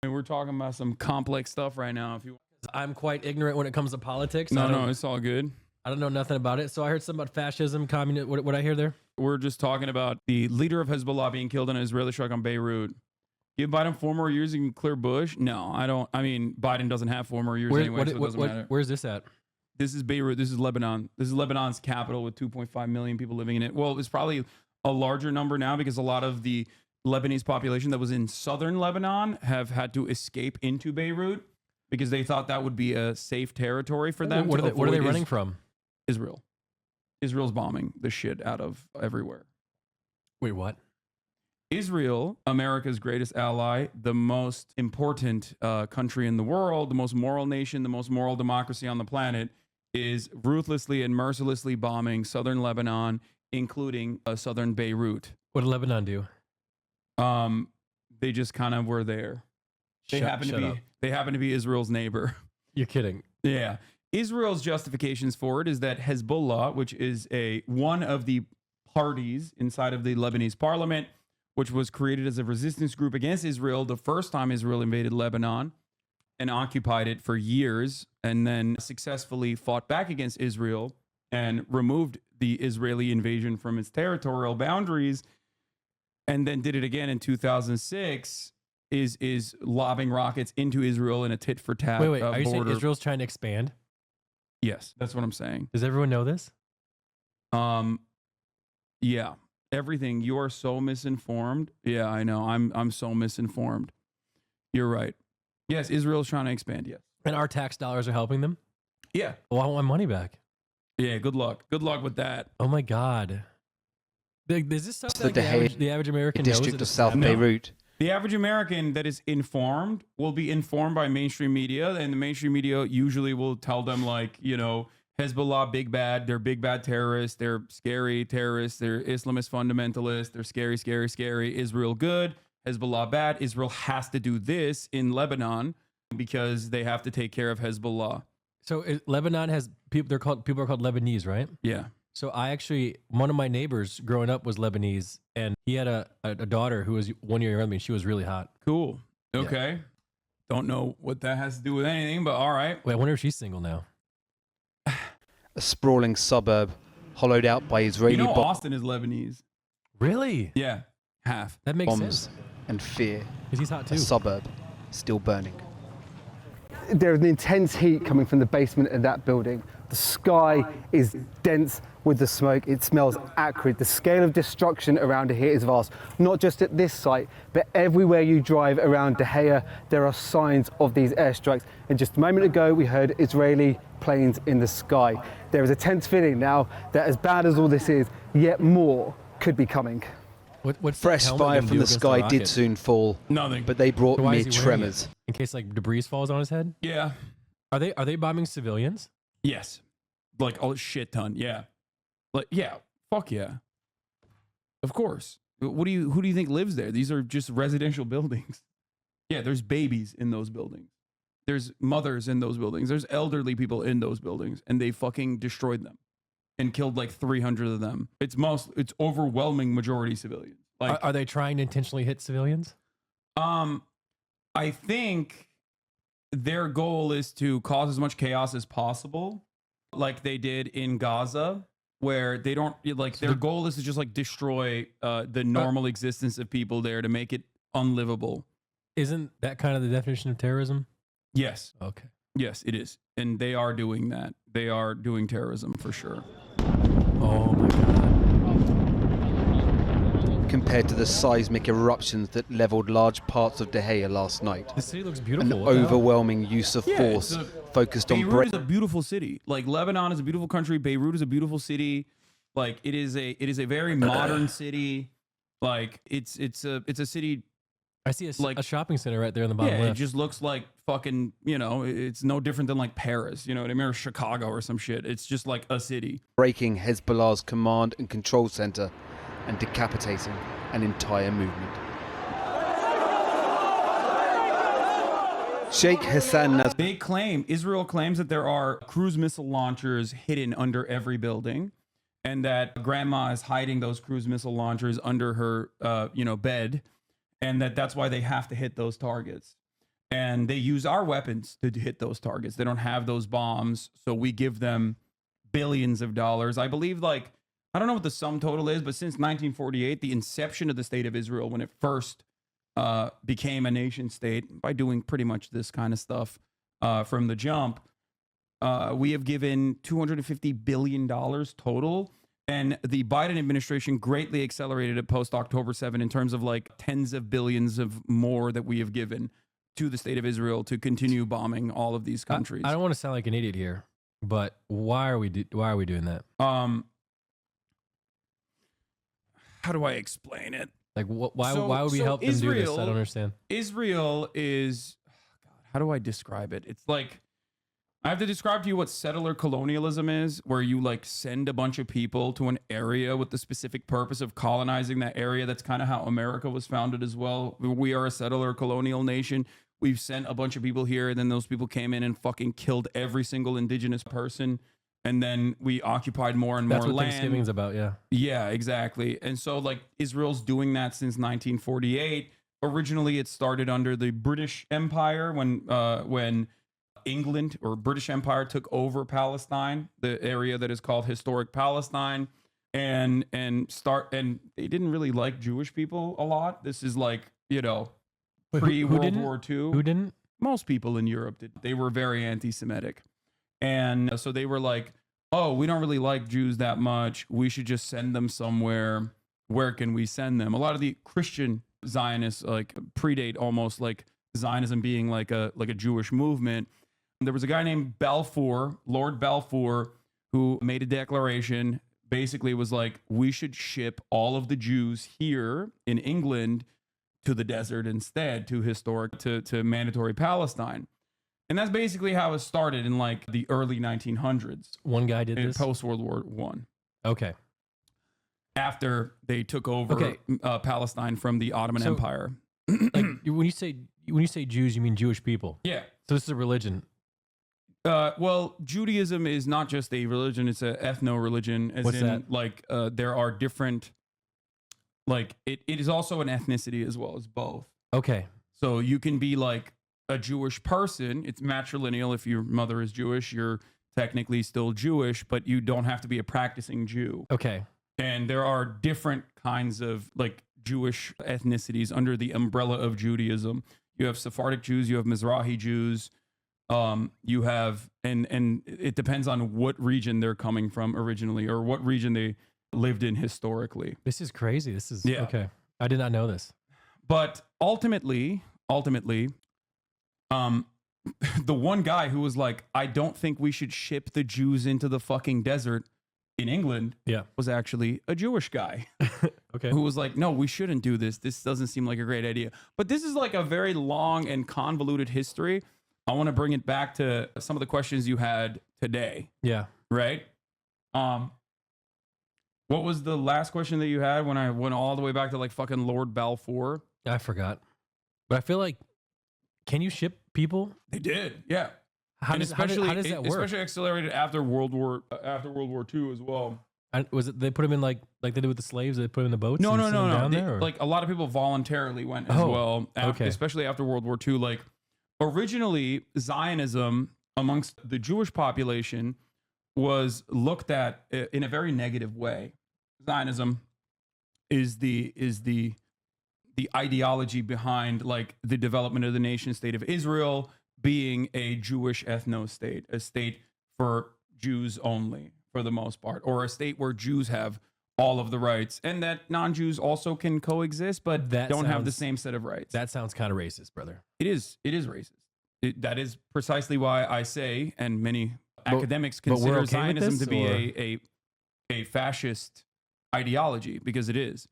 mean, we're talking about some complex stuff right now. If you, I'm quite ignorant when it comes to politics. no, it's all good. I don't know nothing about it. So I heard something about fascism, communism. What I hear there? We're just talking about the leader of Hezbollah being killed in an Israeli strike on Beirut. Give Biden 4 more years and clear Bush? No, I don't. I mean, Biden doesn't have 4 more years anyway, so it doesn't matter. Where's this at? This is Beirut. This is Lebanon. This is Lebanon's capital with 2.5 million people living in it. Well, it's probably a larger number now because a lot of the Lebanese population that was in southern Lebanon have had to escape into Beirut because they thought that would be a safe territory for them. What are they running from? Israel. Israel's bombing the shit out of everywhere. Wait, what? Israel, America's greatest ally, the most important country in the world, the most moral nation, the most moral democracy on the planet, is ruthlessly and mercilessly bombing southern Lebanon, including southern Beirut. What did Lebanon do? They just kind of were there. They happen to be Israel's neighbor. You're kidding. Yeah. Israel's justifications for it is that Hezbollah, which is one of the parties inside of the Lebanese parliament, which was created as a resistance group against Israel the first time Israel invaded Lebanon and occupied it for years, and then successfully fought back against Israel and removed the Israeli invasion from its territorial boundaries, and then did it again in 2006, is lobbing rockets into Israel in a tit-for-tat Wait, are you saying border. Israel's trying to expand? Yes, that's what I'm saying. Does everyone know this? Yeah. Everything. You are so misinformed. Yeah, I know. I'm so misinformed. You're right. Yes, Israel's trying to expand. Yes. And our tax dollars are helping them? Yeah. Well, I want my money back. Yeah, good luck. Good luck with that. Oh my God. Is this stuff that the average American the knows? district of South Beirut. The average American that is informed will be informed by mainstream media, and the mainstream media usually will tell them, like, you know, Hezbollah, big bad. They're big bad terrorists. They're scary terrorists. They're Islamist fundamentalists. They're scary, scary, scary. Israel good. Hezbollah bad. Israel has to do this in Lebanon because they have to take care of Hezbollah. So Lebanon has people. People are called Lebanese, right? Yeah. So one of my neighbors growing up was Lebanese, and he had a daughter who was 1 year younger than me. She was really hot. Cool. Okay. Yeah. Don't know what that has to do with anything, but all right. Wait, I wonder if she's single now. A sprawling suburb hollowed out by Israeli bombs. Austin is Lebanese. Really? Yeah. Half. That makes bombs sense. And fear. Because he's hot too. A suburb still burning. There is an intense heat coming from the basement of that building. The sky is dense with the smoke. It smells acrid. The scale of destruction around here is vast. Not just at this site, but everywhere you drive around De Gea, there are signs of these airstrikes. And just a moment ago, we heard Israeli planes in the sky. There is a tense feeling now that as bad as all this is, yet more could be coming. What's fresh fire from the sky did soon fall. Nothing. But they brought mere tremors. In case like debris falls on his head? Yeah. Are they bombing civilians? Yes. Like a shit ton. Yeah. Like, yeah. Fuck yeah. Of course. Who do you think lives there? These are just residential buildings. Yeah, there's babies in those buildings. There's mothers in those buildings. There's elderly people in those buildings, and they fucking destroyed them and killed like 300 of them. It's overwhelming majority civilians. Like, are they trying to intentionally hit civilians? I think their goal is to cause as much chaos as possible, like they did in Gaza, where they don't like their goal is to just like destroy the normal existence of people there to make it unlivable. Isn't that kind of the definition of terrorism? Yes. Okay. Yes, it is. And they are doing that. They are doing terrorism for sure. Oh my God. Compared to the seismic eruptions that leveled large parts of De Gea last night. The city looks beautiful. An overwhelming use of force focused on Beirut is a beautiful city. Like Lebanon is a beautiful country. Beirut is a beautiful city. Like it is a very modern city. Like it's a city. I see a shopping center right there in the bottom left. It just looks like fucking, it's no different than like Paris, you know what I mean, or Chicago or some shit. It's just like a city. Breaking Hezbollah's command and control center and decapitating an entire movement. Sheikh Hasan. Israel claims that there are cruise missile launchers hidden under every building, and that grandma is hiding those cruise missile launchers under her, bed. And that's why they have to hit those targets. and they use our weapons to hit those targets. They don't have those bombs, so we give them billions of dollars. I believe, like, I don't know what the sum total is, but since 1948, the inception of the state of Israel, when it first became a nation state by doing pretty much this kind of stuff from the jump, we have given $250 billion total. And the Biden administration greatly accelerated it post October 7 in terms of like tens of billions of more that we have given to the state of Israel to continue bombing all of these countries. I don't want to sound like an idiot here, but why are we doing that? How do I explain it? Like, why would we help them do this? I don't understand. Israel is, God, how do I describe it? It's like, I have to describe to you what settler colonialism is, where you like send a bunch of people to an area with the specific purpose of colonizing that area. That's kind of how America was founded as well. We are a settler colonial nation. We've sent a bunch of people here, and then those people came in and fucking killed every single indigenous person. And then we occupied more and more land. That's what Thanksgiving's about, yeah. Yeah, exactly. And so like Israel's doing that since 1948. Originally, it started under the British Empire when England or British Empire took over Palestine, the area that is called historic Palestine, and they didn't really like Jewish people a lot. This is like, you know, pre-World War II. Who didn't? Most people in Europe did. They were very anti-Semitic. And so they were like, oh, we don't really like Jews that much. We should just send them somewhere. Where can we send them? A lot of the Christian Zionists like predate almost like Zionism being like a Jewish movement. There was a guy named Balfour, Lord Balfour, who made a declaration, basically was like, we should ship all of the Jews here in England to the desert instead, to mandatory Palestine. And that's basically how it started in like the early 1900s. One guy did this? Post World War I. Okay. After they took over Palestine from the Ottoman Empire. Like when you say Jews, you mean Jewish people? Yeah. So this is a religion. Well, Judaism is not just a religion; it's an ethno-religion. As What's in, that? like, there are different. Like, it is also an ethnicity as well as both. Okay. So you can be like a Jewish person. It's matrilineal. If your mother is Jewish, you're technically still Jewish, but you don't have to be a practicing Jew. Okay. And there are different kinds of like Jewish ethnicities under the umbrella of Judaism. You have Sephardic Jews. You have Mizrahi Jews. You have, and it depends on what region they're coming from originally or what region they lived in historically. This is crazy. This is okay. I did not know this. But ultimately, the one guy who was like, I don't think we should ship the Jews into the fucking desert in England was actually a Jewish guy. Okay. Who was like, no, we shouldn't do this. This doesn't seem like a great idea. But this is like a very long and convoluted history. I want to bring it back to some of the questions you had today. Yeah. Right? What was the last question that you had when I went all the way back to like fucking Lord Balfour? I forgot. But I feel like, can you ship people? They did. Yeah. How does that work? Especially accelerated after World War II as well. Was it they put them in like they did with the slaves? They put them in the boats? No. Down there, like a lot of people voluntarily went as well. Especially after World War II. Like originally, Zionism amongst the Jewish population was looked at in a very negative way. Zionism is the ideology behind like the development of the nation state of Israel being a Jewish ethno state, a state for Jews only for the most part, or a state where Jews have all of the rights and that non-Jews also can coexist, but don't have the same set of rights. That sounds kind of racist, brother. It is racist. That is precisely why I say, and many academics consider Zionism to be a fascist ideology, because it is.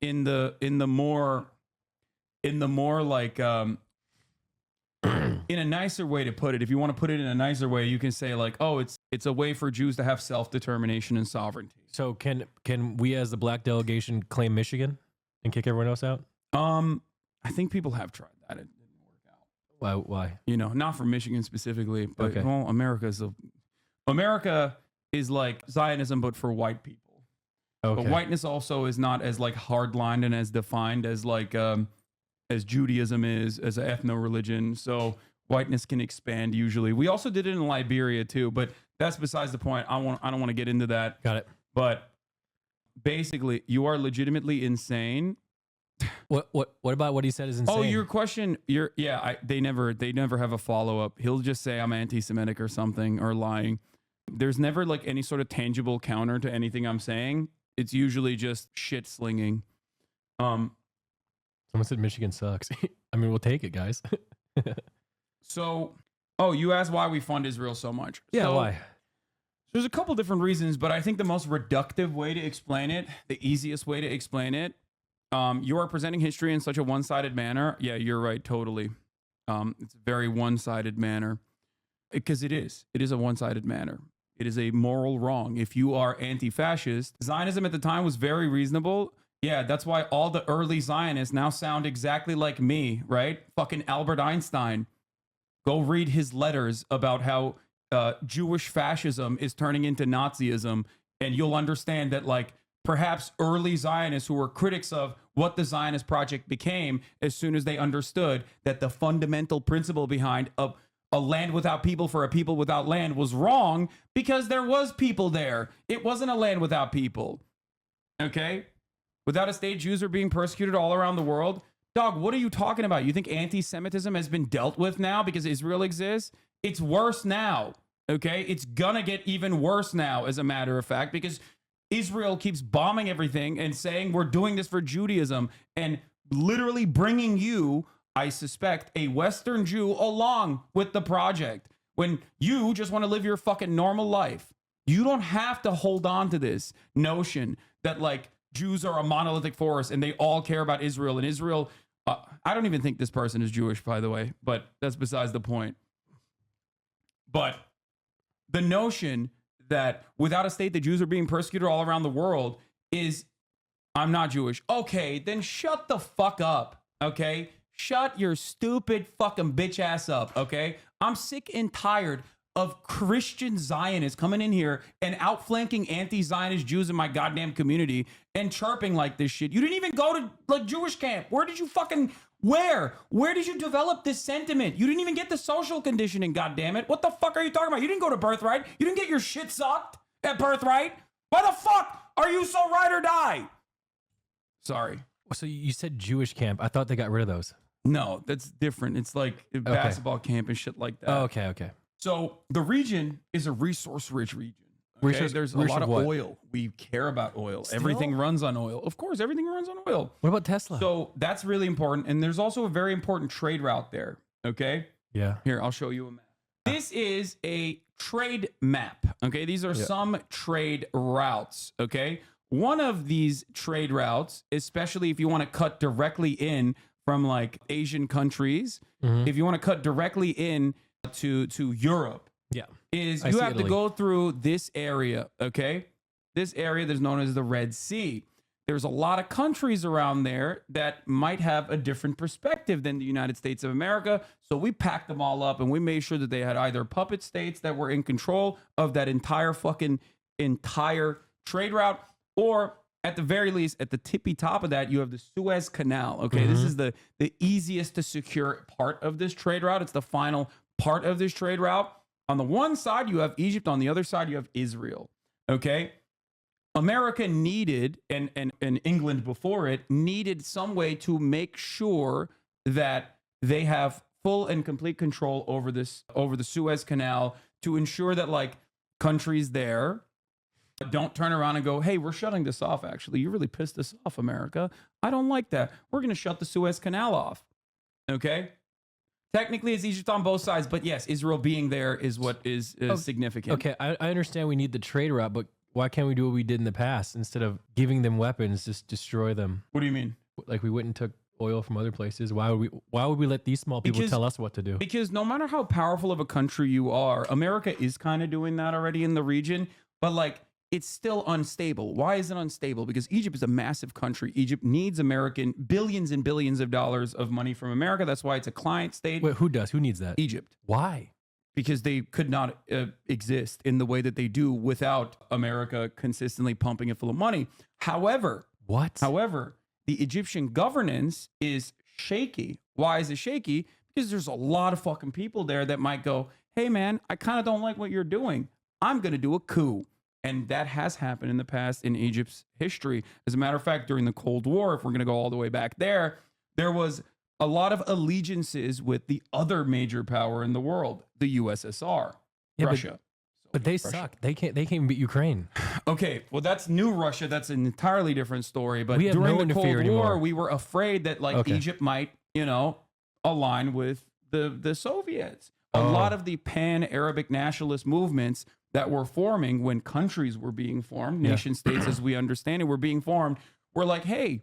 In the more like in a nicer way to put it, if you want to put it in a nicer way, you can say like, oh, it's a way for Jews to have self-determination and sovereignty. So can we as the black delegation claim Michigan and kick everyone else out? I think people have tried that. It didn't work out. Why? You know, not for Michigan specifically, but well, America is like Zionism, but for white people. Okay. But whiteness also is not as like hardlined and as defined as like as Judaism is as an ethno-religion. So whiteness can expand usually. We also did it in Liberia too, but that's besides the point. I don't want to get into that. Got it. But basically, you are legitimately insane. What about what he said is insane? Oh, your question. They never have a follow-up. He'll just say I'm anti-Semitic or something or lying. There's never like any sort of tangible counter to anything I'm saying. It's usually just shit slinging. Someone said Michigan sucks. I mean, we'll take it, guys. So, you asked why we fund Israel so much. Yeah, So, why? There's a couple different reasons, but I think the most reductive way to explain it, the easiest way to explain it, you are presenting history in such a one-sided manner. Yeah, you're right, totally. It's a very one-sided manner because it is a one-sided manner. It is a moral wrong. If you are anti-fascist, Zionism at the time was very reasonable. Yeah, that's why all the early Zionists now sound exactly like me, right? Fucking Albert Einstein. Go read his letters about how Jewish fascism is turning into Nazism, and you'll understand that, like, perhaps early Zionists who were critics of what the Zionist project became, as soon as they understood that the fundamental principle behind a land without people for a people without land was wrong, because there was people there. It wasn't a land without people. Okay? Without a state, Jews are being persecuted all around the world. Dog, what are you talking about? You think anti-Semitism has been dealt with now because Israel exists? It's worse now. Okay? It's gonna get even worse now, as a matter of fact, because Israel keeps bombing everything and saying we're doing this for Judaism and literally bringing you, I suspect, a Western Jew along with the project when you just want to live your fucking normal life. You don't have to hold on to this notion that, like, Jews are a monolithic force and they all care about Israel. And Israel, I don't even think this person is Jewish, by the way, but that's besides the point. But the notion that without a state, the Jews are being persecuted all around the world is, I'm not Jewish. Okay, then shut the fuck up, okay? Shut your stupid fucking bitch ass up, okay? I'm sick and tired of Christian Zionists coming in here and outflanking anti-Zionist Jews in my goddamn community and chirping like this shit. You didn't even go to, like, Jewish camp. Where did you fucking, where did you develop this sentiment? You didn't even get the social conditioning, goddammit. What the fuck are you talking about? You didn't go to Birthright. You didn't get your shit sucked at Birthright. Why the fuck are you so ride or die? Sorry. So you said Jewish camp. I thought they got rid of those. No, that's different. It's like a basketball camp and shit like that. Oh, okay. So the region is a resource-rich region. Okay? There's a lot of oil. We care about oil. Still? Everything runs on oil. Of course, everything runs on oil. What about Tesla? So that's really important. And there's also a very important trade route there. Okay? Yeah. Here, I'll show you a map. This is a trade map. Okay? These are some trade routes. Okay? One of these trade routes, especially if you want to cut directly in from, like, Asian countries, if you want to cut directly in to Europe, is you have to go through this area, okay? This area that's known as the Red Sea. There's a lot of countries around there that might have a different perspective than the United States of America. So we packed them all up and we made sure that they had either puppet states that were in control of that entire trade route, or at the very least, at the tippy top of that, you have the Suez Canal. Okay, this is the easiest to secure part of this trade route. It's the final part of this trade route. On the one side, you have Egypt. On the other side, you have Israel. Okay, America needed, and England before it, needed some way to make sure that they have full and complete control over the Suez Canal, to ensure that, like, countries there don't turn around and go, hey, we're shutting this off, actually. You really pissed us off, America. I don't like that. We're going to shut the Suez Canal off. Okay? Technically, it's Egypt on both sides, but yes, Israel being there is what is significant. Okay, I understand we need the trade route, but why can't we do what we did in the past? Instead of giving them weapons, just destroy them. What do you mean? Like, we went and took oil from other places. Why would we let these small people tell us what to do? Because no matter how powerful of a country you are, America is kind of doing that already in the region, but, like, it's still unstable. Why is it unstable? Because Egypt is a massive country. Egypt needs billions and billions of dollars of money from America. That's why it's a client state. Wait, who does? Who needs that? Egypt. Why? Because they could not exist in the way that they do without America consistently pumping it full of money. However, the Egyptian governance is shaky. Why is it shaky? Because there's a lot of fucking people there that might go, hey man, I kind of don't like what you're doing. I'm going to do a coup. And that has happened in the past in Egypt's history. As a matter of fact, during the Cold War, if we're going to go all the way back there was a lot of allegiances with the other major power in the world, the USSR, Russia. But they suck. They can't even beat Ukraine. Okay, well, that's new Russia. That's an entirely different story. But We have during no one the to Cold fear War, anymore. we were afraid that like Egypt might, align with the Soviets. A lot of the pan-Arabic nationalist movements that were forming when countries were being formed, nation states as we understand it were being formed, were like, hey,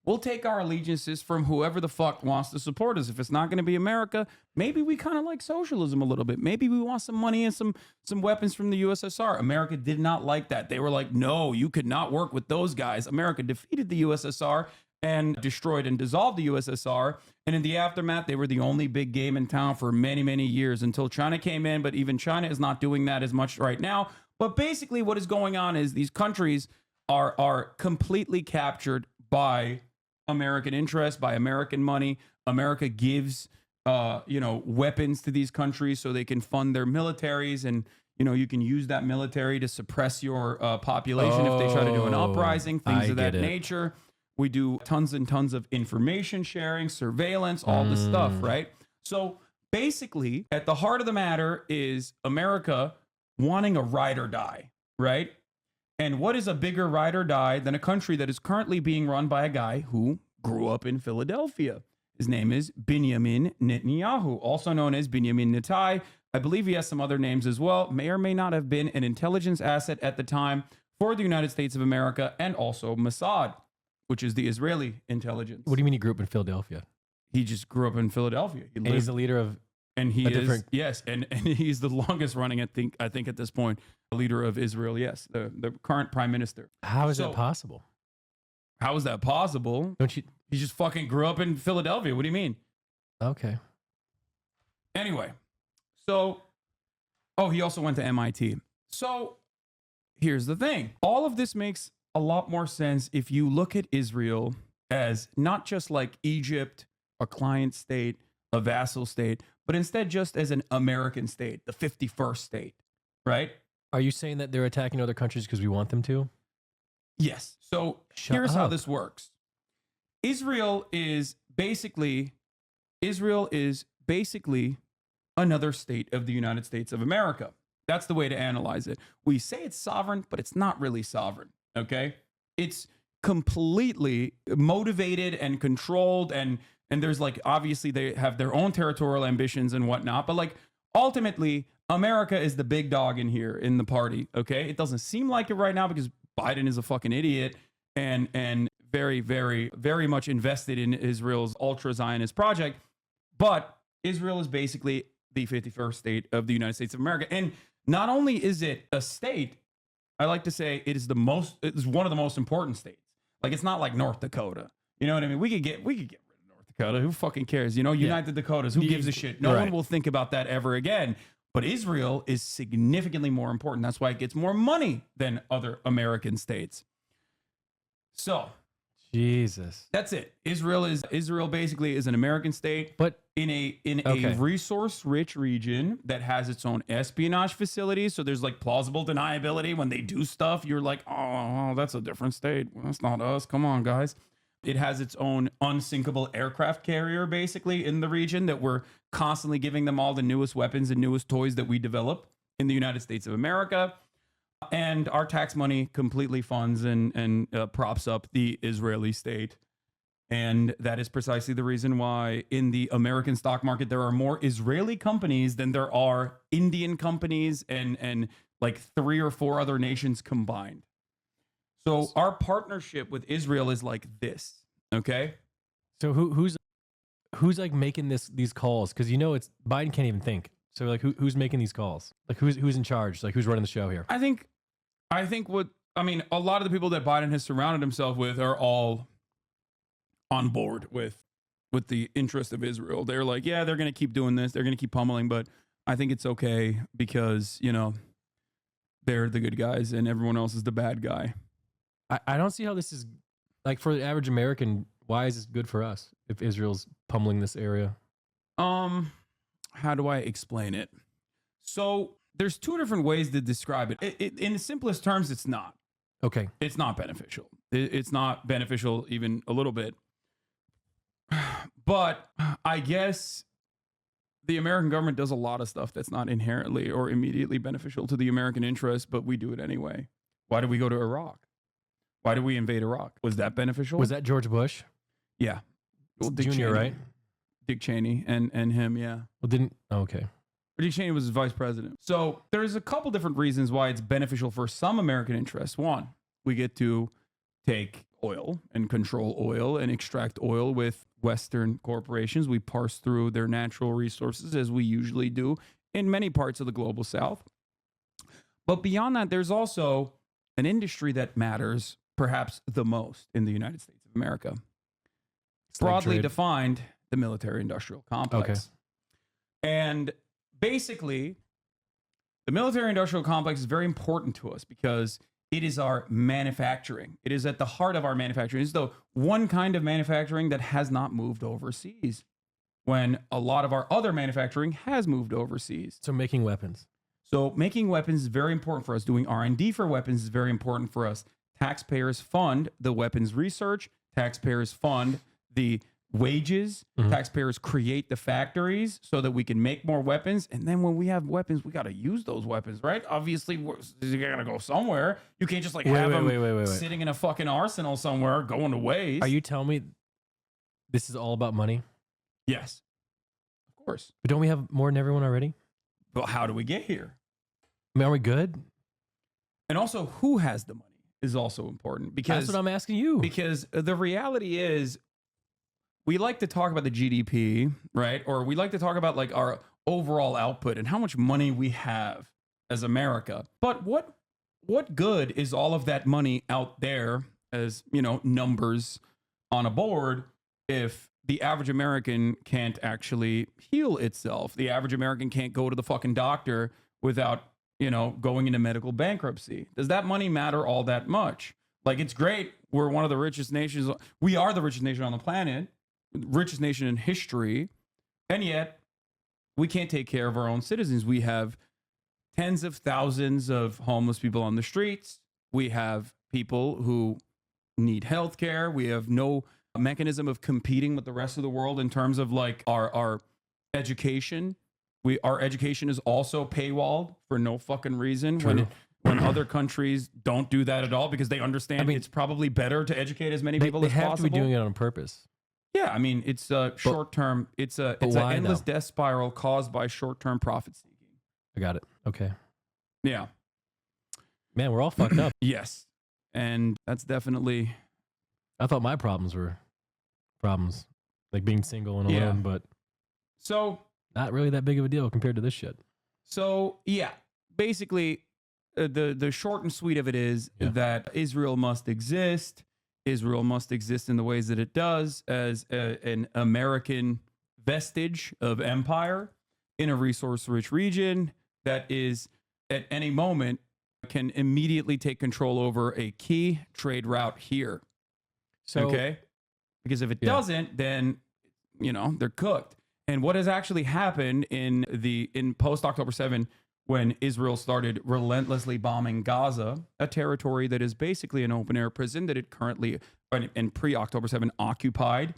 we'll take our allegiances from whoever the fuck wants to support us. If it's not going to be America, maybe we kind of like socialism a little bit. Maybe we want some money and some weapons from the USSR. America did not like that. They were like, no, you could not work with those guys. America defeated the USSR and destroyed and dissolved the USSR. And in the aftermath, they were the only big game in town for many, many years until China came in. But even China is not doing that as much right now. But basically what is going on is these countries are completely captured by American interest, by American money. America gives, weapons to these countries so they can fund their militaries. And, you can use that military to suppress your population if they try to do an uprising, things of that nature. We do tons and tons of information sharing, surveillance, all this stuff, right? So basically, at the heart of the matter is America wanting a ride or die, right? And what is a bigger ride or die than a country that is currently being run by a guy who grew up in Philadelphia? His name is Benjamin Netanyahu, also known as Benjamin Netai. I believe he has some other names as well. May or may not have been an intelligence asset at the time for the United States of America and also Mossad, which is the Israeli intelligence. What do you mean he grew up in Philadelphia? He just grew up in Philadelphia. And he's the leader of and he a is different... yes, and he's the longest running, I think at this point, leader of Israel. Yes, the current prime minister. How is that possible? How is that possible? Don't you? He just fucking grew up in Philadelphia. What do you mean? Okay. Anyway, so he also went to MIT. So here's the thing. All of this makes a lot more sense if you look at Israel as not just like Egypt, a client state, a vassal state, but instead just as an American state, the 51st state, right? Are you saying that they're attacking other countries because we want them to? Yes. So here's how this works. Israel is basically another state of the United States of America. That's the way to analyze it. We say it's sovereign, but it's not really sovereign. Okay, it's completely motivated and controlled, and there's like obviously they have their own territorial ambitions and whatnot, but like ultimately America is the big dog in here in the party. Okay, it doesn't seem like it right now because Biden is a fucking idiot and very, very, very much invested in Israel's ultra Zionist project, but Israel is basically the 51st state of the United States of America, and not only is it a state, I like to say it is one of the most important states. Like it's not like North Dakota. You know what I mean? We could get rid of North Dakota. Who fucking cares? Unite the Dakotas. Who gives a shit? No one will think about that ever again. But Israel is significantly more important. That's why it gets more money than other American states. So Jesus. That's it. Israel basically is an American state, but in a resource-rich region that has its own espionage facilities. So there's like plausible deniability when they do stuff. You're like, oh, that's a different state. Well, that's not us. Come on, guys. It has its own unsinkable aircraft carrier, basically, in the region that we're constantly giving them all the newest weapons and newest toys that we develop in the United States of America. And our tax money completely funds and props up the Israeli state. And that is precisely the reason why in the American stock market, there are more Israeli companies than there are Indian companies and like 3 or 4 other nations combined. So our partnership with Israel is like this. Okay. So who's like making these calls? Because it's Biden can't even think. So like who's making these calls? Like who's in charge? Like who's running the show here? I think a lot of the people that Biden has surrounded himself with are all on board with the interest of Israel. They're like, yeah, they're going to keep doing this. They're going to keep pummeling, but I think it's okay because, they're the good guys and everyone else is the bad guy. I don't see how this is like for the average American. Why is this good for us if Israel's pummeling this area? How do I explain it? So there's two different ways to describe it. In the simplest terms, it's not. Okay. It's not beneficial. It's not beneficial even a little bit. But I guess the American government does a lot of stuff that's not inherently or immediately beneficial to the American interest, but we do it anyway. Why did we go to Iraq? Why did we invade Iraq? Was that beneficial? Was that George Bush? Yeah. Well, Dick Junior, Cheney. right? Dick Cheney and him, yeah. Well, didn't. Oh, okay. Dick Cheney was his vice president. So there's a couple different reasons why it's beneficial for some American interests. One, we get to take oil and control oil and extract oil with Western corporations. We parse through their natural resources as we usually do in many parts of the global South. But beyond that, there's also an industry that matters perhaps the most in the United States of America. Broadly defined, the military-industrial complex. Okay. And basically, the military-industrial complex is very important to us because it is our manufacturing. It is at the heart of our manufacturing. It's the one kind of manufacturing that has not moved overseas when a lot of our other manufacturing has moved overseas. So making weapons. So making weapons is very important for us. Doing R&D for weapons is very important for us. Taxpayers fund the weapons research. Taxpayers fund the wages. Taxpayers create the factories so that we can make more weapons. And then when we have weapons, we got to use those weapons, right? Obviously, you got to go somewhere. You can't just have them sitting in a fucking arsenal somewhere going to waste. Are you telling me this is all about money? Yes, of course. But don't we have more than everyone already? But how do we get here? I mean, are we good? And also, who has the money is also important because that's what I'm asking you. Because the reality is, we like to talk about the GDP, right? Or we like to talk about like our overall output and how much money we have as America. But what good is all of that money out there as, numbers on a board if the average American can't actually heal itself? The average American can't go to the fucking doctor without, going into medical bankruptcy. Does that money matter all that much? Like, it's great. We're one of the richest nations. We are the richest nation on the planet. Richest nation in history, and yet we can't take care of our own citizens. We have tens of thousands of homeless people on the streets. We have people who need health care. We have no mechanism of competing with the rest of the world in terms of like our education. Our education is also paywalled for no fucking reason. True. When other countries don't do that at all because they understand it's probably better to educate as many people as possible. They have to be doing it on purpose. Yeah, I mean, it's a short-term, it's an endless death spiral caused by short-term profit seeking. I got it. Okay. Yeah. Man, we're all fucked up. Yes. And that's definitely... I thought my problems were problems, like being single and alone, but so not really that big of a deal compared to this shit. So, yeah, basically, the short and sweet of it is that Israel must exist. Israel must exist in the ways that it does as an American vestige of empire in a resource-rich region that is, at any moment, can immediately take control over a key trade route here. So, okay? Because if it doesn't, then, they're cooked. And what has actually happened in post-October 7, when Israel started relentlessly bombing Gaza, a territory that is basically an open-air prison that it currently, and pre-October 7, occupied,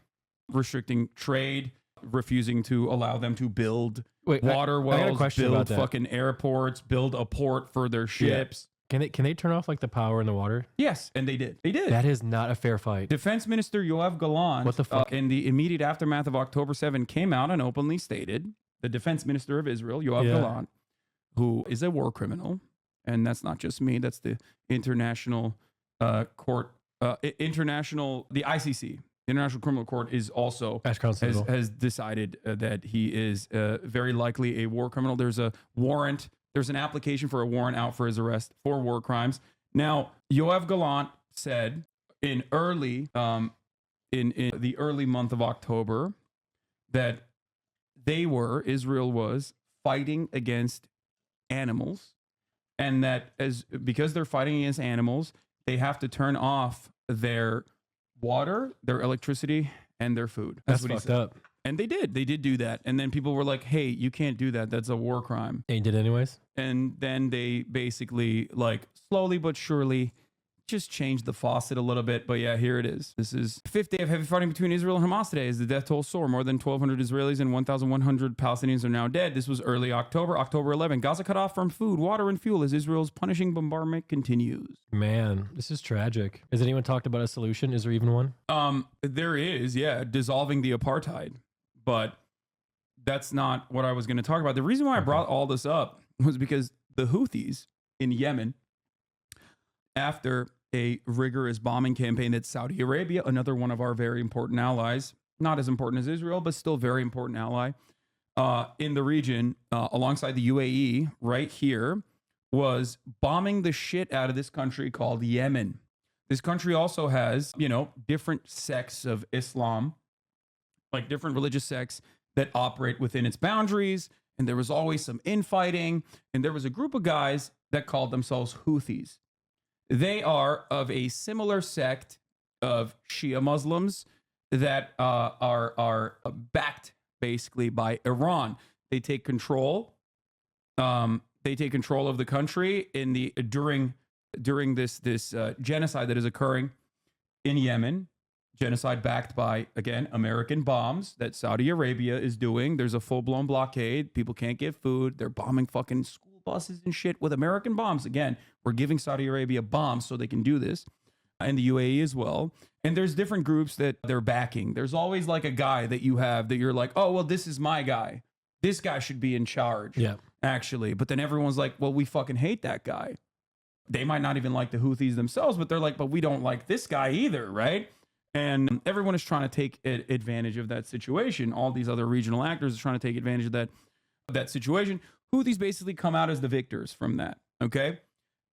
restricting trade, refusing to allow them to build water wells, build fucking airports, build a port for their ships. Yeah. Can they turn off like the power in the water? Yes, and they did. They did. That is not a fair fight. Defense Minister Yoav Gallant, what the fuck? In the immediate aftermath of October 7, came out and openly stated, the Defense Minister of Israel, Yoav Gallant, who is a war criminal, and that's not just me, that's the international court, the ICC, the International Criminal Court is also, has decided that he is very likely a war criminal. There's a warrant, there's an application for a warrant out for his arrest for war crimes. Now, Yoav Gallant said in the early month of October that Israel was fighting against animals, and that because they're fighting against animals, they have to turn off their water, their electricity, and their food. That's what he fucked said. up. And they did do that. And then people were like, hey, you can't do that. That's a war crime. And you did anyways? And then they basically, like, slowly but surely just changed the faucet a little bit. But yeah, here it is. This is the fifth day of heavy fighting between Israel and Hamas today as the death toll soar. More than 1,200 Israelis and 1,100 Palestinians are now dead. This was early October, October 11. Gaza cut off from food, water, and fuel as Israel's punishing bombardment continues. Man, this is tragic. Has anyone talked about a solution? Is there even one? There is, yeah, dissolving the apartheid. But that's not what I was going to talk about. The reason why I brought all this up was because the Houthis in Yemen, after a rigorous bombing campaign that Saudi Arabia, another one of our very important allies, not as important as Israel, but still very important ally in the region, alongside the UAE right here, was bombing the shit out of this country called Yemen. This country also has, different sects of Islam, like different religious sects that operate within its boundaries. And there was always some infighting. And there was a group of guys that called themselves Houthis. They are of a similar sect of Shia Muslims that are backed basically by Iran. They take control. They take control of the country in the during this genocide that is occurring in Yemen. Genocide backed by, again, American bombs that Saudi Arabia is doing. There's a full-blown blockade. People can't get food. They're bombing fucking school buses and shit with American bombs. Again, we're giving Saudi Arabia bombs so they can do this, and the UAE as well. And there's different groups that they're backing. There's always like a guy that you have that you're like, oh, well, this is my guy. This guy should be in charge, actually. But then everyone's like, well, we fucking hate that guy. They might not even like the Houthis themselves, but they're like, but we don't like this guy either, right? And everyone is trying to take advantage of that situation. All these other regional actors are trying to take advantage of that situation. Houthis basically come out as the victors from that, okay?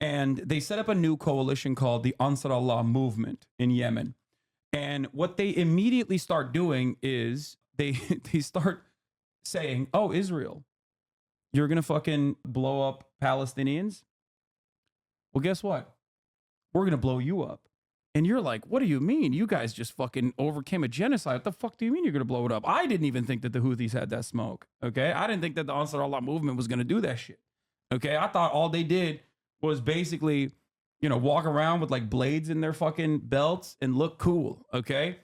And they set up a new coalition called the Ansar Allah movement in Yemen. And what they immediately start doing is they start saying, oh, Israel, you're going to fucking blow up Palestinians? Well, guess what? We're going to blow you up. And you're like, what do you mean? You guys just fucking overcame a genocide. What the fuck do you mean you're going to blow it up? I didn't even think that the Houthis had that smoke. Okay. I didn't think that the Ansar Allah movement was going to do that shit. Okay. I thought all they did was basically, walk around with like blades in their fucking belts and look cool. Okay.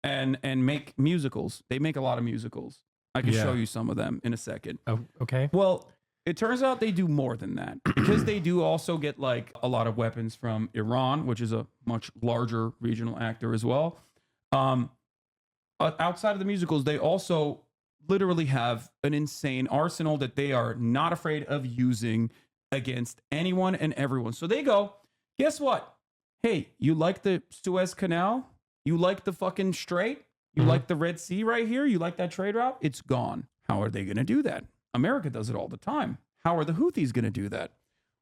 And make musicals. They make a lot of musicals. I can show you some of them in a second. Oh, okay. Well, it turns out they do more than that because they do also get like a lot of weapons from Iran, which is a much larger regional actor as well. Outside of the musicals, they also literally have an insane arsenal that they are not afraid of using against anyone and everyone. So they go, guess what? Hey, you like the Suez Canal? You like the fucking Strait? You like the Red Sea right here? You like that trade route? It's gone. How are they going to do that? America does it all the time. How are the Houthis going to do that?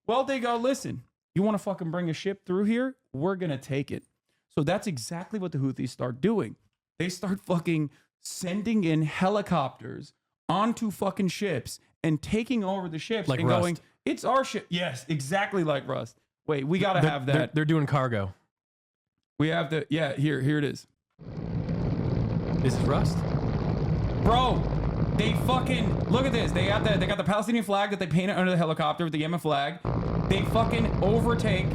Well, they go, listen, you want to fucking bring a ship through here? We're going to take it. So that's exactly what the Houthis start doing. They start fucking sending in helicopters onto fucking ships and taking over the ships like and Rust. going, it's our ship. Yes, exactly like Rust. Wait, we got to have that. They're doing cargo. We have the, here it is. This is Rust? Bro, they fucking look at this. They got the Palestinian flag that they painted under the helicopter with the Yemen flag. They fucking overtake.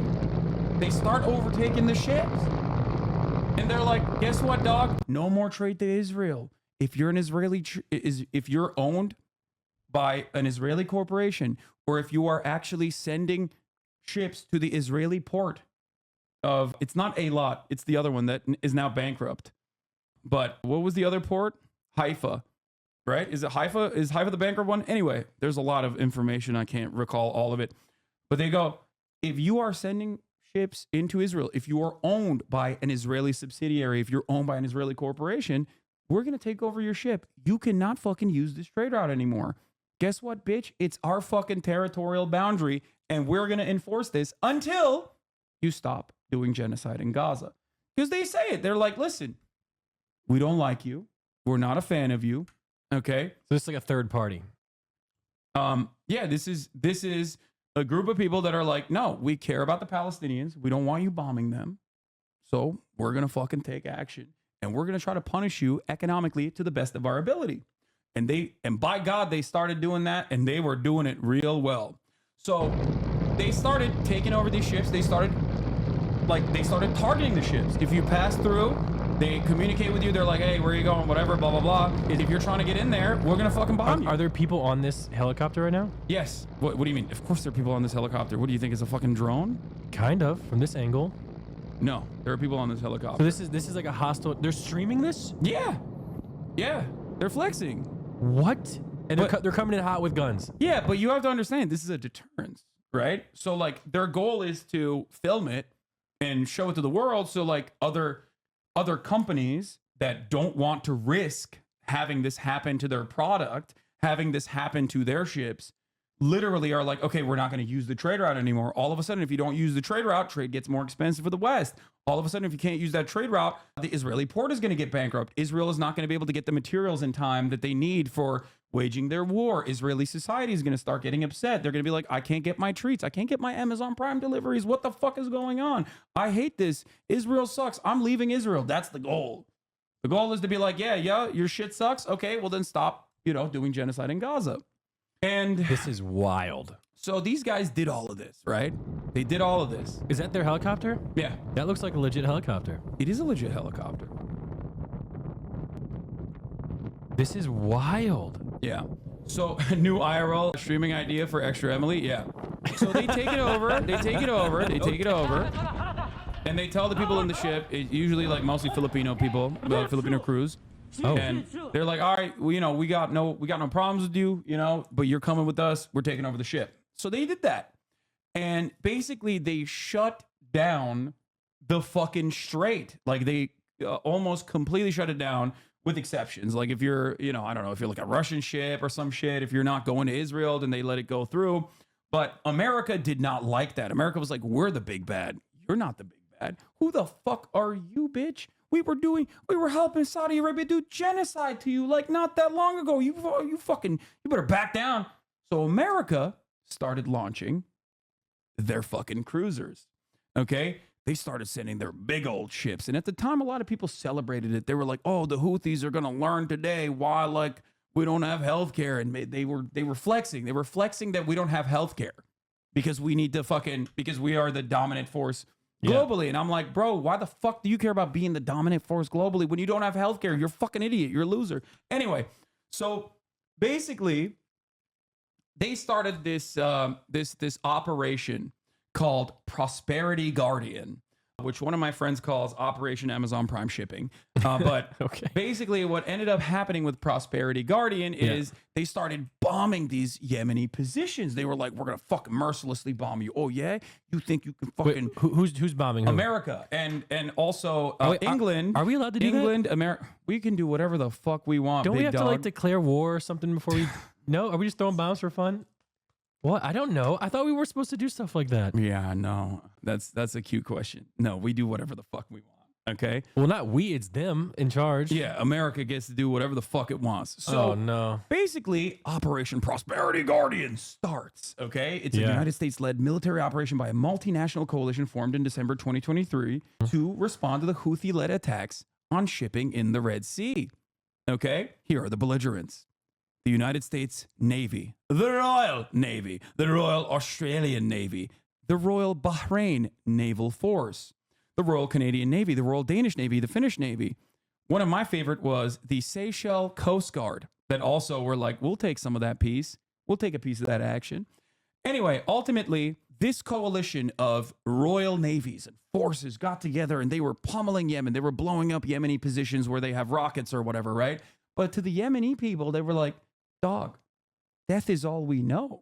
They start overtaking the ships. And they're like, guess what, dog? No more trade to Israel. If you're an Israeli, if you're owned by an Israeli corporation, or if you are actually sending ships to the Israeli port of, it's not Eilat, it's the other one that is now bankrupt. But what was the other port? Haifa. Right? Is it Haifa? Is Haifa the bankrupt one? Anyway, there's a lot of information. I can't recall all of it. But they go, if you are sending ships into Israel, if you are owned by an Israeli subsidiary, if you're owned by an Israeli corporation, we're going to take over your ship. You cannot fucking use this trade route anymore. Guess what, bitch? It's our fucking territorial boundary, and we're going to enforce this until you stop doing genocide in Gaza. Because they say it. They're like, listen, we don't like you. We're not a fan of you. Okay. So it's like a third party. Yeah, this is a group of people that are like, no, we care about the Palestinians. We don't want you bombing them. So we're going to fucking take action and we're going to try to punish you economically to the best of our ability. And by God, they started doing that and they were doing it real well. So they started taking over these ships. They started targeting the ships. If you pass through, they communicate with you. They're like, hey, where are you going? Whatever, blah, blah, blah. If you're trying to get in there, we're going to fucking bomb you. Are there people on this helicopter right now? Yes. What do you mean? Of course there are people on this helicopter. What do you think, is a fucking drone? Kind of, from this angle. No, there are people on this helicopter. So this is like a hostile. They're streaming this? Yeah. Yeah. They're flexing. What? And they're coming in hot with guns. Yeah, but you have to understand, this is a deterrence, right? So like their goal is to film it and show it to the world. So like other companies that don't want to risk having this happen to their product, having this happen to their ships, literally are like, okay, we're not going to use the trade route anymore. All of a sudden, if you don't use the trade route, trade gets more expensive for the West. All of a sudden, if you can't use that trade route, the Israeli port is going to get bankrupt. Israel is not going to be able to get the materials in time that they need for waging their war. Israeli society is going to start getting upset. They're going to be like, I can't get my treats. I can't get my Amazon Prime deliveries. What the fuck is going on? I hate this. Israel sucks. I'm leaving Israel. That's the goal. The goal is to be like, yeah, your shit sucks. Okay, well then stop, doing genocide in Gaza. And this is wild. So these guys did all of this, right? They did all of this. Is that their helicopter? Yeah. That looks like a legit helicopter. It is a legit helicopter. This is wild. Yeah. So new IRL streaming idea for Extra Emily. Yeah. So they take it over. And they tell the people in the ship, usually like mostly Filipino people, Filipino crews. Oh. And they're like, all right, well, we got no problems with you, but you're coming with us. We're taking over the ship. So they did that. And basically they shut down the fucking strait. Like they almost completely shut it down with exceptions. Like if you're, I don't know, if you're like a Russian ship or some shit, if you're not going to Israel, then they let it go through. But America did not like that. America was like, we're the big bad. You're not the big bad. Who the fuck are you, bitch? We were helping Saudi Arabia do genocide to you like not that long ago. You better back down. So America started launching their fucking cruisers. Okay? They started sending their big old ships. And at the time, a lot of people celebrated it. They were like, oh, the Houthis are going to learn today why like we don't have healthcare. And they were flexing. They were flexing that we don't have healthcare because we are the dominant force globally. Yeah. And I'm like, bro, why the fuck do you care about being the dominant force globally when you don't have healthcare? You're a fucking idiot. You're a loser. Anyway, so basically they started this operation called Prosperity Guardian, which one of my friends calls Operation Amazon Prime Shipping. But okay. Basically what ended up happening with Prosperity Guardian is they started bombing these Yemeni positions. They were like, we're going to fucking mercilessly bomb you. Oh, yeah? You think you can fucking... Wait, who's bombing who? America. And also England. Are we allowed to do England, America. We can do whatever the fuck we want, Don't big we have dog. to like declare war or something before we... No? Are we just throwing bombs for fun? What? I don't know. I thought we were supposed to do stuff like that. Yeah, no. That's a cute question. No, we do whatever the fuck we want. Okay? Well, not we, it's them in charge. Yeah, America gets to do whatever the fuck it wants. So no. Basically, Operation Prosperity Guardian starts. Okay? It's a United States-led military operation by a multinational coalition formed in December 2023 to respond to the Houthi-led attacks on shipping in the Red Sea. Okay? Here are the belligerents. The United States Navy, the Royal Navy, the Royal Australian Navy, the Royal Bahrain Naval Force, the Royal Canadian Navy, the Royal Danish Navy, the Finnish Navy. One of my favorite was the Seychelles Coast Guard that also were like, we'll take some of that piece. We'll take a piece of that action. Anyway, ultimately, this coalition of royal navies and forces got together and they were pummeling Yemen. They were blowing up Yemeni positions where they have rockets or whatever, right? But to the Yemeni people, they were like, dog, death is all we know.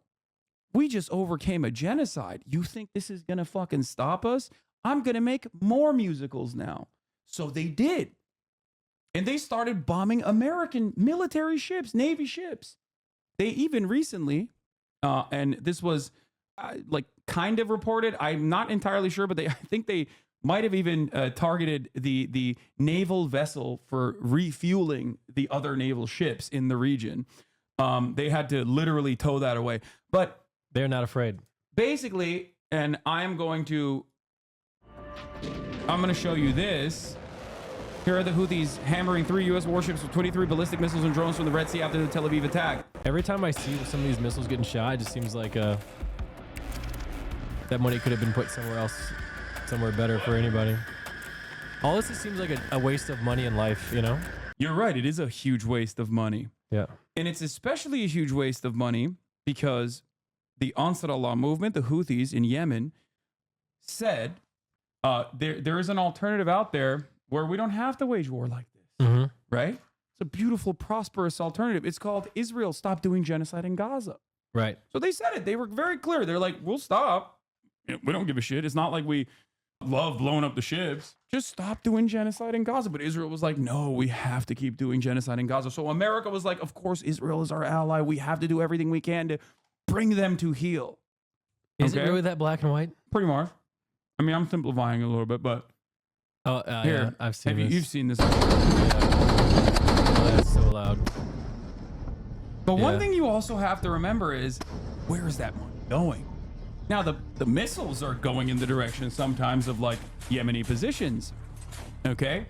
We just overcame a genocide. You think this is going to fucking stop us? I'm going to make more musicals now. So they did. And they started bombing American military ships, Navy ships. They even recently, and this was like kind of reported, I'm not entirely sure, but I think they might have even targeted the naval vessel for refueling the other naval ships in the region. They had to literally tow that away. But they're not afraid. Basically, and I am going to I'm going to show you this. Here are the Houthis hammering 3 U.S. warships with 23 ballistic missiles and drones from the Red Sea after the Tel Aviv attack. Every time I see some of these missiles getting shot, it just seems like that money could have been put somewhere else, somewhere better for anybody. All this seems like a waste of money and life, you know? You're right. It is a huge waste of money. Yeah. And it's especially a huge waste of money because the Ansar Allah movement, the Houthis in Yemen, said there is an alternative out there where we don't have to wage war like this, right? It's a beautiful, prosperous alternative. It's called Israel Stop Doing Genocide in Gaza. Right. So they said it. They were very clear. They're like, we'll stop. We don't give a shit. It's not like we love blowing up the ships. Just stop doing genocide in Gaza. But Israel was like, no, we have to keep doing genocide in Gaza. So America was like, of course, Israel is our ally. We have to do everything we can to bring them to heel. Is it really that black and white? Pretty much. I mean, I'm simplifying a little bit, but yeah, I've seen this. You've seen this. Yeah. Oh, that's so loud. But one thing you also have to remember is, where is that money going? Now, the missiles are going in the direction sometimes of like Yemeni positions, okay?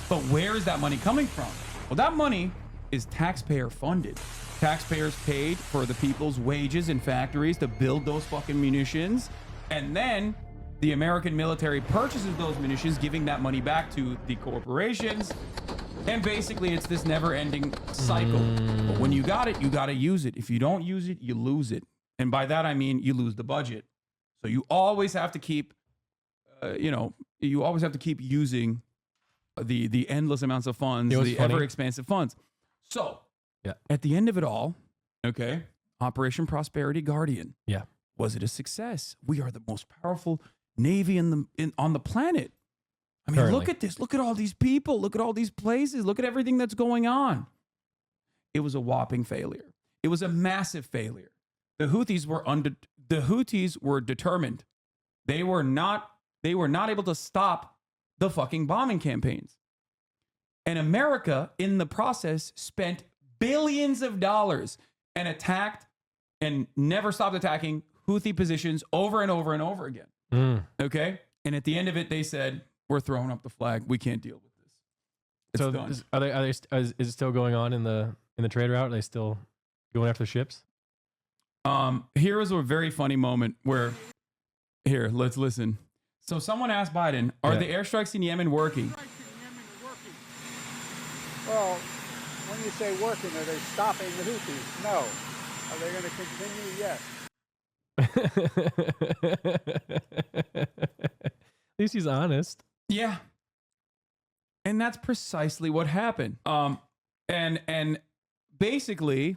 But where is that money coming from? Well, that money is taxpayer funded. Taxpayers paid for the people's wages in factories to build those fucking munitions. And then the American military purchases those munitions, giving that money back to the corporations. And basically, it's this never-ending cycle. But when you got it, you got to use it. If you don't use it, you lose it. And by that, I mean you lose the budget. So you always have to keep, you always have to keep using the endless amounts of funds, the ever-expansive funds. So at the end of it all, okay, Operation Prosperity Guardian. Yeah. Was it a success? We are the most powerful Navy on the planet. I mean, look at this. Look at all these people. Look at all these places. Look at everything that's going on. It was a whopping failure. It was a massive failure. The Houthis were determined. They were not able to stop the fucking bombing campaigns. And America, in the process, spent billions of dollars and attacked and never stopped attacking Houthi positions over and over and over again. Okay? And at the end of it, they said, we're throwing up the flag. We can't deal with this. It's done. Is it still going on in the trade route? Are they still going after ships? Here is a very funny moment where, here, let's listen. So someone asked Biden, are the airstrikes in Yemen working? Well, when you say working, are they stopping the Houthis? No. Are they going to continue? Yes. At least he's honest. Yeah. And that's precisely what happened. And basically,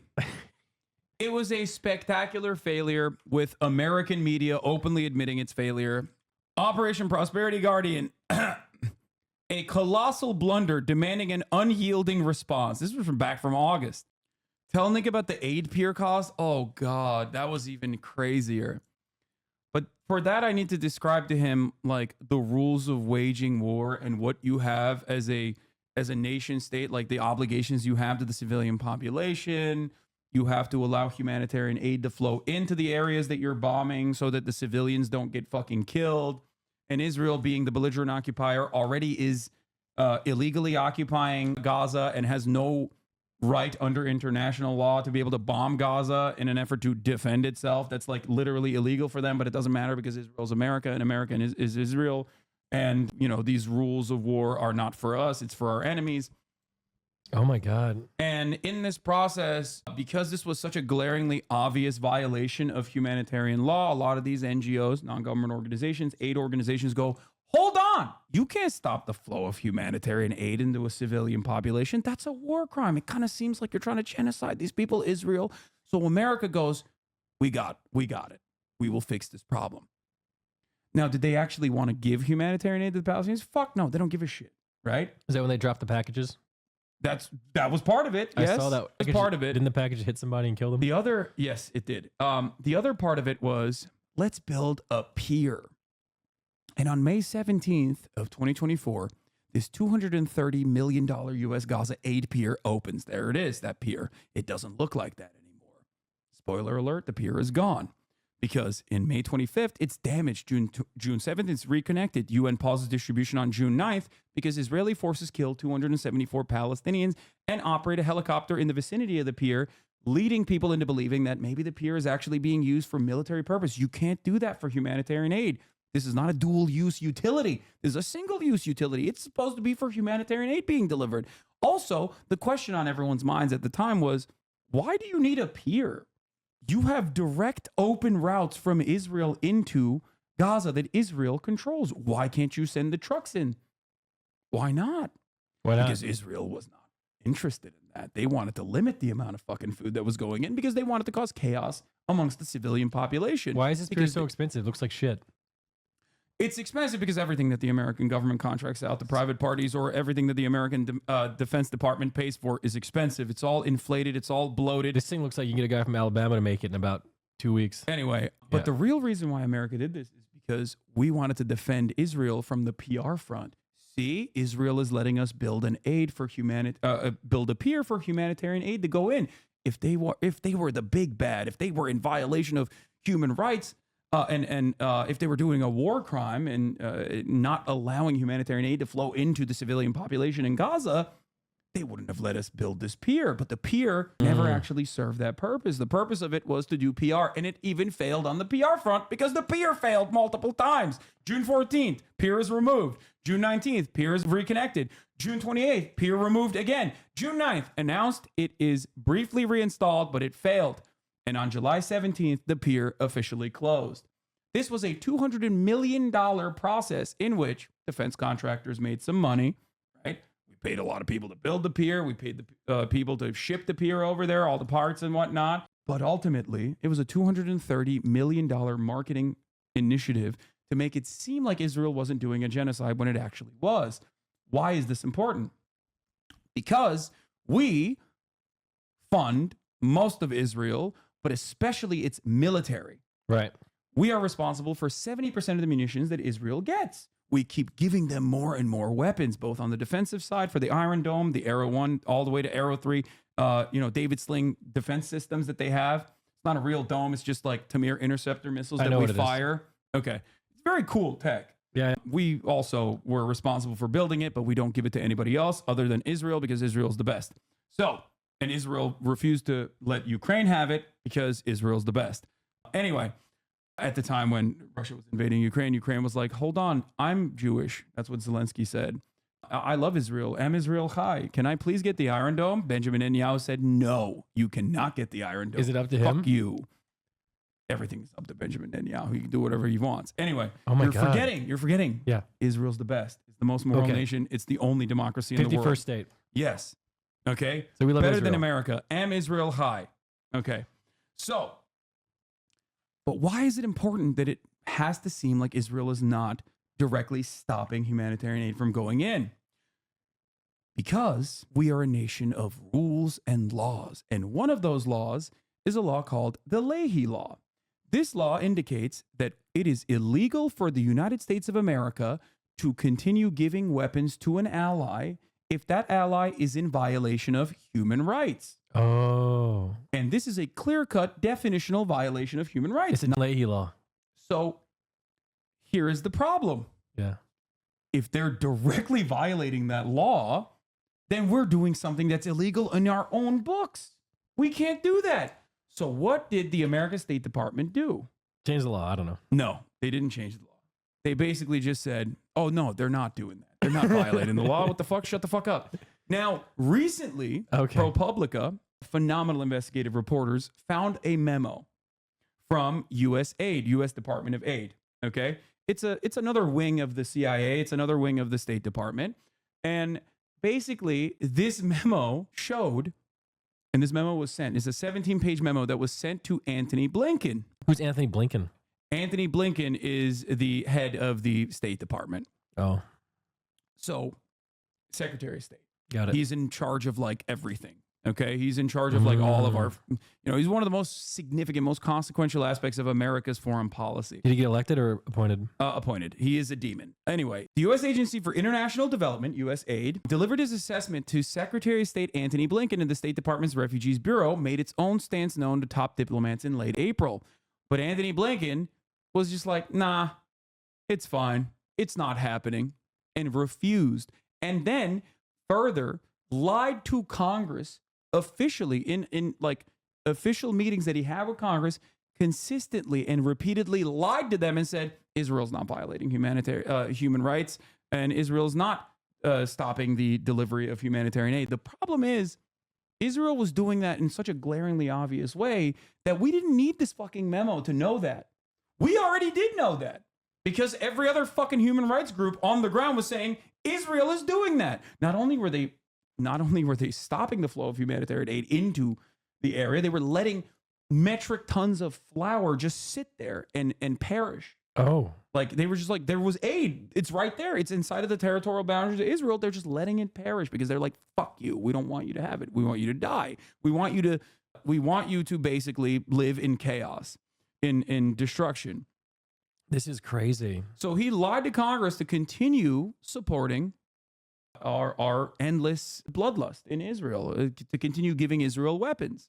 it was a spectacular failure with American media openly admitting its failure. Operation Prosperity Guardian, a colossal blunder demanding an unyielding response. This was back from August. Tell Nick about the aid pier cost. Oh, God, that was even crazier. But for that, I need to describe to him like the rules of waging war and what you have as a nation state, like the obligations you have to the civilian population. You have to allow humanitarian aid to flow into the areas that you're bombing so that the civilians don't get fucking killed. And Israel, being the belligerent occupier, already is illegally occupying Gaza and has no right under international law to be able to bomb Gaza in an effort to defend itself. That's like literally illegal for them, but it doesn't matter because Israel's America and America is Israel. And, you know, these rules of war are not for us. It's for our enemies. Oh, my God. And in this process, because this was such a glaringly obvious violation of humanitarian law, a lot of these NGOs, non-government organizations, aid organizations go, hold on, you can't stop the flow of humanitarian aid into a civilian population. That's a war crime. It kind of seems like you're trying to genocide these people, Israel. So America goes, we got it. We will fix this problem. Now, did they actually want to give humanitarian aid to the Palestinians? Fuck no, they don't give a shit, right? Is that when they dropped the packages? That was part of it. Yes, I saw that. Was part of it. Didn't the package hit somebody and kill them? Yes, it did. The other part of it was, let's build a pier. And on May 17th of 2024, this $230 million U.S. Gaza aid pier opens. There it is, that pier. It doesn't look like that anymore. Spoiler alert, the pier is gone. because in May 25th, it's damaged. June 7th, it's reconnected. UN pauses distribution on June 9th because Israeli forces killed 274 Palestinians and operate a helicopter in the vicinity of the pier, leading people into believing that maybe the pier is actually being used for military purpose. You can't do that for humanitarian aid. This is not a dual-use utility. This is a single-use utility. It's supposed to be for humanitarian aid being delivered. Also, the question on everyone's minds at the time was, why do you need a pier? You have direct open routes from Israel into Gaza that Israel controls. Why can't you send the trucks in? Why not? Why not? Because Israel was not interested in that. They wanted to limit the amount of fucking food that was going in because they wanted to cause chaos amongst the civilian population. Why is this pier Because so expensive? It looks like shit. It's expensive because everything that the American government contracts out to private parties or everything that the American Defense Department pays for is expensive. It's all inflated. It's all bloated. This thing looks like you can get a guy from Alabama to make it in about 2 weeks. Anyway, but Yeah. the real reason why America did this is because we wanted to defend Israel from the PR front. See, Israel is letting us build an aid for build a pier for humanitarian aid to go in. If they were the big bad, if they were in violation of human rights, and if they were doing a war crime and not allowing humanitarian aid to flow into the civilian population in Gaza, they wouldn't have let us build this pier. But the pier never actually served that purpose. The purpose of it was to do PR, and it even failed on the PR front because the pier failed multiple times. June 14th, pier is removed. June 19th, pier is reconnected. June 28th, pier removed again. June 9th, announced it is briefly reinstalled, but it failed. And on July 17th, the pier officially closed. This was a $200 million process in which defense contractors made some money, right? We paid a lot of people to build the pier. We paid the people to ship the pier over there, all the parts and whatnot. But ultimately, it was a $230 million marketing initiative to make it seem like Israel wasn't doing a genocide when it actually was. Why is this important? Because we fund most of Israel, but especially its military. Right. We are responsible for 70% of the munitions that Israel gets. We keep giving them more and more weapons, both on the defensive side for the Iron Dome, the Arrow 1, all the way to Arrow 3, David Sling defense systems that they have. It's not a real dome. It's just like Tamir interceptor missiles that we fire. Okay. It's very cool tech. Yeah. We also were responsible for building it, but we don't give it to anybody else other than Israel because Israel's the best. So, and Israel refused to let Ukraine have it because Israel's the best. Anyway, at the time when Russia was invading Ukraine, Ukraine was like, hold on, I'm Jewish. That's what Zelensky said. I love Israel. Am Israel Chai. Can I please get the Iron Dome? Benjamin Netanyahu said, no, you cannot get the Iron Dome. Is it up to him? Fuck you. Everything's up to Benjamin Netanyahu. He can do whatever he wants. Anyway, Oh my God. You're forgetting. Yeah. Israel's the best. It's the most moral Okay. nation. It's the only democracy in the world. 51st state. Yes. Okay. So we love Better Israel. than America. Am Israel high? Okay. So, but why is it important that it has to seem like Israel is not directly stopping humanitarian aid from going in? Because we are a nation of rules and laws. And one of those laws is a law called the Leahy Law. This law indicates that it is illegal for the United States of America to continue giving weapons to an ally if that ally is in violation of human rights. Oh. And this is a clear-cut definitional violation of human rights. It's a Leahy law. So here is the problem. Yeah. If they're directly violating that law, then we're doing something that's illegal in our own books. We can't do that. So what did the American State Department do? Change the law. I don't know. No, they didn't change the law. They basically just said, oh, no, they're not doing that. They're not violating the law. What the fuck? Shut the fuck up. Now, recently, Okay. ProPublica, phenomenal investigative reporters, found a memo from USAID, U.S. Department of Aid. Okay? It's another wing of the CIA. It's another wing of the State Department. And basically, this memo showed, and this memo was sent, it's a 17-page memo that was sent to Anthony Blinken. Who's Anthony Blinken? Anthony Blinken is the head of the State Department. Oh, So, Secretary of State. got it. He's in charge of like everything. Okay. He's in charge of like all of our, he's one of the most significant, most consequential aspects of America's foreign policy. Did he get elected or appointed? Appointed. He is a demon. Anyway, the U.S. Agency for International Development, USAID, delivered his assessment to Secretary of State Anthony Blinken, and the State Department's Refugees Bureau made its own stance known to top diplomats in late April. But Anthony Blinken was just like, nah, it's fine. It's not happening, and refused. And then further lied to Congress officially in like official meetings that he had with Congress, consistently and repeatedly lied to them and said Israel's not violating human rights, and Israel's not stopping the delivery of humanitarian aid. The problem is Israel was doing that in such a glaringly obvious way that we didn't need this fucking memo to know that. We already did know that, because every other fucking human rights group on the ground was saying Israel is doing that. Not only were they stopping the flow of humanitarian aid into the area, they were letting metric tons of flour just sit there and perish. Oh. Like, they were just like, there was aid. It's right there. It's inside of the territorial boundaries of Israel. They're just letting it perish because they're like, fuck you. We don't want you to have it. We want you to die. We want you to basically live in chaos, in destruction. This is crazy. So he lied to Congress to continue supporting our endless bloodlust in Israel, to continue giving Israel weapons.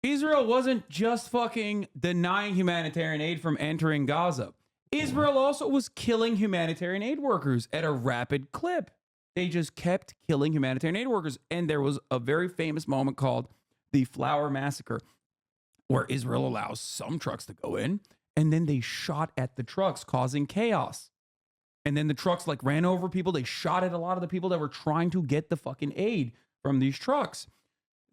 Israel wasn't just fucking denying humanitarian aid from entering Gaza. Israel also was killing humanitarian aid workers at a rapid clip. They just kept killing humanitarian aid workers. And there was a very famous moment called the Flour Massacre, where Israel allows some trucks to go in, and then they shot at the trucks, causing chaos. And then the trucks like ran over people. They shot at a lot of the people that were trying to get the fucking aid from these trucks.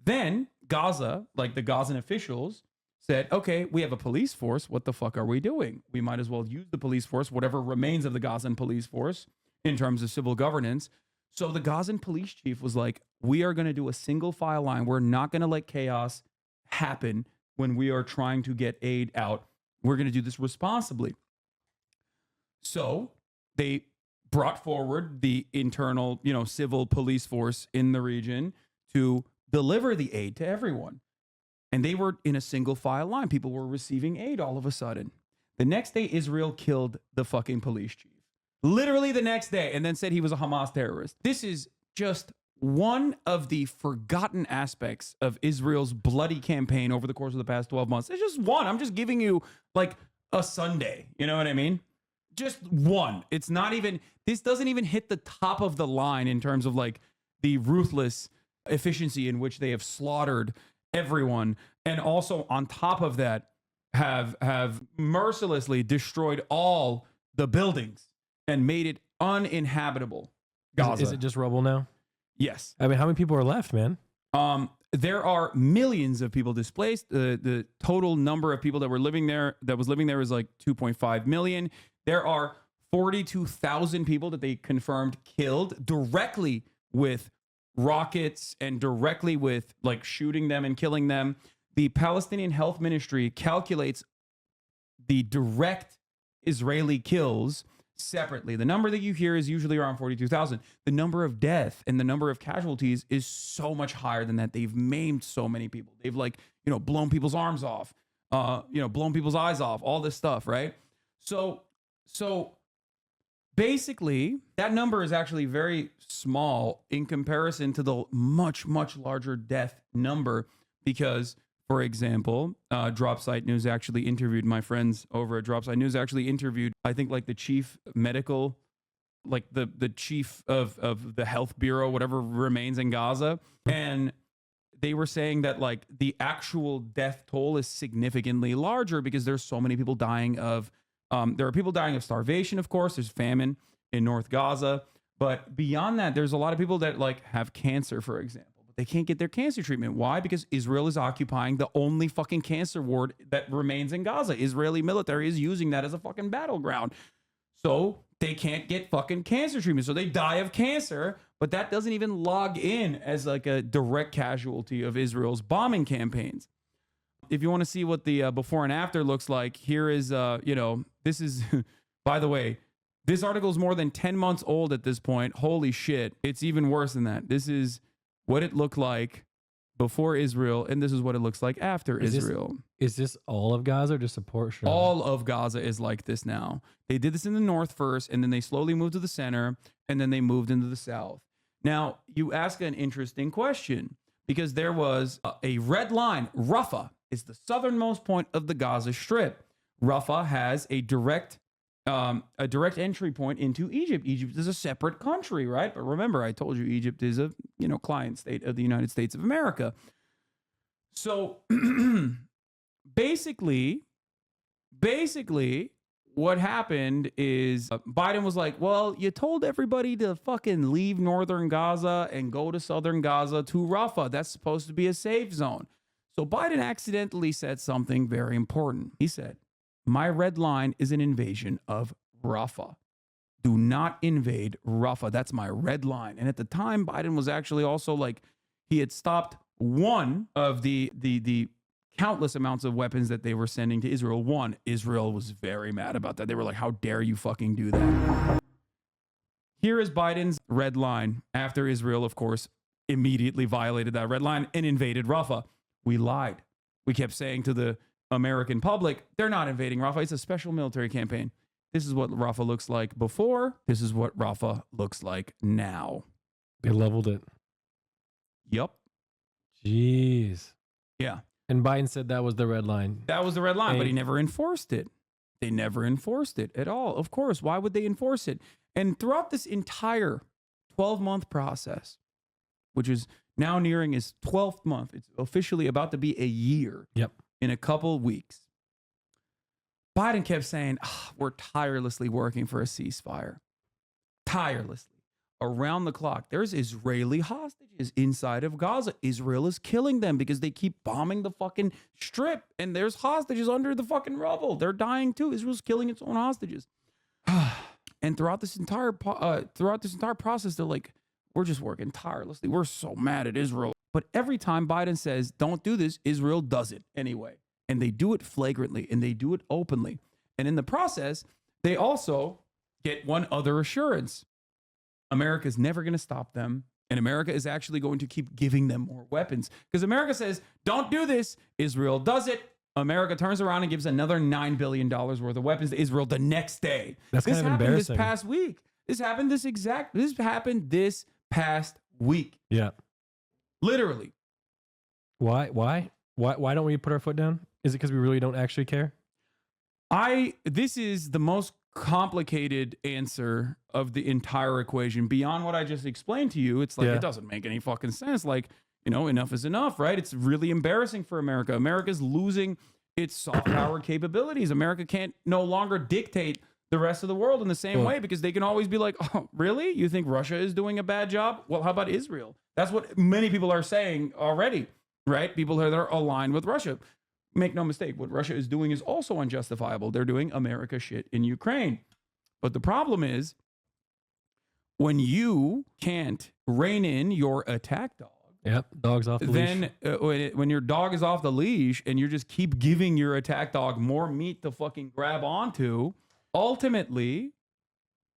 Then Gaza, like the Gazan officials, said, okay, we have a police force. What the fuck are we doing? We might as well use the police force, whatever remains of the Gazan police force in terms of civil governance. So the Gazan police chief was like, we are going to do a single file line. We're not going to let chaos happen when we are trying to get aid out. We're going to do this responsibly. So they brought forward the internal, civil police force in the region to deliver the aid to everyone. And they were in a single file line. People were receiving aid all of a sudden. The next day, Israel killed the fucking police chief. Literally the next day, and then said he was a Hamas terrorist. This is just one of the forgotten aspects of Israel's bloody campaign over the course of the past 12 months. It's just one. I'm just giving you like a Sunday. You know what I mean? Just one. It's not even, this doesn't even hit the top of the line in terms of like the ruthless efficiency in which they have slaughtered everyone. And also on top of that, have mercilessly destroyed all the buildings and made it uninhabitable. Gaza. Is it just rubble now? Yes. I mean, how many people are left, man? There are millions of people displaced. The total number of people that was living there is like 2.5 million. There are 42,000 people that they confirmed killed directly with rockets and directly with like shooting them and killing them. The Palestinian Health Ministry calculates the direct Israeli kills separately. The number that you hear is usually around 42,000. The number of death and the number of casualties is so much higher than that. They've maimed so many people. They've like, blown people's arms off, blown people's eyes off, all this stuff, right? So basically, that number is actually very small in comparison to the much, much larger death number because, for example, Dropsite News actually interviewed my friends over at Dropsite News actually interviewed, I think, like the chief medical, like the chief of the health bureau, whatever remains in Gaza. And they were saying that like the actual death toll is significantly larger because there's so many people dying of there are people dying of starvation, of course. There's famine in North Gaza. But beyond that, there's a lot of people that like have cancer, for example. But they can't get their cancer treatment. Why? Because Israel is occupying the only fucking cancer ward that remains in Gaza. Israeli military is using that as a fucking battleground. So they can't get fucking cancer treatment. So they die of cancer. But that doesn't even log in as like a direct casualty of Israel's bombing campaigns. If you want to see what the before and after looks like, here is, this is, by the way, this article is more than 10 months old at this point. Holy shit. It's even worse than that. This is what it looked like before Israel, and this is what it looks like after Israel. Is this all of Gaza or just a portion? All of Gaza is like this now. They did this in the north first, and then they slowly moved to the center, and then they moved into the south. Now, you ask an interesting question, because there was a red line, Rafah. is the southernmost point of the Gaza Strip. Rafah has a direct entry point into Egypt. Egypt is a separate country, right? But remember, I told you Egypt is a client state of the United States of America. So basically, what happened is Biden was like, well, you told everybody to fucking leave northern Gaza and go to southern Gaza to Rafah. That's supposed to be a safe zone. So Biden accidentally said something very important. He said, my red line is an invasion of Rafah. Do not invade Rafah. That's my red line. And at the time, Biden was actually also like, he had stopped one of the countless amounts of weapons that they were sending to Israel. One, Israel was very mad about that. They were like, how dare you fucking do that? Here is Biden's red line after Israel, of course, immediately violated that red line and invaded Rafah. We lied. We kept saying to the American public, they're not invading Rafah. It's a special military campaign. This is what Rafah looks like before. This is what Rafah looks like now. They leveled it. Yup. Jeez. Yeah. And Biden said that was the red line. That was the red line, And but he never enforced it. They never enforced it at all. Of course, why would they enforce it? And throughout this entire 12-month process, which is now nearing his 12th month, it's officially about to be a year. Yep. In a couple weeks, Biden kept saying, we're tirelessly working for a ceasefire. Tirelessly. Around the clock. There's Israeli hostages inside of Gaza. Israel is killing them because they keep bombing the fucking strip. And there's hostages under the fucking rubble. They're dying too. Israel's killing its own hostages. And throughout this entire process, they're like, we're just working tirelessly. We're so mad at Israel. But every time Biden says, don't do this, Israel does it anyway. And they do it flagrantly and they do it openly. And in the process, they also get one other assurance. America's never going to stop them. And America is actually going to keep giving them more weapons. Because America says, don't do this. Israel does it. America turns around and gives another $9 billion worth of weapons to Israel the next day. That's this kind of happened embarrassing. this past week. This happened this past week. Yeah. Literally. Why don't we put our foot down? Is it because we really don't actually care? This is the most complicated answer of the entire equation beyond what I just explained to you. It's like, It doesn't make any fucking sense. Like, enough is enough, right? It's really embarrassing for America. America's losing its soft power capabilities. America can't no longer dictate the rest of the world in the same way because they can always be like, oh, really? You think Russia is doing a bad job? Well, how about Israel? That's what many people are saying already, right? People that are aligned with Russia. Make no mistake, what Russia is doing is also unjustifiable. They're doing America shit in Ukraine. But the problem is when you can't rein in your attack dog, Yep, dog's off the leash. then when your dog is off the leash and you just keep giving your attack dog more meat to fucking grab onto, ultimately,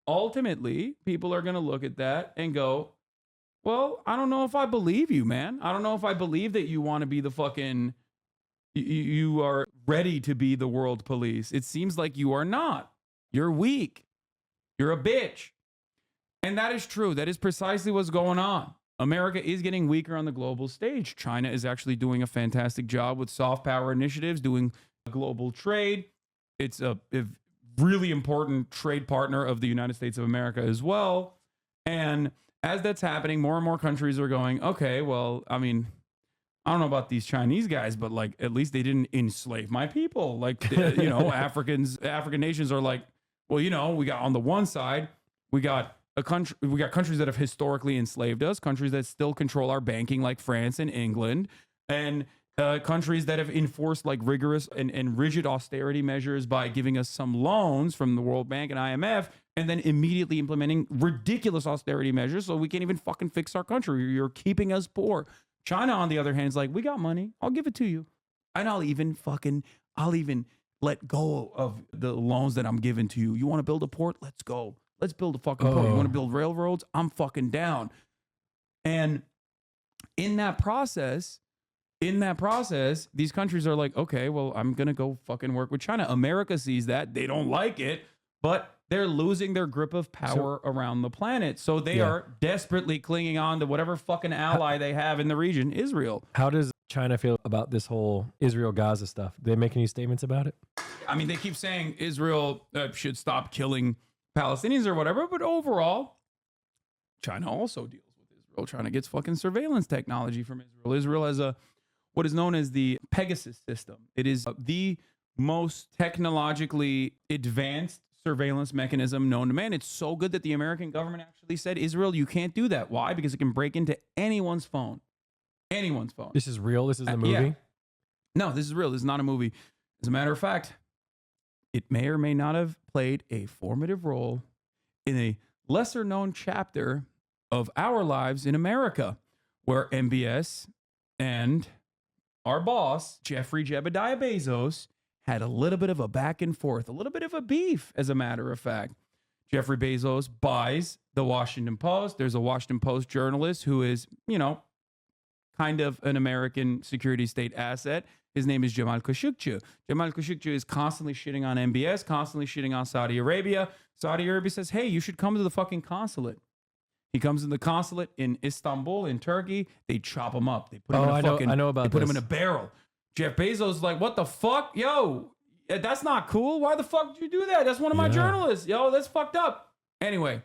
people are going to look at that and go, well, I don't know if I believe you, man. I don't know if I believe that you want to be the fucking, you are ready to be the world police. It seems like you are not. You're weak. You're a bitch. And that is true. That is precisely what's going on. America is getting weaker on the global stage. China is actually doing a fantastic job with soft power initiatives, doing global trade. It's a really important trade partner of the United States of America as well. And as that's happening, more and more countries are going, okay, well, I mean, I don't know about these Chinese guys, but like, at least they didn't enslave my people. Like, African nations are like, well, we got on the one side, we got countries that have historically enslaved us, countries that still control our banking like France and England, and countries that have enforced like rigorous and rigid austerity measures by giving us some loans from the World Bank and IMF, and then immediately implementing ridiculous austerity measures so we can't even fucking fix our country. You're keeping us poor. China, on the other hand, is like, we got money. I'll give it to you. And I'll even let go of the loans that I'm giving to you. You want to build a port? Let's go. Let's build a fucking port. You want to build railroads? I'm fucking down. And in that process, these countries are like, okay, well, I'm going to go fucking work with China. America sees that. They don't like it, but they're losing their grip of power around the planet. So they are desperately clinging on to whatever fucking ally they have in the region, Israel. How does China feel about this whole Israel-Gaza stuff? Do they make any statements about it? I mean, they keep saying Israel should stop killing Palestinians or whatever, but overall, China also deals with Israel. China gets fucking surveillance technology from Israel. Israel has what is known as the Pegasus system. It is the most technologically advanced surveillance mechanism known to man. It's so good that the American government actually said, Israel, you can't do that. Why? Because it can break into anyone's phone. Anyone's phone. This is real? This is a movie? Yeah. No, this is real. This is not a movie. As a matter of fact, it may or may not have played a formative role in a lesser known chapter of our lives in America, where MBS and our boss, Jeffrey Jebediah Bezos, had a little bit of a back and forth, a little bit of a beef, as a matter of fact. Jeffrey Bezos buys the Washington Post. There's a Washington Post journalist who is, kind of an American security state asset. His name is Jamal Khashoggi. Jamal Khashoggi is constantly shitting on MBS, constantly shitting on Saudi Arabia. Saudi Arabia says, hey, you should come to the fucking consulate. He comes in the consulate in Istanbul, in Turkey. They chop him up. They put him in a fucking, I know about they put him this. in a barrel. Jeff Bezos is like, what the fuck? Yo, that's not cool. Why the fuck did you do that? That's one of my journalists. Yo, that's fucked up. Anyway,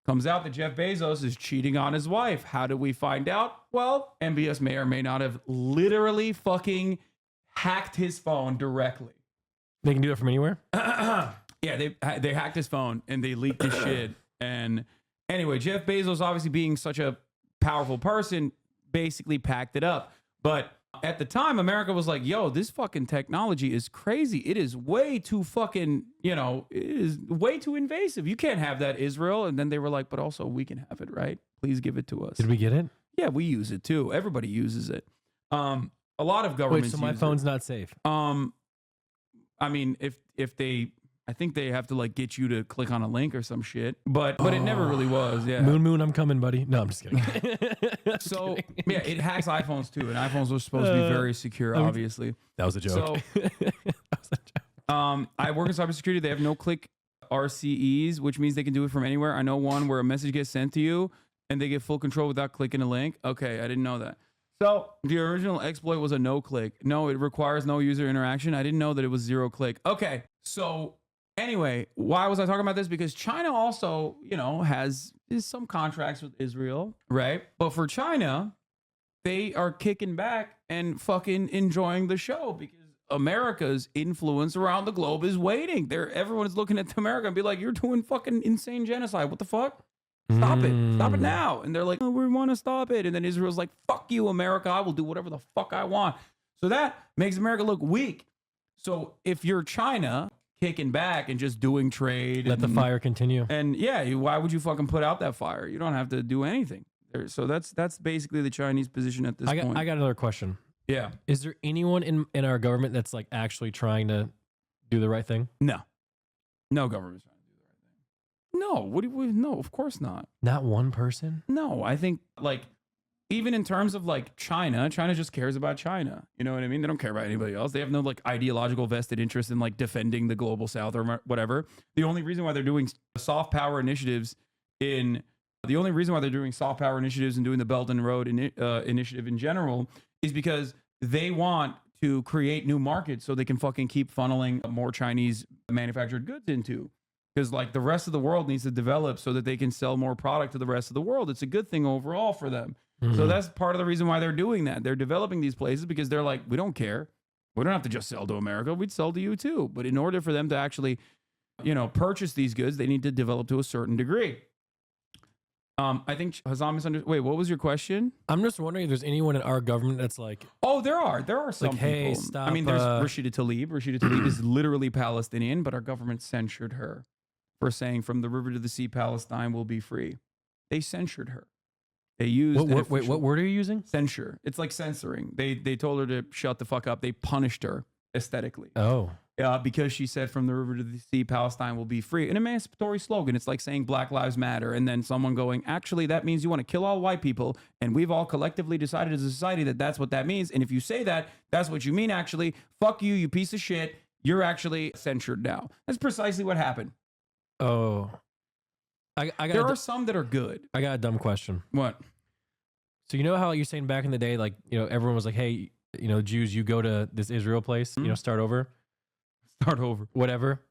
comes out that Jeff Bezos is cheating on his wife. How did we find out? Well, MBS may or may not have literally fucking hacked his phone directly. They can do it from anywhere? Yeah, they hacked his phone and they leaked his shit. And anyway, Jeff Bezos, obviously being such a powerful person, basically packed it up. But at the time, America was like, yo, this fucking technology is crazy. It is way too fucking, it is way too invasive. You can't have that, Israel. And then they were like, but also we can have it, right? Please give it to us. Did we get it? Yeah, we use it too. Everybody uses it. A lot of governments Wait, so my use phone's it. not safe? I mean, if they, I think they have to like get you to click on a link or some shit, but it never really was. Yeah. Moon, I'm coming, buddy. No, I'm just kidding. So yeah, it hacks iPhones too, and iPhones are supposed to be very secure, obviously. That was a joke. So, I work in cybersecurity. They have no-click RCEs, which means they can do it from anywhere. I know one where a message gets sent to you, and they get full control without clicking a link. Okay, I didn't know that. So the original exploit was a no-click. No, it requires no user interaction. I didn't know that it was zero-click. Okay, so anyway, why was I talking about this? Because China also, has some contracts with Israel, right? But for China, they are kicking back and fucking enjoying the show because America's influence around the globe is waiting. Everyone is looking at America and be like, you're doing fucking insane genocide. What the fuck? Stop it. Stop it now. And they're like, oh, we want to stop it. And then Israel's like, fuck you, America. I will do whatever the fuck I want. So that makes America look weak. So if you're China kicking back and just doing trade, Let the fire continue. And yeah, why would you fucking put out that fire? You don't have to do anything. So that's basically the Chinese position at this point. I got another question. Yeah. Is there anyone in our government that's like actually trying to do the right thing? No government's trying to do the right thing. No, no, of course not. Not one person? No, I think like even in terms of like China just cares about China. You know what I mean? They don't care about anybody else. They have no like ideological vested interest in like defending the global south or whatever. The only reason why they're doing soft power initiatives and doing the Belt and Road initiative in general is because they want to create new markets so they can fucking keep funneling more Chinese manufactured goods into. Because like the rest of the world needs to develop so that they can sell more product to the rest of the world. It's a good thing overall for them. Mm-hmm. So that's part of the reason why they're doing that. They're developing these places because they're like, we don't care. We don't have to just sell to America. We'd sell to you too. But in order for them to actually, purchase these goods, they need to develop to a certain degree. I think Hasan misunderstood. Wait, what was your question? I'm just wondering if there's anyone in our government that's like, oh, there are some like, people. hey, stop. I mean, there's Rashida Tlaib. Rashida Tlaib is literally Palestinian, but our government censured her for saying from the river to the sea, Palestine will be free. They censured her. They used wait, what word are you using? Censure. It's like censoring. They told her to shut the fuck up. They punished her aesthetically. Oh. Because she said from the river to the sea, Palestine will be free. An emancipatory slogan. It's like saying Black Lives Matter. And then someone going, actually, that means you want to kill all white people. And we've all collectively decided as a society that that's what that means. And if you say that, that's what you mean, actually. Fuck you, you piece of shit. You're actually censured now. That's precisely what happened. Oh. There are some that are good. I got a dumb question. What? So you know how you're saying back in the day, like, everyone was like, hey, Jews, you go to this Israel place, start over, whatever.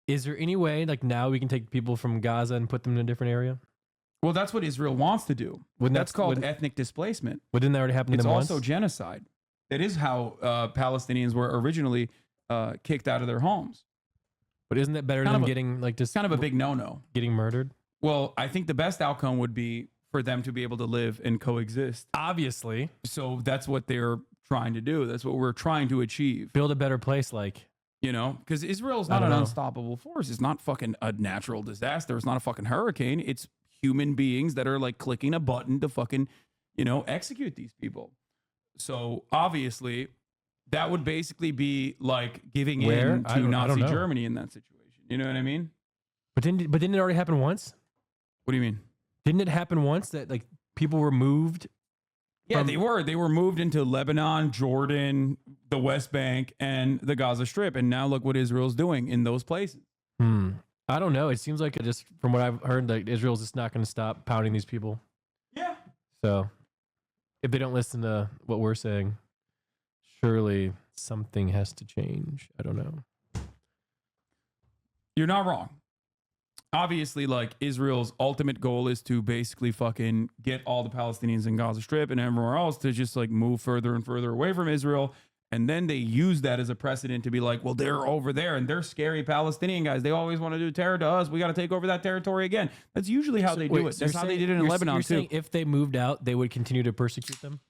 Is there any way like now we can take people from Gaza and put them in a different area? Well, that's what Israel wants to do. That's called ethnic displacement. Wouldn't that already happen to It's them also once? genocide. That is how Palestinians were originally kicked out of their homes. But isn't that better than getting like just Kind of a big no-no. getting murdered? Well, I think the best outcome would be for them to be able to live and coexist. Obviously. So that's what they're trying to do. That's what we're trying to achieve. Build a better place, like. Because Israel is not an unstoppable force. It's not fucking a natural disaster. It's not a fucking hurricane. It's human beings that are like clicking a button to fucking, execute these people. So obviously, that would basically be like giving in to Nazi Germany in that situation. You know what I mean? But didn't it already happen once? What do you mean? Didn't it happen once that like people were moved? Yeah, they were moved into Lebanon, Jordan, the West Bank, and the Gaza Strip. And now look what Israel's doing in those places. I don't know. It seems like just from what I've heard, like Israel's just not going to stop pounding these people. Yeah. So if they don't listen to what we're saying, surely something has to change. I don't know. You're not wrong. Obviously, like Israel's ultimate goal is to basically fucking get all the Palestinians in Gaza Strip and everywhere else to just like move further and further away from Israel. And then they use that as a precedent to be like, well, they're over there and they're scary Palestinian guys. They always want to do terror to us. We got to take over that territory again. That's usually how they do it. That's how they did it in Lebanon you're too. Saying if they moved out, they would continue to persecute them?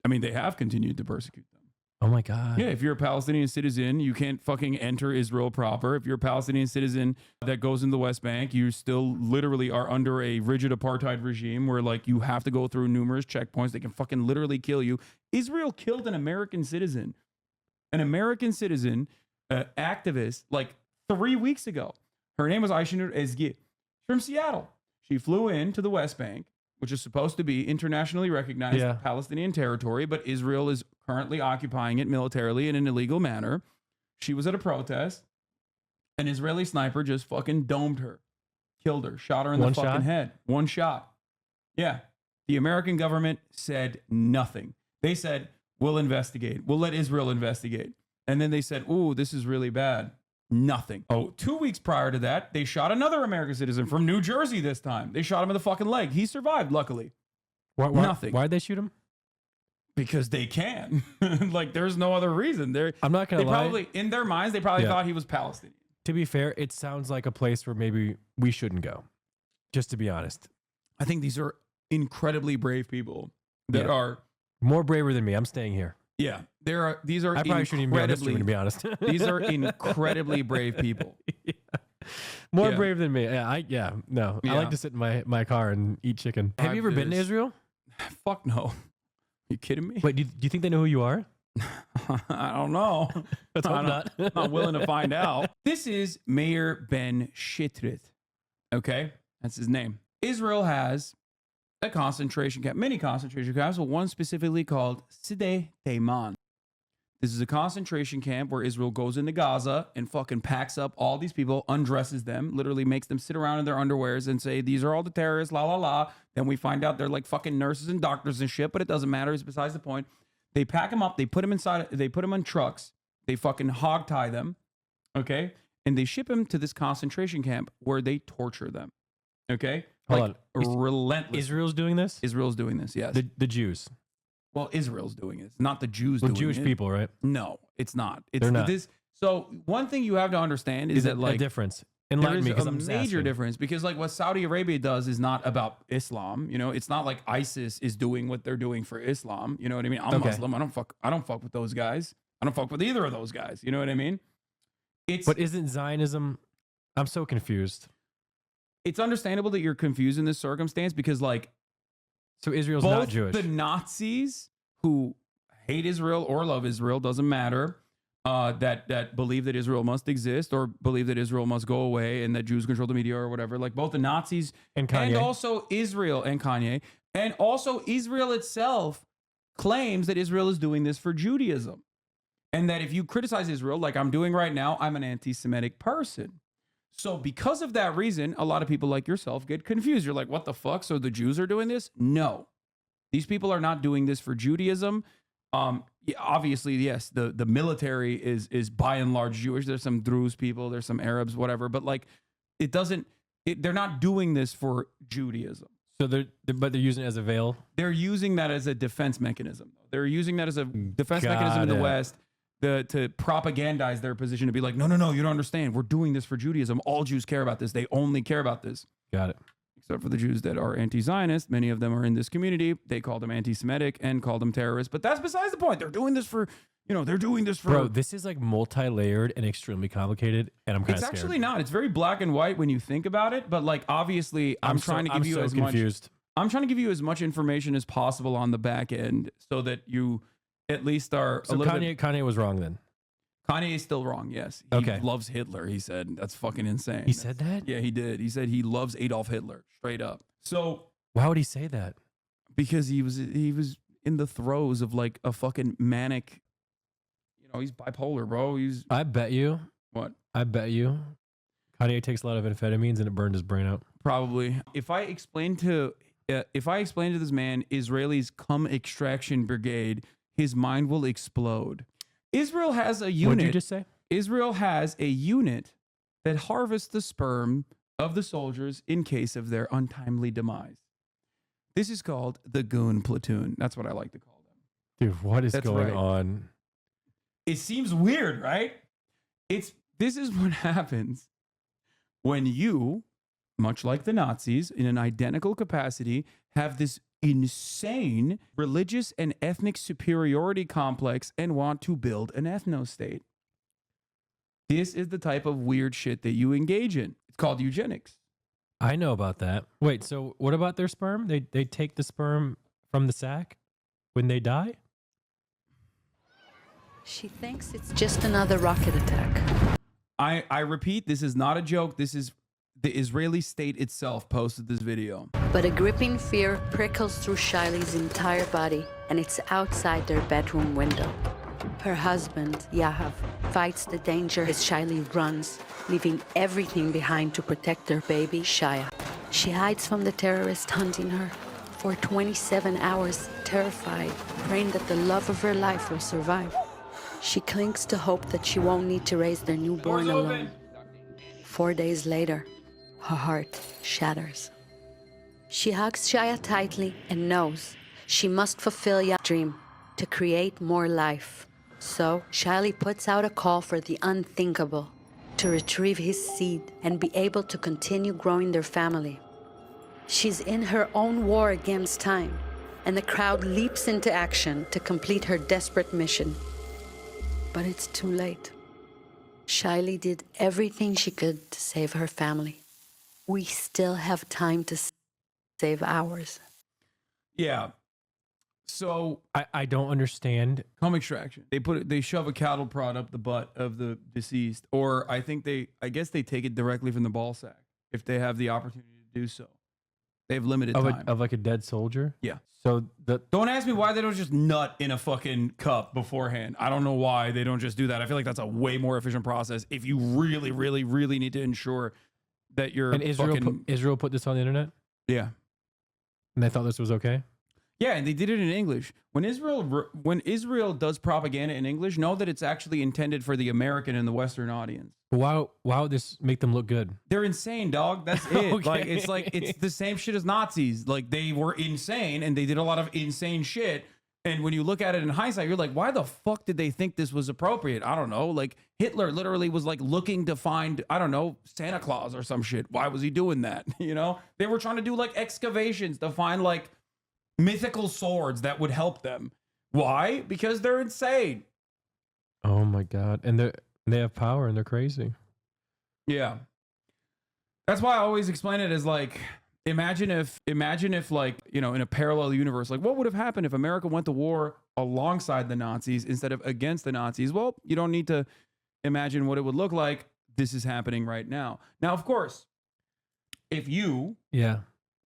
I mean, they have continued to persecute them. Oh my God. Yeah, if you're a Palestinian citizen, you can't fucking enter Israel proper. If you're a Palestinian citizen that goes in the West Bank, you still literally are under a rigid apartheid regime where like you have to go through numerous checkpoints. They can fucking literally kill you. Israel killed an American citizen activist like 3 weeks ago. Her name was Aisha Ezgi from Seattle. She flew in to the West Bank, which is supposed to be internationally recognized Palestinian territory, but Israel is currently occupying it militarily in an illegal manner. She was at a protest. An Israeli sniper just fucking domed her, killed her, shot her in the fucking head. One shot. Yeah. The American government said nothing. They said, we'll investigate. We'll let Israel investigate. And then they said, ooh, this is really bad. Nothing. Oh, 2 weeks prior to that, they shot another American citizen from New Jersey this time. They shot him in the fucking leg. He survived, luckily. Nothing. Why'd they shoot him? Because they can. Like, there's no other reason. I'm not going to lie. Probably, in their minds, they probably thought he was Palestinian. To be fair, it sounds like a place where maybe we shouldn't go. Just to be honest. I think these are incredibly brave people that are more braver than me. I'm staying here. Yeah, these are. I probably shouldn't even be on this stream, to be honest. These are incredibly brave people. More brave than me. Yeah, no. I like to sit in my car and eat chicken. Have you ever been to Israel? Fuck no. You kidding me? Wait, do you think they know who you are? I don't know. Let's hope not. I'm not willing to find out. This is Meir Ben Shitrit. Okay, that's his name. Israel has a concentration camp, many concentration camps, but one specifically called Side Teiman. This is a concentration camp where Israel goes into Gaza and fucking packs up all these people, undresses them, literally makes them sit around in their underwears and say, these are all the terrorists, la la la. Then we find out they're like fucking nurses and doctors and shit, but it doesn't matter. It's besides the point. They pack them up, they put them inside, they put them on trucks, they fucking hog tie them, okay? And they ship them to this concentration camp where they torture them, okay? Hold on. Relentless. Israel's doing this? Israel's doing this, yes. The Jews. Well, Israel's doing it. It's not the Jews doing Jewish it. people, right? No, it's not. They're not. So one thing you have to understand is that like a difference. Enlighten me, there is a major difference because like what Saudi Arabia does is not about Islam. You know, it's not like ISIS is doing what they're doing for Islam. You know what I mean? I'm Muslim. I don't fuck with those guys. I don't fuck with either of those guys. You know what I mean? But isn't Zionism? I'm so confused. It's understandable that you're confused in this circumstance because like, so Israel's both not Jewish. The Nazis who hate Israel or love Israel, doesn't matter, that believe that Israel must exist or believe that Israel must go away and that Jews control the media or whatever, like both the Nazis and Kanye. And also Israel and Kanye, and also Israel itself claims that Israel is doing this for Judaism. And that if you criticize Israel, like I'm doing right now, I'm an anti-Semitic person. So because of that reason, a lot of people like yourself get confused. You're like, what the fuck? So the Jews are doing this? No. These people are not doing this for Judaism. Yeah, obviously, yes, the military is by and large Jewish. There's some Druze people, there's some Arabs, whatever, but like it doesn't. They're not doing this for Judaism. So but they're using it as a veil. They're using that as a defense mechanism. They're using that as a defense mechanism in the West to propagandize their position, to be like, no, you don't understand. We're doing this for Judaism. All Jews care about this. They only care about this. Got it. Except for the Jews that are anti-Zionist. Many of them are in this community. They call them anti-Semitic and call them terrorists. But that's besides the point. They're doing this for, they're doing this for... Bro, this is like multi-layered and extremely complicated, and I'm kind of scared. It's actually not. It's very black and white when you think about it. But like, obviously, I'm trying to give you as confused. I'm trying to give you as much information as possible on the back end so that you at least are so a little bit... Kanye was wrong then? Kanye is still wrong, yes. He loves Hitler, he said. That's fucking insane. He said that? Yeah, he did. He said he loves Adolf Hitler, straight up. So... Why would he say that? Because he was in the throes of like a fucking manic... he's bipolar, bro. I bet you... What? I bet you Kanye takes a lot of amphetamines and it burned his brain out. Probably. If I explain to this man Israelis come extraction brigade, his mind will explode. Israel has a unit. What did you just say? Israel has a unit that harvests the sperm of the soldiers in case of their untimely demise. This is called the Goon Platoon. That's what I like to call them. Dude, what is going on? It seems weird, right? This is what happens when you, much like the Nazis, in an identical capacity, have this insane religious and ethnic superiority complex and want to build an ethno-state. This is the type of weird shit that you engage in. It's called eugenics. I know about that. Wait, so what about their sperm? They take the sperm from the sac when they die? She thinks it's just another rocket attack. I repeat, this is not a joke. This is the Israeli state itself posted this video. But a gripping fear prickles through Shiley's entire body, and it's outside their bedroom window. Her husband, Yahav, fights the danger as Shiley runs, leaving everything behind to protect their baby, Shaya. She hides from the terrorists hunting her for 27 hours, terrified, praying that the love of her life will survive. She clings to hope that she won't need to raise their newborn alone. 4 days later, her heart shatters. She hugs Shaya tightly and knows she must fulfill Yahav's dream to create more life. So, Shiley puts out a call for the unthinkable, to retrieve his seed and be able to continue growing their family. She's in her own war against time, and the crowd leaps into action to complete her desperate mission. But it's too late. Shiley did everything she could to save her family. We still have time to save ours. Yeah. So I don't understand. Cum extraction. They shove a cattle prod up the butt of the deceased, or I guess they take it directly from the ball sack if they have the opportunity to do so. They have limited time. Of like a dead soldier? Yeah. So don't ask me why they don't just nut in a fucking cup beforehand. I don't know why they don't just do that. I feel like that's a way more efficient process if you really, really, really need to ensure that you're. And Israel put this on the internet? Yeah. And they thought this was okay? Yeah, and they did it in English. When Israel does propaganda in English, know that it's actually intended for the American and the Western audience. Why would this make them look good? They're insane, dog. That's it. Okay. It's the same shit as Nazis. Like, they were insane and they did a lot of insane shit. And when you look at it in hindsight, you're like, why the fuck did they think this was appropriate? I don't know. Like, Hitler literally was like looking to find, I don't know, Santa Claus or some shit. Why was he doing that? You know, they were trying to do like excavations to find like mythical swords that would help them. Why? Because they're insane. Oh my God. And they have power and they're crazy. Yeah. That's why I always explain it as like, imagine if like, you know, in a parallel universe, like what would have happened if America went to war alongside the Nazis instead of against the Nazis? Well, you don't need to imagine what it would look like. This is happening right now. Now, of course, if you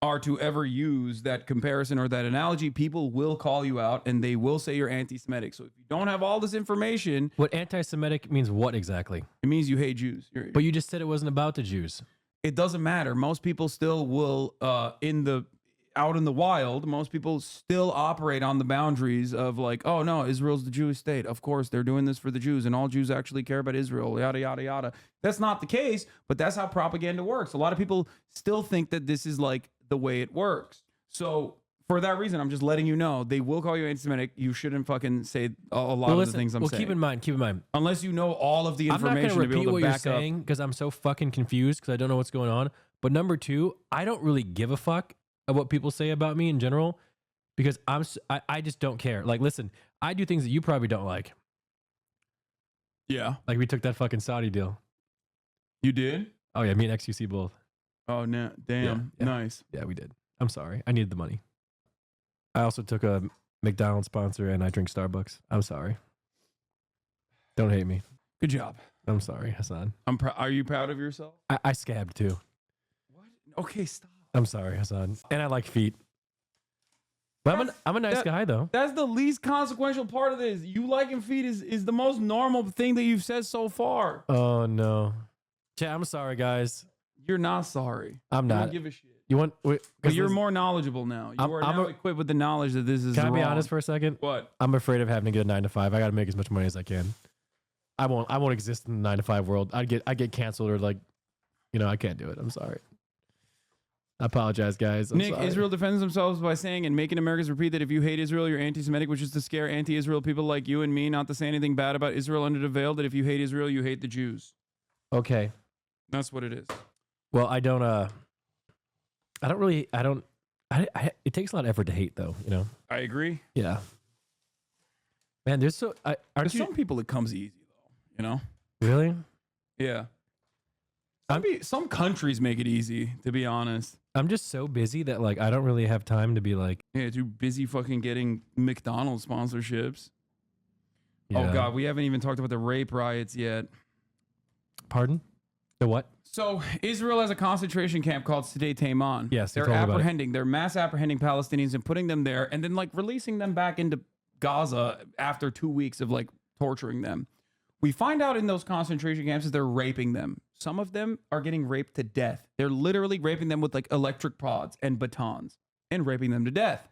are to ever use that comparison or that analogy, people will call you out and they will say you're anti-Semitic. So if you don't have all this information... What anti-Semitic means what exactly? It means you hate Jews. But you just said it wasn't about the Jews. It doesn't matter. Most people still will, out in the wild, most people still operate on the boundaries of like, oh no, Israel's the Jewish state. Of course, they're doing this for the Jews, and all Jews actually care about Israel, yada, yada, yada. That's not the case, but that's how propaganda works. A lot of people still think that this is like the way it works. So for that reason, I'm just letting you know, they will call you anti-Semitic. You shouldn't fucking say a lot of the things I'm saying. Keep in mind. Unless you know all of the information I'm not going to repeat what you're back saying because I'm so fucking confused because I don't know what's going on. But number two, I don't really give a fuck of what people say about me in general because I just don't care. Like, listen, I do things that you probably don't like. Yeah. Like we took that fucking Saudi deal. You did? Oh yeah, me and XQC both. Oh no, damn, Yeah. nice. Yeah, we did. I'm sorry. I needed the money. I also took a McDonald's sponsor and I drink Starbucks. I'm sorry. Don't hate me. Good job. I'm sorry, Hasan. Are you proud of yourself? I scabbed too. What? Okay, stop. I'm sorry, Hasan. And I like feet. But I'm a nice guy though. That's the least consequential part of this. You liking feet is the most normal thing that you've said so far. Oh no. Chat, I'm sorry, guys. You're not sorry. I'm You not. don't give a shit. You want? But you're more knowledgeable now. You are now equipped with the knowledge that this is Can I be wrong. honest for a second? What? I'm afraid of having to get a 9 to 5. I got to make as much money as I can. I won't exist in the 9 to 5 world. I get canceled or like, I can't do it. I'm sorry. I apologize, guys. I'm Nick, sorry. Israel defends themselves by saying and making Americans repeat that if you hate Israel, you're anti-Semitic, which is to scare anti-Israel people like you and me, not to say anything bad about Israel under the veil, that if you hate Israel, you hate the Jews. Okay. That's what it is. Well, I it takes a lot of effort to hate though, I agree. Yeah. Man, there's Some people it comes easy though, Really? Yeah. Some countries make it easy, to be honest. I'm just so busy that like I don't really have time to be like. Yeah, too busy fucking getting McDonald's sponsorships. Yeah. Oh god, we haven't even talked about the rape riots yet. Pardon? The what? So Israel has a concentration camp called Sde Taiman. Yes, they're mass apprehending Palestinians and putting them there, and then like releasing them back into Gaza after 2 weeks of like torturing them. We find out in those concentration camps that they're raping them. Some of them are getting raped to death. They're literally raping them with like electric pods and batons and raping them to death.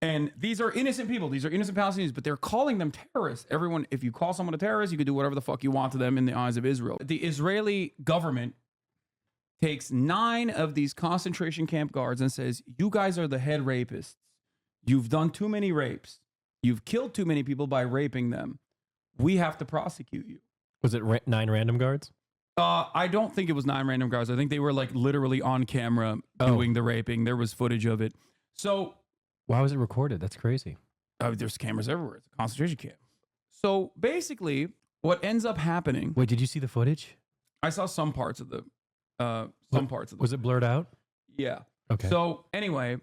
And these are innocent people. These are innocent Palestinians, but they're calling them terrorists. Everyone, if you call someone a terrorist, you can do whatever the fuck you want to them in the eyes of Israel. The Israeli government takes 9 of these concentration camp guards and says, you guys are the head rapists. You've done too many rapes. You've killed too many people by raping them. We have to prosecute you. Was it 9 random guards? I don't think it was 9 random guards. I think they were like literally on camera doing the raping. There was footage of it. So why was it recorded? That's crazy. There's cameras everywhere. It's a concentration camp. So basically, what ends up happening. Wait, did you see the footage? I saw some parts of the. Was it blurred out? Yeah. Okay. So anyway,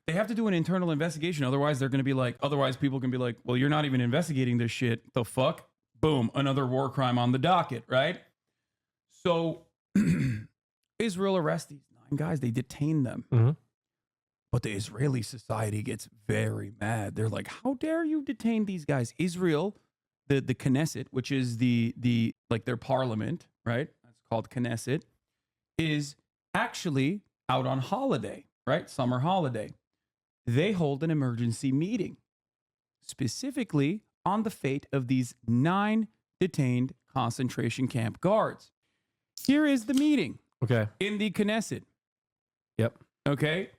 they have to do an internal investigation. Otherwise, they're going to be like. Otherwise, people can be like, "Well, you're not even investigating this shit. The fuck? Boom! Another war crime on the docket, right?" So Israel arrests these 9 guys. They detain them. Mm-hmm. But the Israeli society gets very mad. They're like, how dare you detain these guys? Israel, the Knesset, which is the like their parliament, right? That's called Knesset, is actually out on holiday, right? Summer holiday. They hold an emergency meeting, specifically on the fate of these 9 detained concentration camp guards. Here is the meeting. Okay. In the Knesset. Yep. Okay.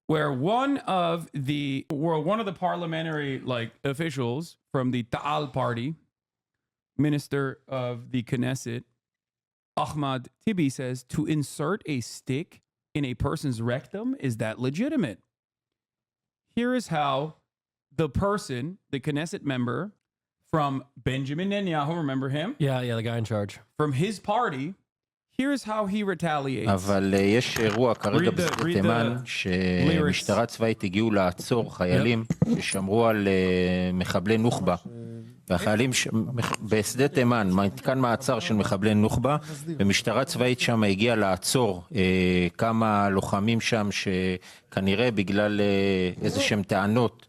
Where one of the parliamentary like officials from the Ta'al party, minister of the Knesset, Ahmad Tibi, says to insert a stick in a person's rectum, is that legitimate? Here is how the person, the Knesset member from Benjamin Netanyahu, remember him? Yeah, the guy in charge. From his party, here's how he retaliates. אבל יש אירוע כרגע בשדה תימן שמשטרה צבאית הגיעו לעצור חיילים ששמרו על מחבלי נוח'בה. והחיילים בשדה תימן, מתקן מעצר של מחבלי נוח'בה, ומשטרה צבאית שם הגיעה לעצור כמה לוחמים שם שכנראה בגלל איזה שהם טענות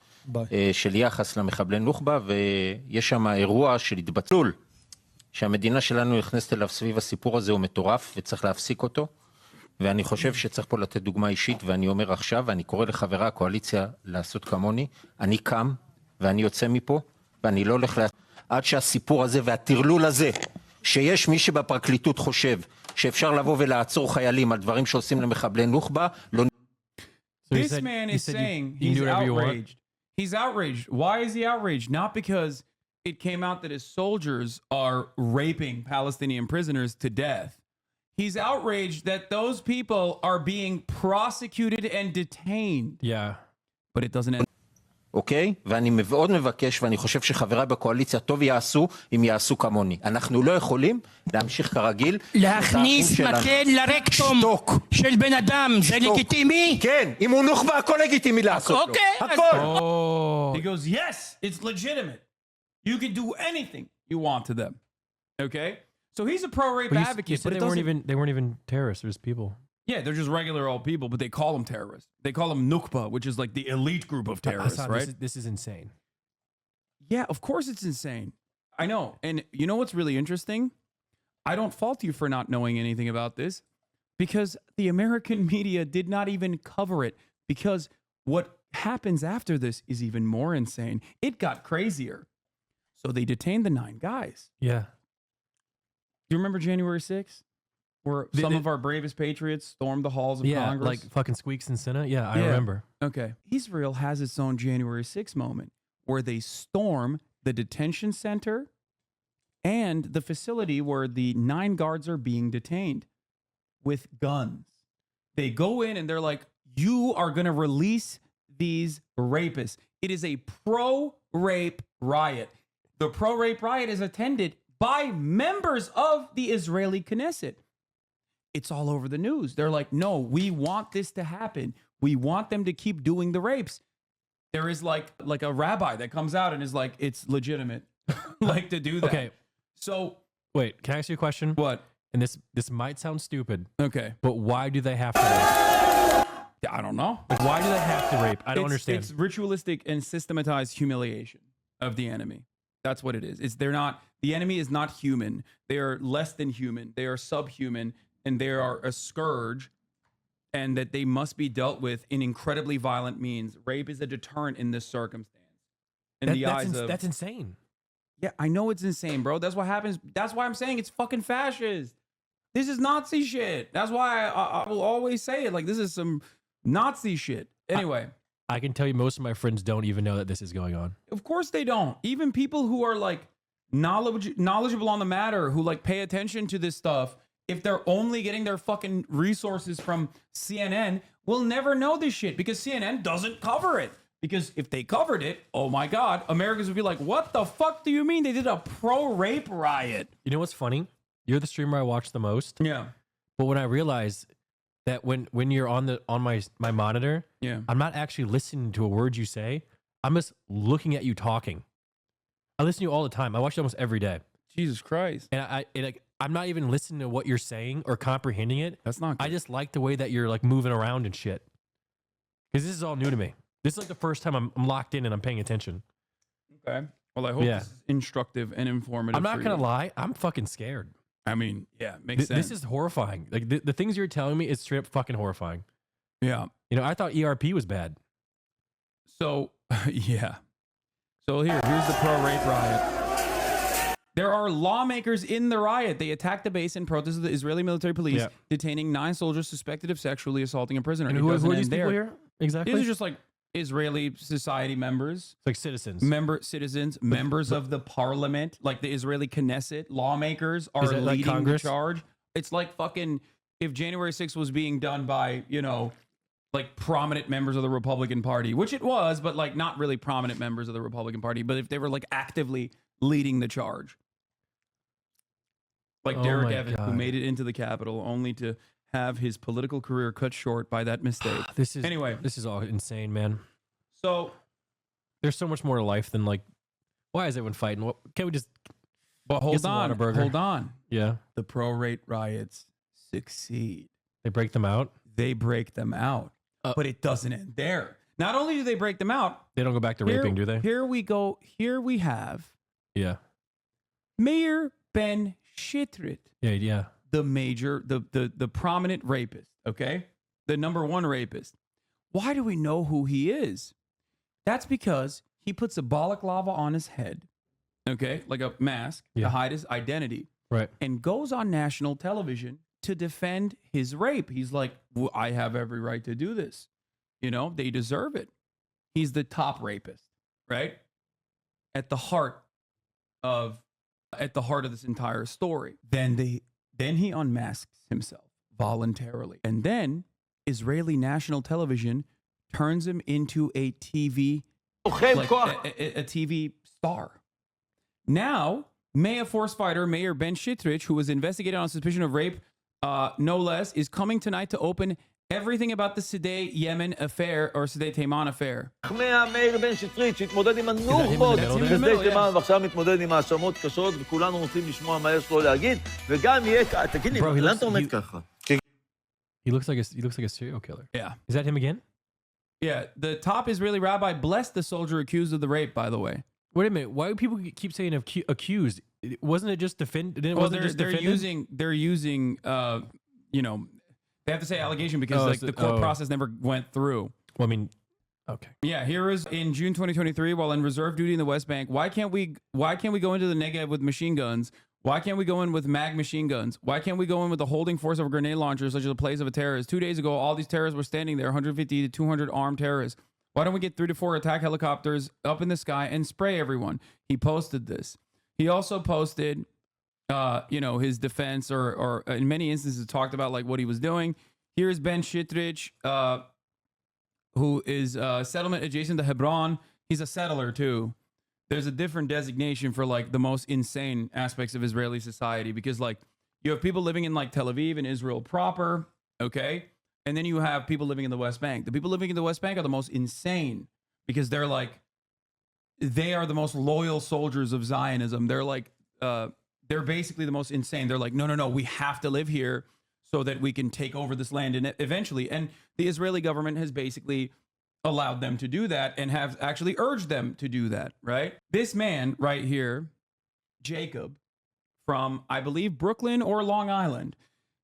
של יחס למחבלי נוח'בה, ויש שם אירוע של התבצלול. שהמדינה שלנו נכנסת אליו סביב הסיפור הזה הוא מטורף וצריך להפסיק אותו. ואני חושב שצריך פה לתת דוגמה אישית, ואני אומר עכשיו, ואני קורא לחברי הקואליציה לעשות כמוני, אני קם, ואני יוצא מפה, ואני לא הולך עד שהסיפור הזה והטרלול הזה, שיש מי שבפרקליטות חושב, שאפשר לבוא ולעצור חיילים על דברים שעושים למחבלי נוח'בה, לא... This man is saying he's outraged. He's outraged. Why is he outraged? Not because it came out that his soldiers are raping Palestinian prisoners to death. He's outraged that those people are being prosecuted and detained. Yeah. But it doesn't end. אוקיי? ואני מאוד מבקש, ואני חושב שחבריי בקואליציה טוב יעשו, אם יעשו כמוני. אנחנו לא יכולים להמשיך כרגיל. להכניס מקל לרקטום של בן אדם, זה לגיטימי? כן, אם הוא נוח'בה, הכל לגיטימי לעשות לו. אוקיי. הכל. He goes, yes, it's legitimate. You can do anything you want to them. Okay? So he's a pro-rape advocate. You said they weren't even terrorists, they're just people. Yeah, they're just regular old people, but they call them terrorists. They call them Nukba, which is like the elite group of terrorists, Hasan, right? This is insane. Yeah, of course it's insane. I know. And you know what's really interesting? I don't fault you for not knowing anything about this because the American media did not even cover it because what happens after this is even more insane. It got crazier. So they detained the 9 guys. Yeah. Do you remember January 6th? Where some of our bravest patriots stormed the halls of Congress? Like fucking Squeaks in Senate. Yeah, I remember. Okay. Israel has its own January 6th moment where they storm the detention center and the facility where the 9 guards are being detained with guns. They go in and they're like, you are going to release these rapists. It is a pro-rape riot. The pro-rape riot is attended by members of the Israeli Knesset. It's all over the news. They're like, no, we want this to happen. We want them to keep doing the rapes. There is like a rabbi that comes out and is like, it's legitimate, like to do that. Okay. So wait, can I ask you a question? What? And this might sound stupid. Okay. But why do they have to rape? I don't know. Like, why do they have to rape? I don't understand. It's ritualistic and systematized humiliation of the enemy. That's what it is. The enemy is not human. They are less than human. They are subhuman. And they are a scourge, and that they must be dealt with in incredibly violent means. Rape is a deterrent in this circumstance. That's insane. Yeah, I know it's insane, bro. That's what happens. That's why I'm saying it's fucking fascist. This is Nazi shit. That's why I will always say it. Like, this is some Nazi shit. Anyway. I can tell you most of my friends don't even know that this is going on. Of course they don't. Even people who are like knowledgeable on the matter, who like pay attention to this stuff, if they're only getting their fucking resources from CNN, will never know this shit because CNN doesn't cover it. Because if they covered it, oh my God, Americans would be like, what the fuck do you mean they did a pro-rape riot? You know what's funny? You're the streamer I watch the most. Yeah. But when I realize that when you're on my monitor, yeah, I'm not actually listening to a word you say. I'm just looking at you talking. I listen to you all the time. I watch you almost every day. Jesus Christ. And I'm not even listening to what you're saying or comprehending it. That's not good. I just like the way that you're like moving around and shit. Because this is all new to me. This is like the first time I'm locked in and I'm paying attention. Okay. Well, I hope this is instructive and informative. I'm not going to lie. I'm fucking scared. I mean, yeah, makes sense. This is horrifying. Like the things you're telling me is straight up fucking horrifying. Yeah. You know, I thought ERP was bad. So, yeah. So here's the pro-rape riot. There are lawmakers in the riot. They attacked the base in protest of the Israeli military police detaining 9 soldiers suspected of sexually assaulting a prisoner. And who are these people here? Exactly. These are just like Israeli society members. It's like citizens. Members of the parliament, like the Israeli Knesset. Lawmakers are leading the charge. It's like fucking if January 6th was being done by, you know, like prominent members of the Republican Party, which it was, but like not really prominent members of the Republican Party, but if they were like actively leading the charge. Like Derek Evans, who made it into the Capitol only to have his political career cut short by that mistake. This is all insane, man. So there's so much more to life than like, why is everyone fighting? What, can't we just hold on. Yeah. The pro-rape riots succeed. They break them out? They break them out. But it doesn't end there. Not only do they break them out, they don't go back to raping, do they? Here we go. Here we have Mayor Ben Shitrit. Yeah. The prominent rapist. okay? The number one rapist. Why do we know who he is? That's because he puts a balaclava on his head, okay? Like a mask to hide his identity. Right. And goes on national television to defend his rape. He's like, well, I have every right to do this. You know, they deserve it. He's the top rapist, right? At the heart of this entire story. Then he unmasks himself voluntarily. And then Israeli national television turns him into a TV, like a TV star. Now, Maya force fighter Meir Ben Shitrich, who was investigated on suspicion of rape, no less, is coming tonight to open everything about the Sidei Yemen affair or Sidei Teiman affair. מאיר בן שטרית שהתמודד עם הנוח'בות בשדה תימן ועכשיו מתמודד עם האשמות קשות וכולנו רוצים לשמוע מה יש לו להגיד וגם יהיה, תגיד לי, לאן אתה עומד ככה? He looks like a serial killer. Yeah. Is that him again? Yeah, the top Israeli rabbi blessed the soldier accused of the rape, by the way. Wait a minute. Why do people keep saying accused? Wasn't it just defend? Well, they're using you know, they have to say allegation because the court process never went through. Well, I mean, okay. Yeah, here is in June 2023, while in reserve duty in the West Bank. Why can't we go into the Negev with machine guns? Why can't we go in with mag machine guns? Why can't we go in with the holding force of a grenade launcher, such as the place of a terrorist? 2 days ago, all these terrorists were standing there, 150 to 200 armed terrorists. Why don't we get 3 to 4 attack helicopters up in the sky and spray everyone? He posted this. He also posted, his defense or in many instances talked about like what he was doing. Here's Ben Shitrich, who is settlement adjacent to Hebron. He's a settler too. There's a different designation for like the most insane aspects of Israeli society because like you have people living in like Tel Aviv and Israel proper, okay? And then you have people living in the West Bank. The people living in the West Bank are the most insane because they are the most loyal soldiers of Zionism. They're like, they're basically the most insane. They're like, no, we have to live here so that we can take over this land and eventually. And the Israeli government has basically allowed them to do that and have actually urged them to do that, right? This man right here, Jacob, from, I believe, Brooklyn or Long Island,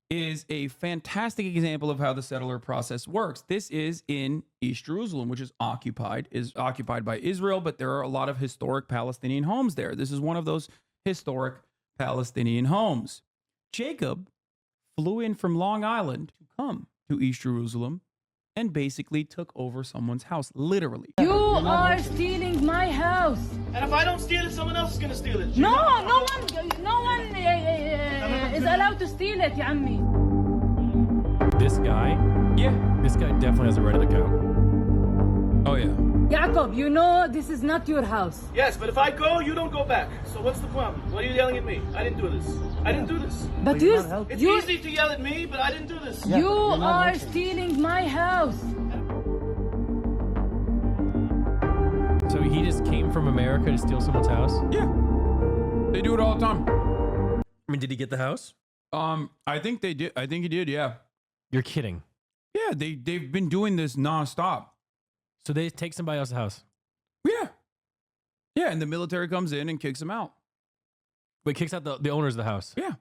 is a fantastic example of how the settler process works. This is in East Jerusalem, which is occupied by Israel, but there are a lot of historic Palestinian homes there. This is one of those historic Palestinian homes. Jacob flew in from Long Island to come to East Jerusalem and basically took over someone's house, literally. You are stealing my house. And if I don't steal it, someone else is going to steal it. No one is allowed to steal it, ya ammi. This guy? Yeah. This guy definitely has a Reddit account. Oh, yeah. Yaakov, you know this is not your house. Yes, but if I go, you don't go back. So what's the problem? Why are you yelling at me? I didn't do this. I didn't do this. But It's easy to yell at me, but I didn't do this. You are stealing my house. So he just came from America to steal someone's house? Yeah. They do it all the time. I mean, did he get the house? I think they did. I think he did, yeah. You're kidding. Yeah, they've been doing this nonstop. So they take somebody else's house? Yeah. Yeah, and the military comes in and kicks them out. Wait, kicks out the owners of the house? Yeah.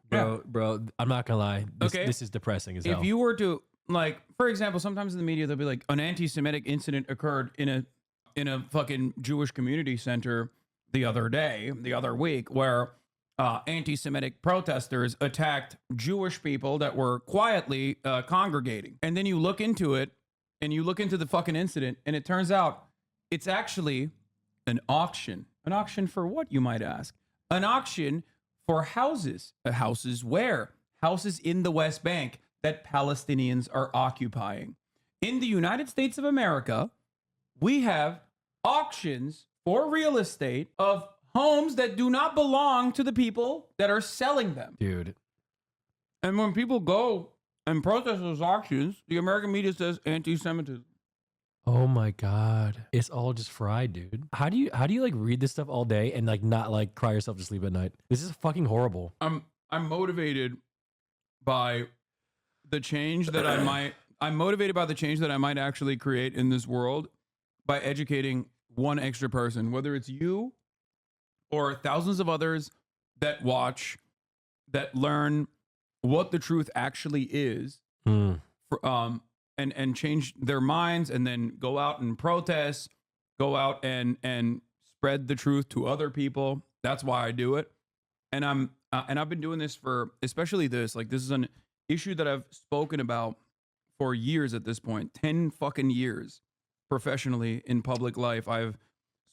Bro, I'm not gonna lie. This is depressing as hell. If you were to, like, for example, sometimes in the media, they'll be like, an anti-Semitic incident occurred in a fucking Jewish community center the other week, where anti-Semitic protesters attacked Jewish people that were quietly congregating. And then you look into it, and you look into the fucking incident, and it turns out it's actually an auction. An auction for what, you might ask? An auction for houses. Houses where? Houses in the West Bank that Palestinians are occupying. In the United States of America, we have auctions for real estate of homes that do not belong to the people that are selling them. Dude. And when people go and protest those auctions, the American media says anti-Semitism. Oh my God. It's all just fried, dude. How do you like read this stuff all day and like not like cry yourself to sleep at night? This is fucking horrible. I'm motivated by the change that I'm motivated by the change that I might actually create in this world by educating one extra person, whether it's you or thousands of others that watch, that learn what the truth actually is and change their minds and then go out and protest, go out and spread the truth to other people. That's why I do it. And I've been doing this for, especially this, like this is an issue that I've spoken about for years at this point, 10 fucking years professionally in public life. I've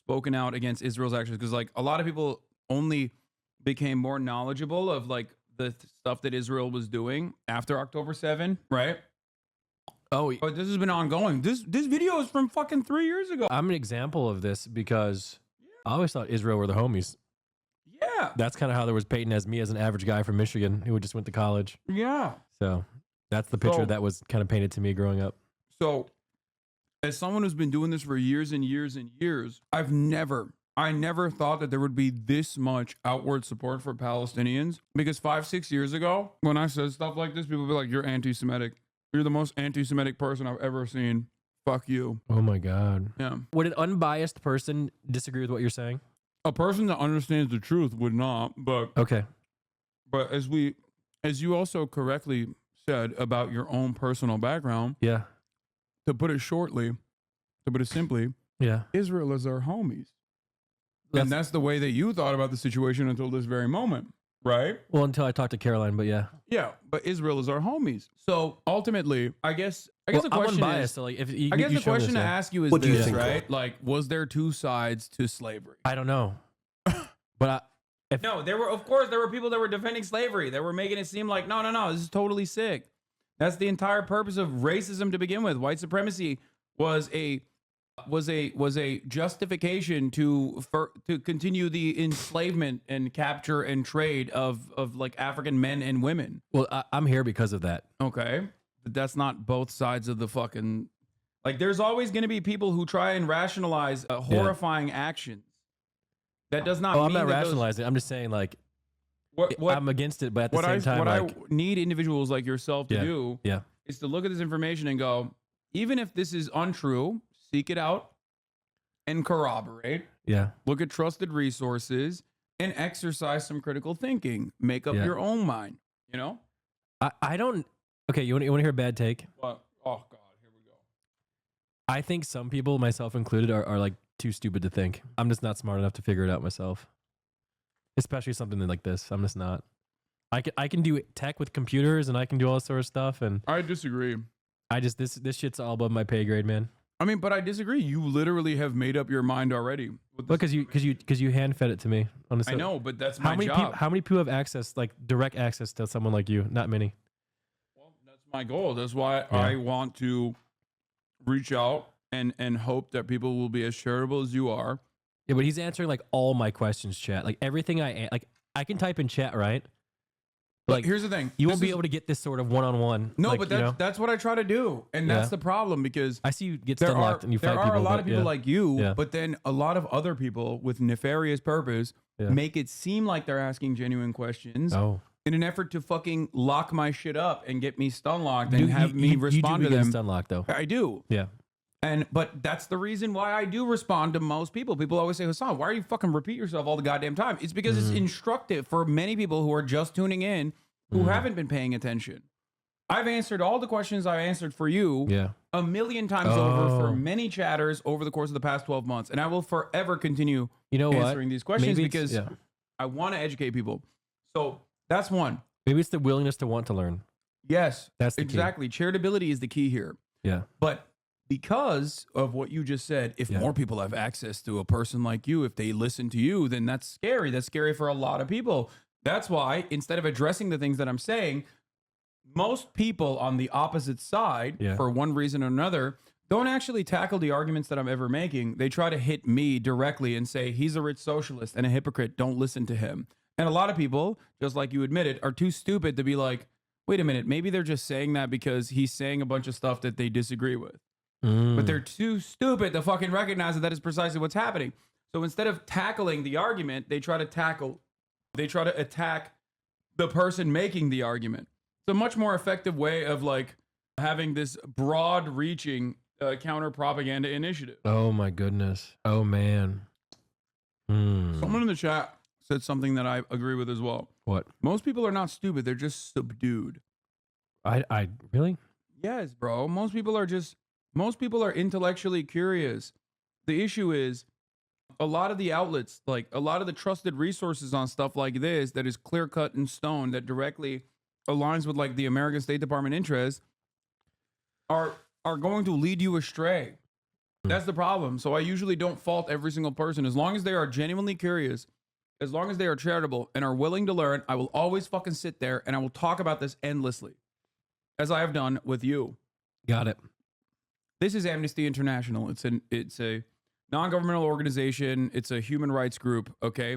spoken out against Israel's actions because like a lot of people only became more knowledgeable of like the stuff that Israel was doing after October 7, right? Oh, but this has been ongoing. This video is from fucking 3 years ago. I'm an example of this because I always thought Israel were the homies. Yeah. That's kind of how there was Peyton as me as an average guy from Michigan who just went to college. Yeah. So that's the picture that was kind of painted to me growing up. So as someone who's been doing this for years and years and years, I never thought that there would be this much outward support for Palestinians, because 5-6 years ago, when I said stuff like this, people would be like, you're anti-Semitic. You're the most anti-Semitic person I've ever seen. Fuck you. Oh my God. Yeah. Would an unbiased person disagree with what you're saying? A person that understands the truth would not, but okay. But as you also correctly said about your own personal background, yeah. To put it simply, yeah, Israel is our homies. And that's the way that you thought about the situation until this very moment, right? Well, until I talked to Caroline, but yeah. Yeah, but Israel is our homies. So ultimately, I guess the question I'm unbiased, is, so like, if I guess the question to ask you is What do you this, think? right? Like, was there two sides to slavery? I don't know. But no, there were people that were defending slavery. They were making it seem like, no, this is totally sick. That's the entire purpose of racism to begin with. White supremacy was a justification to continue the enslavement and capture and trade of like African men and women. Well, I'm here because of that. Okay, but that's not both sides of the fucking. Like, there's always going to be people who try and rationalize horrifying actions. That does not. Oh, I'm mean not that rationalizing. I'm just saying, like, I'm against it, but at the same time, what like, I need individuals like yourself to do is to look at this information and go, even if this is untrue, seek it out and corroborate. Yeah. Look at trusted resources and exercise some critical thinking. Make up your own mind. You know. I don't. Okay, you want to hear a bad take? What? Oh God, here we go. I think some people, myself included, are like too stupid to think. I'm just not smart enough to figure it out myself. Especially something like this. I'm just not. I can do tech with computers and I can do all this sort of stuff. And I disagree. This shit's all above my pay grade, man. I mean, but I disagree. You literally have made up your mind already. Because you hand fed it to me. Honestly, I know, but that's my job. How many people have access, like direct access to someone like you? Not many. Well, that's my goal. That's why I want to reach out and hope that people will be as charitable as you are. Yeah, but he's answering like all my questions, chat. Like everything I can type in chat, right? Like, here's the thing. You won't be able to get this sort of one-on-one. No, like, but that's what I try to do. And that's the problem, because I see you get stun locked and you fight people. There are a lot of people like you, yeah. but then a lot of other people with nefarious purpose make it seem like they're asking genuine questions in an effort to fucking lock my shit up and get me stun locked and have me respond to them. Stun locked, though. I do. Yeah. But that's the reason why I do respond to most people. People always say, Hasan, why are you fucking repeat yourself all the goddamn time? It's because it's instructive for many people who are just tuning in, who haven't been paying attention. I've answered all the questions I answered for you a million times over for many chatters over the course of the past 12 months. And I will forever continue answering these questions because I want to educate people. So that's one. Maybe it's the willingness to want to learn. Yes, that's the exactly. Key. Charitability is the key here. Yeah. But because of what you just said, if more people have access to a person like you, if they listen to you, then that's scary. That's scary for a lot of people. That's why instead of addressing the things that I'm saying, most people on the opposite side, for one reason or another, don't actually tackle the arguments that I'm ever making. They try to hit me directly and say, he's a rich socialist and a hypocrite. Don't listen to him. And a lot of people, just like you admitted, are too stupid to be like, wait a minute, maybe they're just saying that because he's saying a bunch of stuff that they disagree with. But they're too stupid to fucking recognize that is precisely what's happening. So instead of tackling the argument, they try to attack the person making the argument. It's a much more effective way of like having this broad reaching counter propaganda initiative. Oh my goodness. Oh man. Someone in the chat said something that I agree with as well. What? Most people are not stupid. They're just subdued. I really? Yes, bro. Most people are intellectually curious. The issue is a lot of the outlets, like a lot of the trusted resources on stuff like this that is clear cut in stone that directly aligns with like the American State Department interests are going to lead you astray. That's the problem. So I usually don't fault every single person. As long as they are genuinely curious, as long as they are charitable and are willing to learn, I will always fucking sit there and I will talk about this endlessly, as I have done with you. Got it. This is Amnesty International. It's a non-governmental organization. It's a human rights group, okay?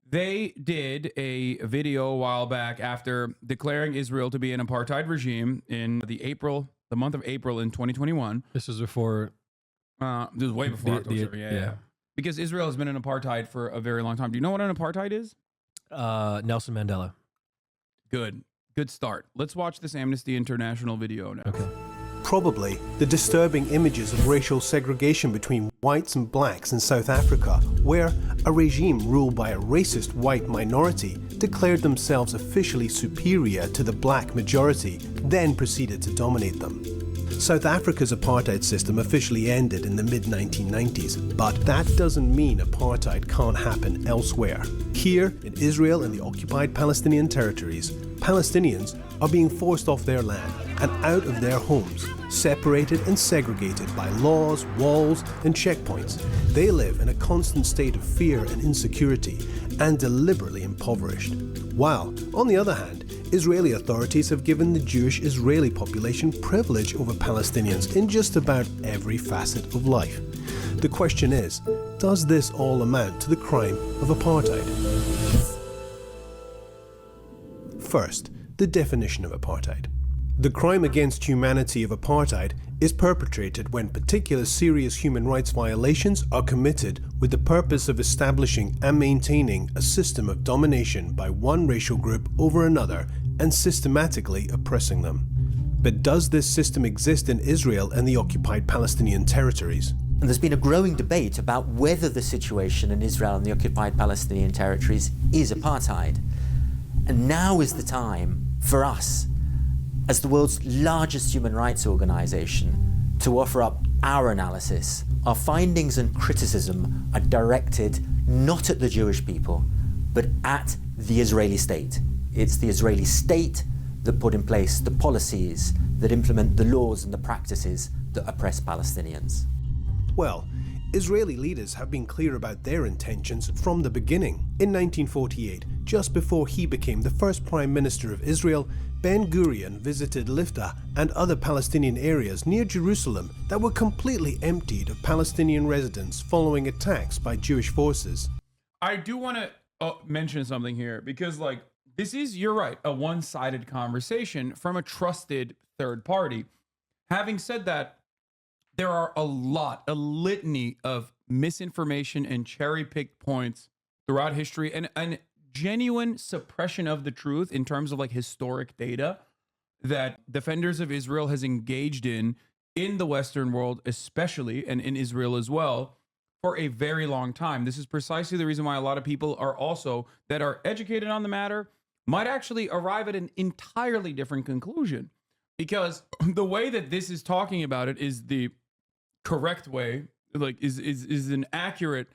They did a video a while back after declaring Israel to be an apartheid regime in the month of April in 2021. This was before... this was way before October. Yeah. Because Israel has been in apartheid for a very long time. Do you know what an apartheid is? Nelson Mandela. Good start. Let's watch this Amnesty International video now. Okay. Probably the disturbing images of racial segregation between whites and blacks in South Africa, where a regime ruled by a racist white minority declared themselves officially superior to the black majority, then proceeded to dominate them. South Africa's apartheid system officially ended in the mid-1990s, but that doesn't mean apartheid can't happen elsewhere. Here, in Israel and the occupied Palestinian territories, Palestinians are being forced off their land and out of their homes, separated and segregated by laws, walls, and checkpoints. They live in a constant state of fear and insecurity and deliberately impoverished. While, on the other hand, Israeli authorities have given the Jewish Israeli population privilege over Palestinians in just about every facet of life. The question is, does this all amount to the crime of apartheid? First, the definition of apartheid. The crime against humanity of apartheid is perpetrated when particular serious human rights violations are committed with the purpose of establishing and maintaining a system of domination by one racial group over another and systematically oppressing them. But does this system exist in Israel and the occupied Palestinian territories? And there's been a growing debate about whether the situation in Israel and the occupied Palestinian territories is apartheid. And now is the time for us, as the world's largest human rights organization, to offer up our analysis. Our findings and criticism are directed not at the Jewish people, but at the Israeli state. It's the Israeli state that put in place the policies that implement the laws and the practices that oppress Palestinians. Well, Israeli leaders have been clear about their intentions from the beginning. In 1948, just before he became the first Prime Minister of Israel, Ben-Gurion visited Lifta and other Palestinian areas near Jerusalem that were completely emptied of Palestinian residents following attacks by Jewish forces. I do want to mention something here because, like, this is, you're right, a one-sided conversation from a trusted third party. Having said that, there are a litany of misinformation and cherry-picked points throughout history and genuine suppression of the truth in terms of like historic data that defenders of Israel has engaged in the Western world, especially, and in Israel as well, for a very long time. This is precisely the reason why a lot of people are also, that are educated on the matter, might actually arrive at an entirely different conclusion. Because the way that this is talking about it is the correct way, like is an accurate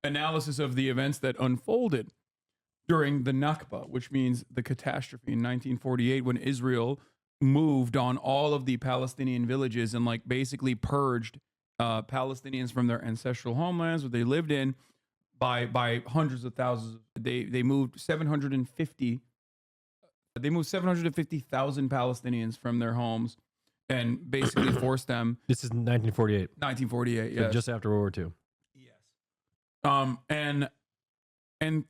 analysis of the events that unfolded during the Nakba, which means the catastrophe in 1948, when Israel moved on all of the Palestinian villages and like basically purged Palestinians from their ancestral homelands where they lived in by hundreds of thousands. They moved 750. They moved 750,000 Palestinians from their homes and basically forced them. This is 1948. 1948, So yes. just after World War II. Yes. And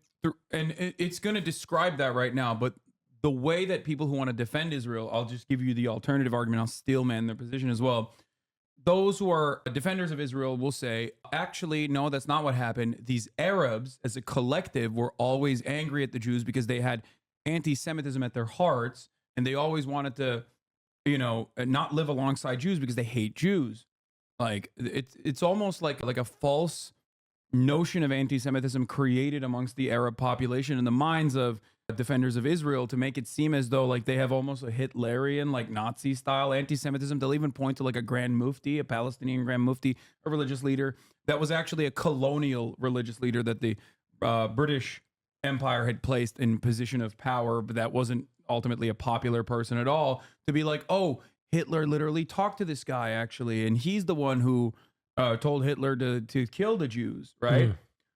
it's going to describe that right now, but the way that people who want to defend Israel, I'll just give you the alternative argument. I'll steel man their position as well. Those who are defenders of Israel will say, actually, no, that's not what happened. These Arabs, as a collective, were always angry at the Jews because they had anti-Semitism at their hearts, and they always wanted to, not live alongside Jews because they hate Jews. Like it's almost like a false notion of anti-Semitism created amongst the Arab population in the minds of defenders of Israel to make it seem as though like they have almost a Hitlerian, like Nazi style anti-Semitism. They'll even point to like a Grand Mufti, a Palestinian Grand Mufti, a religious leader that was actually a colonial religious leader that the British Empire had placed in position of power, but that wasn't ultimately a popular person at all, to be like, oh, Hitler literally talked to this guy actually, and he's the one who told Hitler to kill the Jews, right?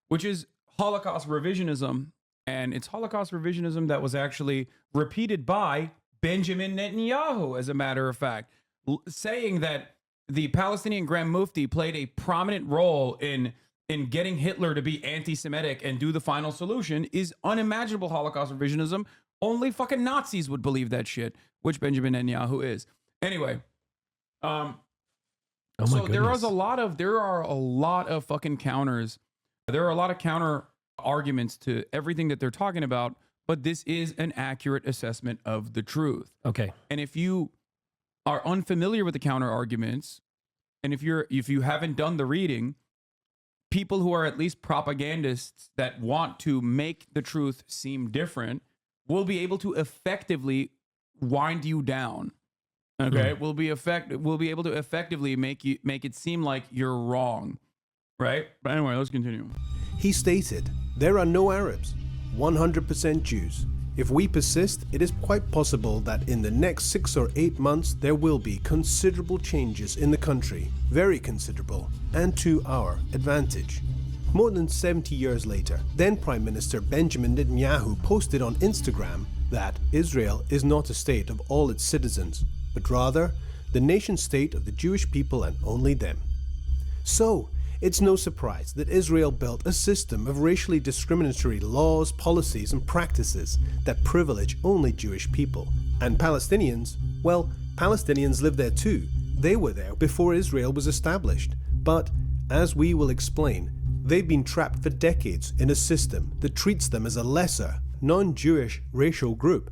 Which is Holocaust revisionism. And it's Holocaust revisionism that was actually repeated by Benjamin Netanyahu, as a matter of fact, saying that the Palestinian Grand Mufti played a prominent role in getting Hitler to be anti-Semitic and do the final solution is unimaginable Holocaust revisionism. Only fucking Nazis would believe that shit, which Benjamin Netanyahu is. Anyway, so there are a lot of fucking counters. There are a lot of counter arguments to everything that they're talking about, but this is an accurate assessment of the truth. Okay. And if you are unfamiliar with the counter arguments, and if you haven't done the reading, people who are at least propagandists that want to make the truth seem different will be able to effectively wind you down. Okay? Will be able to effectively make it seem like you're wrong. Right? But anyway, let's continue. He stated, "There are no Arabs, 100% Jews. If we persist, it is quite possible that in the next 6 or 8 months there will be considerable changes in the country, very considerable, and to our advantage." More than 70 years later, then Prime Minister Benjamin Netanyahu posted on Instagram that Israel is not a state of all its citizens, but rather the nation state of the Jewish people and only them. So, it's no surprise that Israel built a system of racially discriminatory laws, policies, and practices that privilege only Jewish people. And Palestinians, well, Palestinians live there too. They were there before Israel was established. But, as we will explain, they've been trapped for decades in a system that treats them as a lesser, non-Jewish racial group.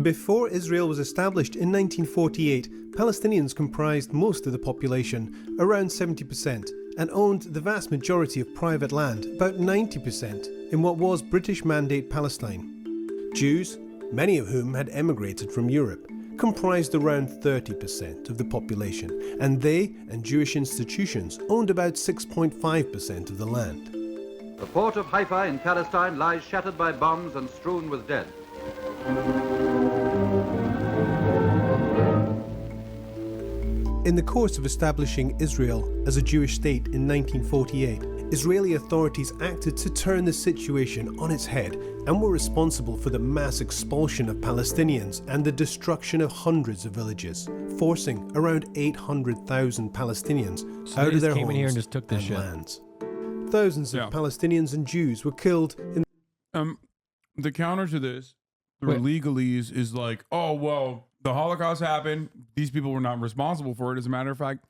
Before Israel was established in 1948, Palestinians comprised most of the population, around 70%, and owned the vast majority of private land, about 90%, in what was British Mandate Palestine. Jews, many of whom had emigrated from Europe, comprised around 30% of the population, and they and Jewish institutions owned about 6.5% of the land. The port of Haifa in Palestine lies shattered by bombs and strewn with dead. In the course of establishing Israel as a Jewish state in 1948, Israeli authorities acted to turn the situation on its head and were responsible for the mass expulsion of Palestinians and the destruction of hundreds of villages, forcing around 800,000 Palestinians out of their homes here and just took this shit. lands. Thousands of Palestinians and Jews were killed in... The counter to this, the legalese, is like, oh, well, the Holocaust happened. These people were not responsible for it. As a matter of fact,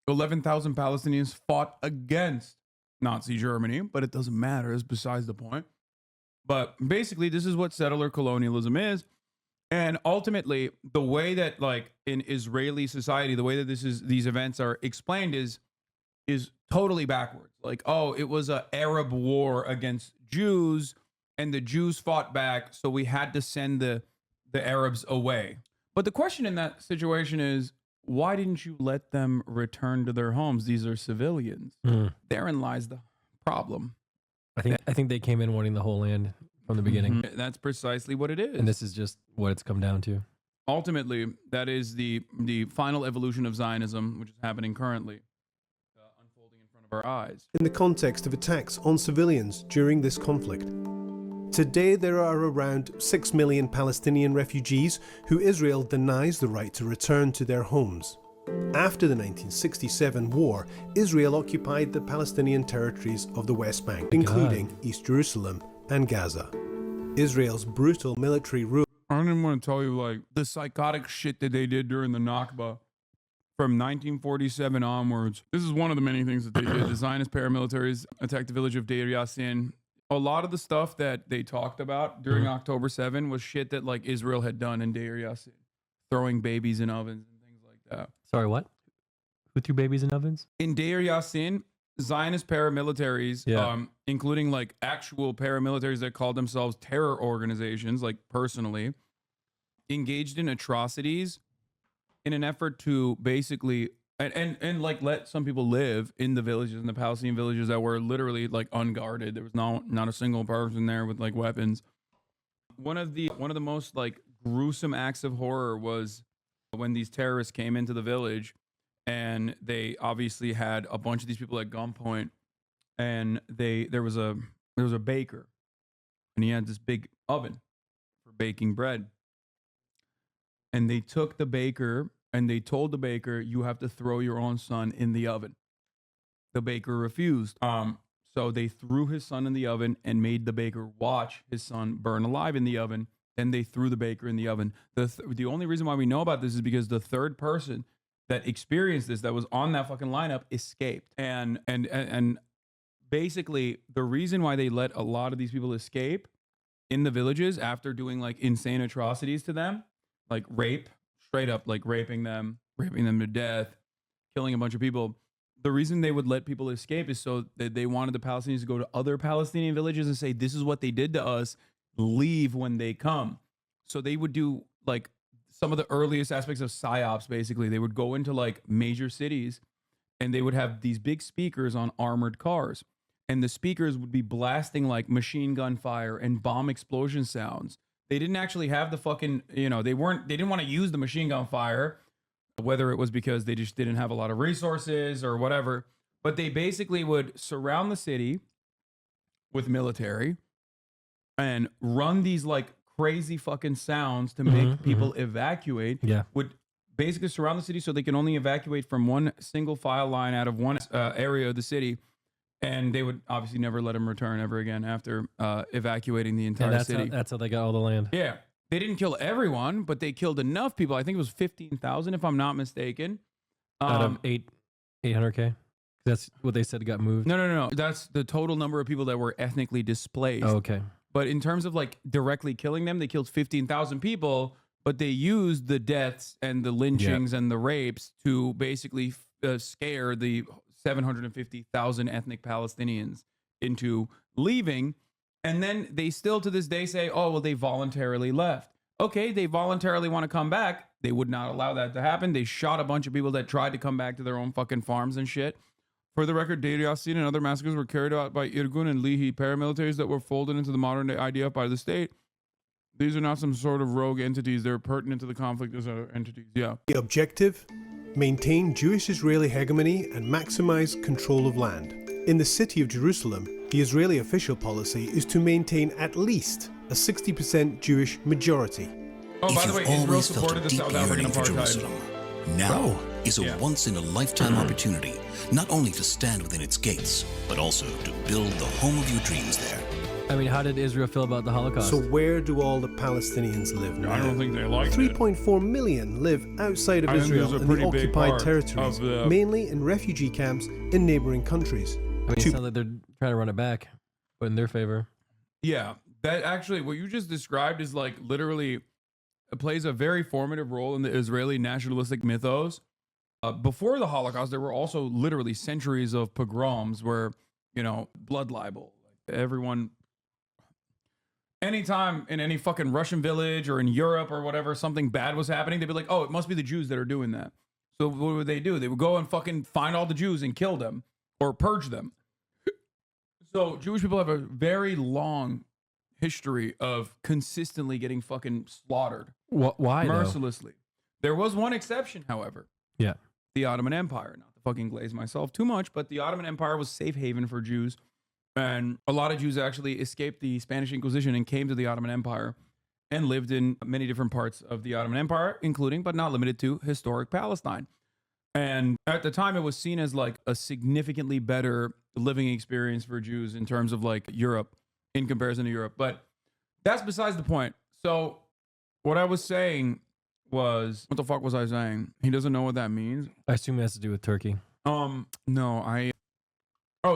11,000 Palestinians fought against Nazi Germany, but it doesn't matter. It's besides the point. But basically, this is what settler colonialism is. And ultimately, the way that, like, in Israeli society, the way that these events are explained is totally backwards. Like, oh, it was an Arab war against Jews, and the Jews fought back, so we had to send the Arabs away. But the question in that situation is, why didn't you let them return to their homes? These are civilians. Therein lies the problem. I think they came in wanting the whole land from the beginning. That's precisely what it is. And this is just what it's come down to. Ultimately, that is the final evolution of Zionism, which is happening currently, unfolding in front of our eyes. In the context of attacks on civilians during this conflict. Today, there are around 6 million Palestinian refugees who Israel denies the right to return to their homes. After the 1967 war, Israel occupied the Palestinian territories of the West Bank, including East Jerusalem and Gaza. Israel's brutal military rule... I don't even want to tell you, like, the psychotic shit that they did during the Nakba from 1947 onwards. This is one of the many things that they did. The Zionist paramilitaries attacked the village of Deir Yassin. A lot of the stuff that they talked about during October 7 was shit that, like, Israel had done in Deir Yassin. Throwing babies in ovens and things like that. Sorry, what? Who threw babies in ovens? In Deir Yassin, Zionist paramilitaries, including like actual paramilitaries that called themselves terror organizations, like personally, engaged in atrocities in an effort to basically and like let some people live in the villages, in the Palestinian villages that were literally like unguarded. There was not a single person there with like weapons. One of the most like gruesome acts of horror was when these terrorists came into the village, and they obviously had a bunch of these people at gunpoint, and there was a baker, and he had this big oven for baking bread. And they took the baker and they told the baker, you have to throw your own son in the oven. The baker refused. So they threw his son in the oven and made the baker watch his son burn alive in the oven. Then they threw the baker in the oven. The only reason why we know about this is because the third person that experienced this, that was on that fucking lineup, escaped. And basically the reason why they let a lot of these people escape in the villages after doing like insane atrocities to them, like rape, straight up like raping them to death, killing a bunch of people. The reason they would let people escape is so that they wanted the Palestinians to go to other Palestinian villages and say, this is what they did to us, leave when they come. So they would do like some of the earliest aspects of PSYOPs, basically. They would go into like major cities and they would have these big speakers on armored cars. And the speakers would be blasting like machine gun fire and bomb explosion sounds. They didn't actually have the fucking, they didn't want to use the machine gun fire, whether it was because they just didn't have a lot of resources or whatever. But they basically would surround the city with military and run these like crazy fucking sounds to make people evacuate. Yeah. Would basically surround the city so they can only evacuate from one single file line out of one area of the city. And they would obviously never let him return ever again after evacuating the entire city. That's how they got all the land. Yeah. They didn't kill everyone, but they killed enough people. I think it was 15,000, if I'm not mistaken. Out of 800K? That's what they said got moved? No. That's the total number of people that were ethnically displaced. Oh, okay. But in terms of like directly killing them, they killed 15,000 people, but they used the deaths and the lynchings and the rapes to basically scare the 750,000 ethnic Palestinians into leaving. And then they still to this day say, oh, well, they voluntarily left. Okay, they voluntarily want to come back. They would not allow that to happen. They shot a bunch of people that tried to come back to their own fucking farms and shit. For the record, Deir Yassin and other massacres were carried out by Irgun and Lihi paramilitaries that were folded into the modern day IDF by the state. These are not some sort of rogue entities. They're pertinent to the conflict as other entities. Yeah. The objective? Maintain Jewish-Israeli hegemony and maximize control of land. In the city of Jerusalem, the Israeli official policy is to maintain at least a 60% Jewish majority. Oh, by the way, Israel supported the South African apartheid. Now is a once-in-a-lifetime opportunity, not only to stand within its gates, but also to build the home of your dreams there. I mean, how did Israel feel about the Holocaust? So where do all the Palestinians live now? I don't think they like it. 3.4 million live outside of Israel in the occupied territories, mainly in refugee camps in neighboring countries. I mean, it sounds like they're trying to run it back, but in their favor. Yeah, that actually, what you just described is like literally plays a very formative role in the Israeli nationalistic mythos. Before the Holocaust, there were also literally centuries of pogroms where, blood libel. Everyone, anytime in any fucking Russian village or in Europe or whatever, something bad was happening, they'd be like, oh, it must be the Jews that are doing that. So what would they do? They would go and fucking find all the Jews and kill them or purge them. So Jewish people have a very long history of consistently getting fucking slaughtered. Why? Mercilessly. There was one exception, however. Yeah. The Ottoman Empire. Not to fucking glaze myself too much, but the Ottoman Empire was safe haven for Jews. And a lot of Jews actually escaped the Spanish Inquisition and came to the Ottoman Empire and lived in many different parts of the Ottoman Empire, including, but not limited to, historic Palestine. And at the time, it was seen as like a significantly better living experience for Jews in terms of like Europe, in comparison to Europe. But that's besides the point. So what I was saying was, what the fuck was I saying? He doesn't know what that means. I assume it has to do with Turkey. No,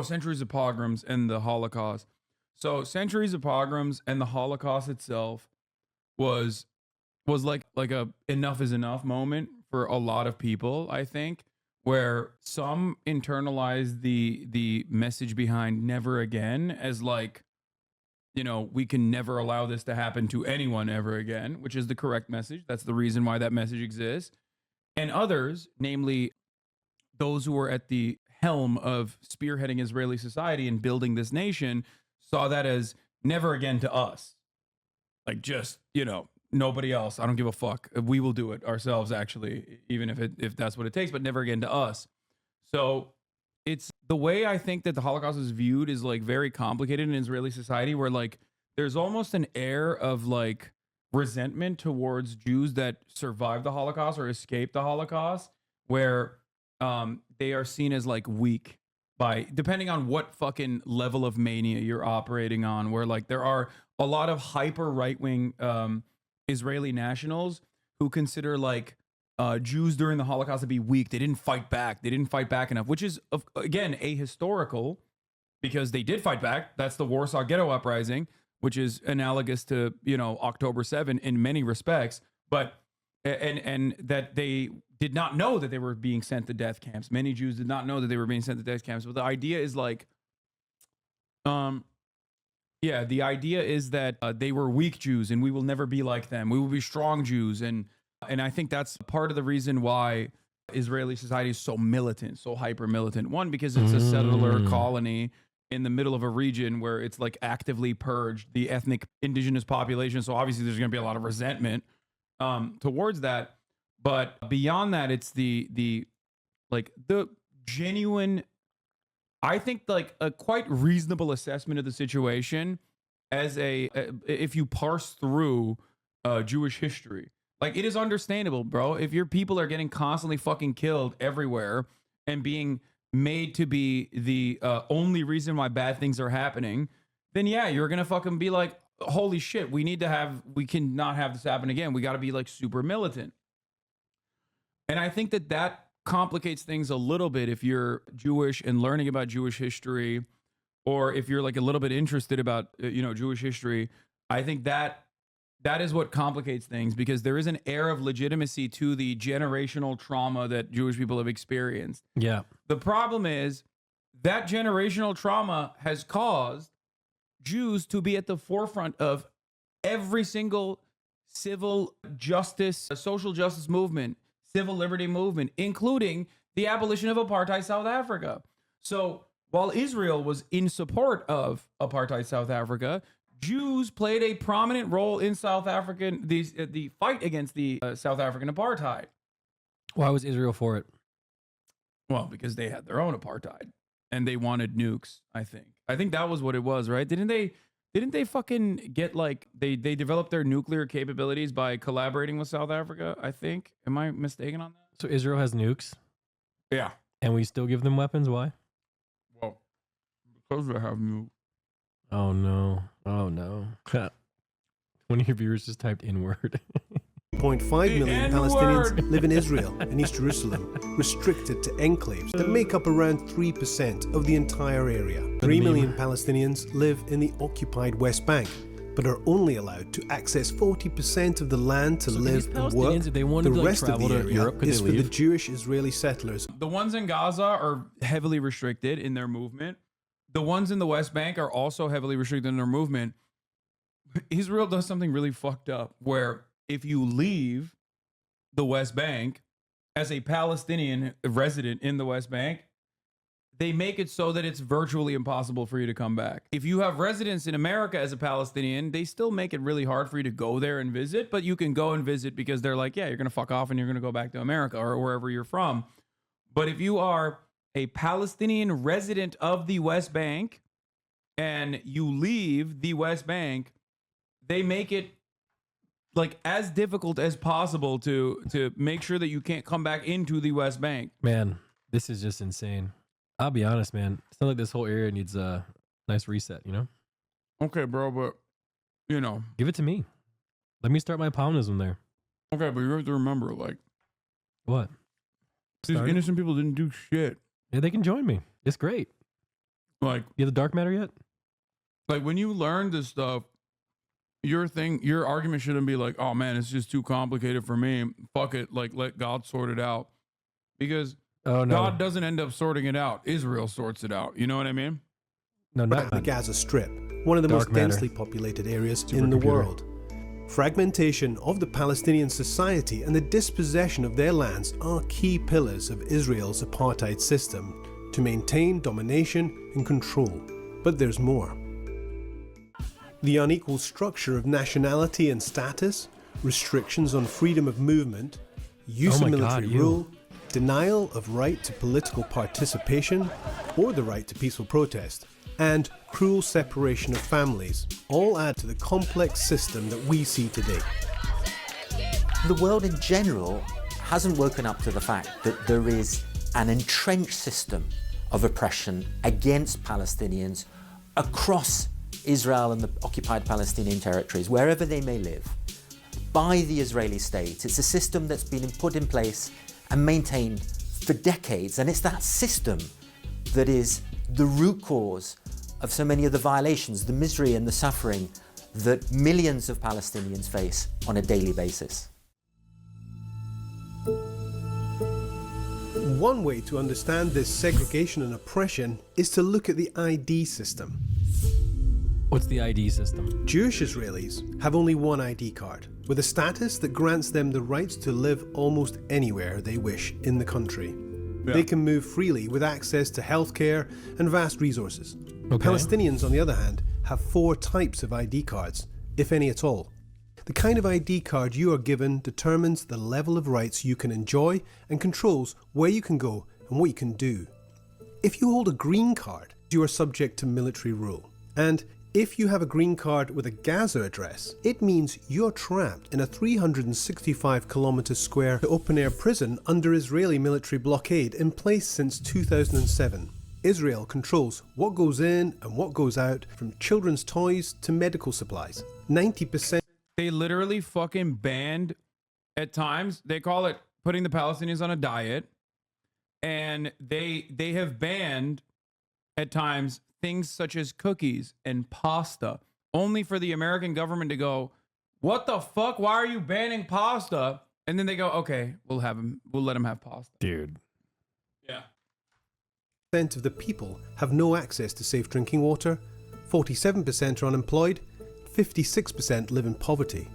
centuries of pogroms and the Holocaust. So centuries of pogroms and the Holocaust itself was like a enough is enough moment for a lot of people, I think, where some internalize the message behind never again as like, you know, we can never allow this to happen to anyone ever again, which is the correct message. That's the reason why that message exists. And others, namely those who are at the helm of spearheading Israeli society and building this nation, saw that as never again to us. Like, just, you know, nobody else. I don't give a fuck. We will do it ourselves, actually, even if that's what it takes, but never again to us. So it's the way I think that the Holocaust is viewed is like very complicated in Israeli society, where like there's almost an air of like resentment towards Jews that survived the Holocaust or escaped the Holocaust, where they are seen as like weak by, depending on what fucking level of mania you're operating on, where like there are a lot of hyper right-wing Israeli nationals who consider like Jews during the Holocaust to be weak. They didn't fight back. They didn't fight back enough, which is, again, ahistorical, because they did fight back. That's the Warsaw Ghetto Uprising, which is analogous to, you know, October 7 in many respects. But, and that they did not know that they were being sent to death camps. Many Jews did not know that they were being sent to death camps. But the idea is like, yeah, the idea is that they were weak Jews and we will never be like them. We will be strong Jews. And I think that's part of the reason why Israeli society is so militant, so hyper militant. One, because it's a settler colony in the middle of a region where it's like actively purged the ethnic indigenous population. So obviously there's going to be a lot of resentment towards that. But beyond that, it's the genuine, I think, like a quite reasonable assessment of the situation as if you parse through Jewish history. Like, it is understandable, bro. If your people are getting constantly fucking killed everywhere and being made to be the only reason why bad things are happening, then yeah, you're gonna fucking be like, holy shit, we cannot have this happen again. We got to be like super militant. And I think that complicates things a little bit if you're Jewish and learning about Jewish history, or if you're like a little bit interested about, Jewish history. I think that is what complicates things, because there is an air of legitimacy to the generational trauma that Jewish people have experienced. Yeah. The problem is that generational trauma has caused Jews to be at the forefront of every single civil justice, social justice movement, civil liberty movement, including the abolition of apartheid South Africa. So while Israel was in support of apartheid South Africa, Jews played a prominent role in the fight against the South African apartheid. Why was Israel for it? Well, because they had their own apartheid and they wanted nukes. I think that was what it was, right? Didn't they fucking get like they developed their nuclear capabilities by collaborating with South Africa? I think. Am I mistaken on that? So Israel has nukes? Yeah. And we still give them weapons? Why? Well, because they have nukes. Oh no. Oh no. One of your viewers just typed inward. 0.5 million Palestinians live in Israel and East Jerusalem, restricted to enclaves that make up around 3% of the entire area. 3 million Palestinians live in the occupied West Bank, but are only allowed to access 40% of the land to live and work. If they wanted the to rest of the area Europe, is for the Jewish Israeli settlers. The ones in Gaza are heavily restricted in their movement. The ones in the West Bank are also heavily restricted in their movement. Israel does something really fucked up, where if you leave the West Bank as a Palestinian resident in the West Bank, they make it so that it's virtually impossible for you to come back. If you have residence in America as a Palestinian, they still make it really hard for you to go there and visit, but you can go and visit because they're like, yeah, you're going to fuck off and you're going to go back to America or wherever you're from. But if you are a Palestinian resident of the West Bank and you leave the West Bank, they make it like as difficult as possible to make sure that you can't come back into the West Bank. Man, this is just insane. I'll be honest, man. It sounds like this whole area needs a nice reset, you know? Okay, bro, but, give it to me. Let me start my Palminism there. Okay, but you have to remember, like... What? These innocent people didn't do shit. Yeah, they can join me. It's great. Like... You have the dark matter yet? Like, when you learn this stuff, your argument shouldn't be like, oh, man, it's just too complicated for me. Fuck it. Like, let God sort it out. Because Oh, no. God doesn't end up sorting it out. Israel sorts it out. You know what I mean? No, not the Gaza Strip, one of the Dark most matter. densely populated areas in the world. Fragmentation of the Palestinian society and the dispossession of their lands are key pillars of Israel's apartheid system to maintain domination and control. But there's more. The unequal structure of nationality and status, restrictions on freedom of movement, use of military rule, denial of right to political participation or the right to peaceful protest, and cruel separation of families all add to the complex system that we see today. The world in general hasn't woken up to the fact that there is an entrenched system of oppression against Palestinians across Israel and the occupied Palestinian territories, wherever they may live, by the Israeli state. It's a system that's been put in place and maintained for decades, and it's that system that is the root cause of so many of the violations, the misery and the suffering that millions of Palestinians face on a daily basis. One way to understand this segregation and oppression is to look at the ID system. What's the ID system? Jewish Israelis have only one ID card, with a status that grants them the right to live almost anywhere they wish in the country. Yeah. They can move freely with access to healthcare and vast resources. Okay. Palestinians, on the other hand, have 4 types of ID cards, if any at all. The kind of ID card you are given determines the level of rights you can enjoy and controls where you can go and what you can do. If you hold a green card, you are subject to military rule. And if you have a green card with a Gaza address, it means you're trapped in a 365-kilometre square open-air prison under Israeli military blockade in place since 2007. Israel controls what goes in and what goes out, from children's toys to medical supplies. 90%. They literally fucking banned, at times, they call it putting the Palestinians on a diet. And they have banned, at times, things such as cookies and pasta, only for the American government to go, what the fuck? Why are you banning pasta? And then they go, okay, we'll let them have pasta. Dude. Yeah. Of the people have no access to safe drinking water, 47% are unemployed, 56% live in poverty.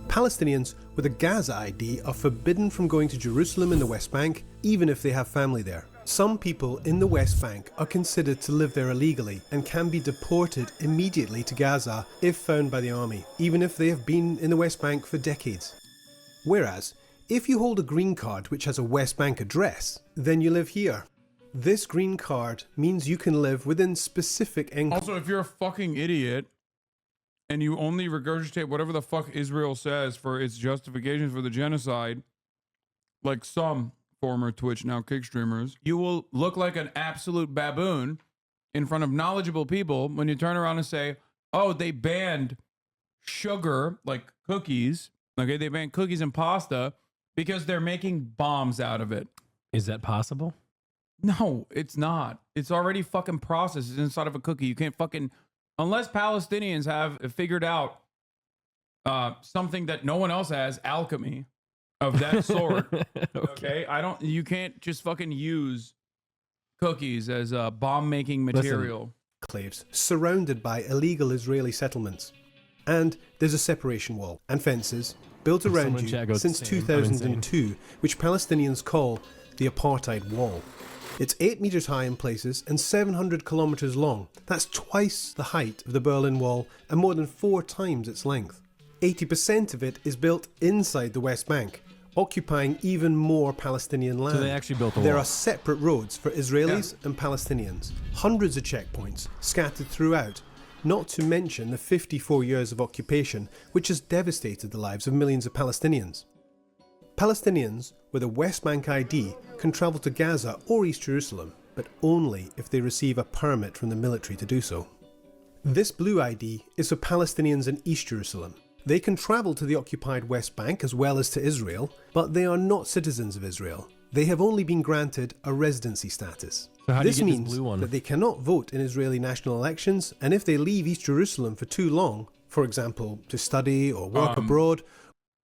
Palestinians with a Gaza ID are forbidden from going to Jerusalem in the West Bank, even if they have family there. Some people in the West Bank are considered to live there illegally and can be deported immediately to Gaza if found by the army, even if they have been in the West Bank for decades. Whereas, if you hold a green card which has a West Bank address, then you live here. This green card means you can live within specific income. Also, if you're a fucking idiot and you only regurgitate whatever the fuck Israel says for its justifications for the genocide, like some former Twitch, now Kick streamers, you will look like an absolute baboon in front of knowledgeable people when you turn around and say, oh, they banned sugar, like cookies. Okay, they banned cookies and pasta because they're making bombs out of it. Is that possible? No, it's not. It's already fucking processed. It's inside of a cookie. You can't fucking, unless Palestinians have figured out something that no one else has, alchemy of that sort. Okay. You can't just fucking use cookies as a bomb making material. Enclaves surrounded by illegal Israeli settlements. And there's a separation wall and fences built around you since 2002, which Palestinians call the apartheid wall. It's 8 meters high in places and 700 kilometers long. That's twice the height of the Berlin Wall and more than 4 times its length. 80% of it is built inside the West Bank, occupying even more Palestinian land. So they actually built the wall. There are separate roads for Israelis and Palestinians, hundreds of checkpoints scattered throughout, not to mention the 54 years of occupation, which has devastated the lives of millions of Palestinians. Palestinians with a West Bank ID can travel to Gaza or East Jerusalem, but only if they receive a permit from the military to do so. This blue ID is for Palestinians in East Jerusalem. They can travel to the occupied West Bank as well as to Israel, but they are not citizens of Israel. They have only been granted a residency status. So how do this you get means this blue one? that they cannot vote in Israeli national elections, and if they leave East Jerusalem for too long, for example, to study or work abroad.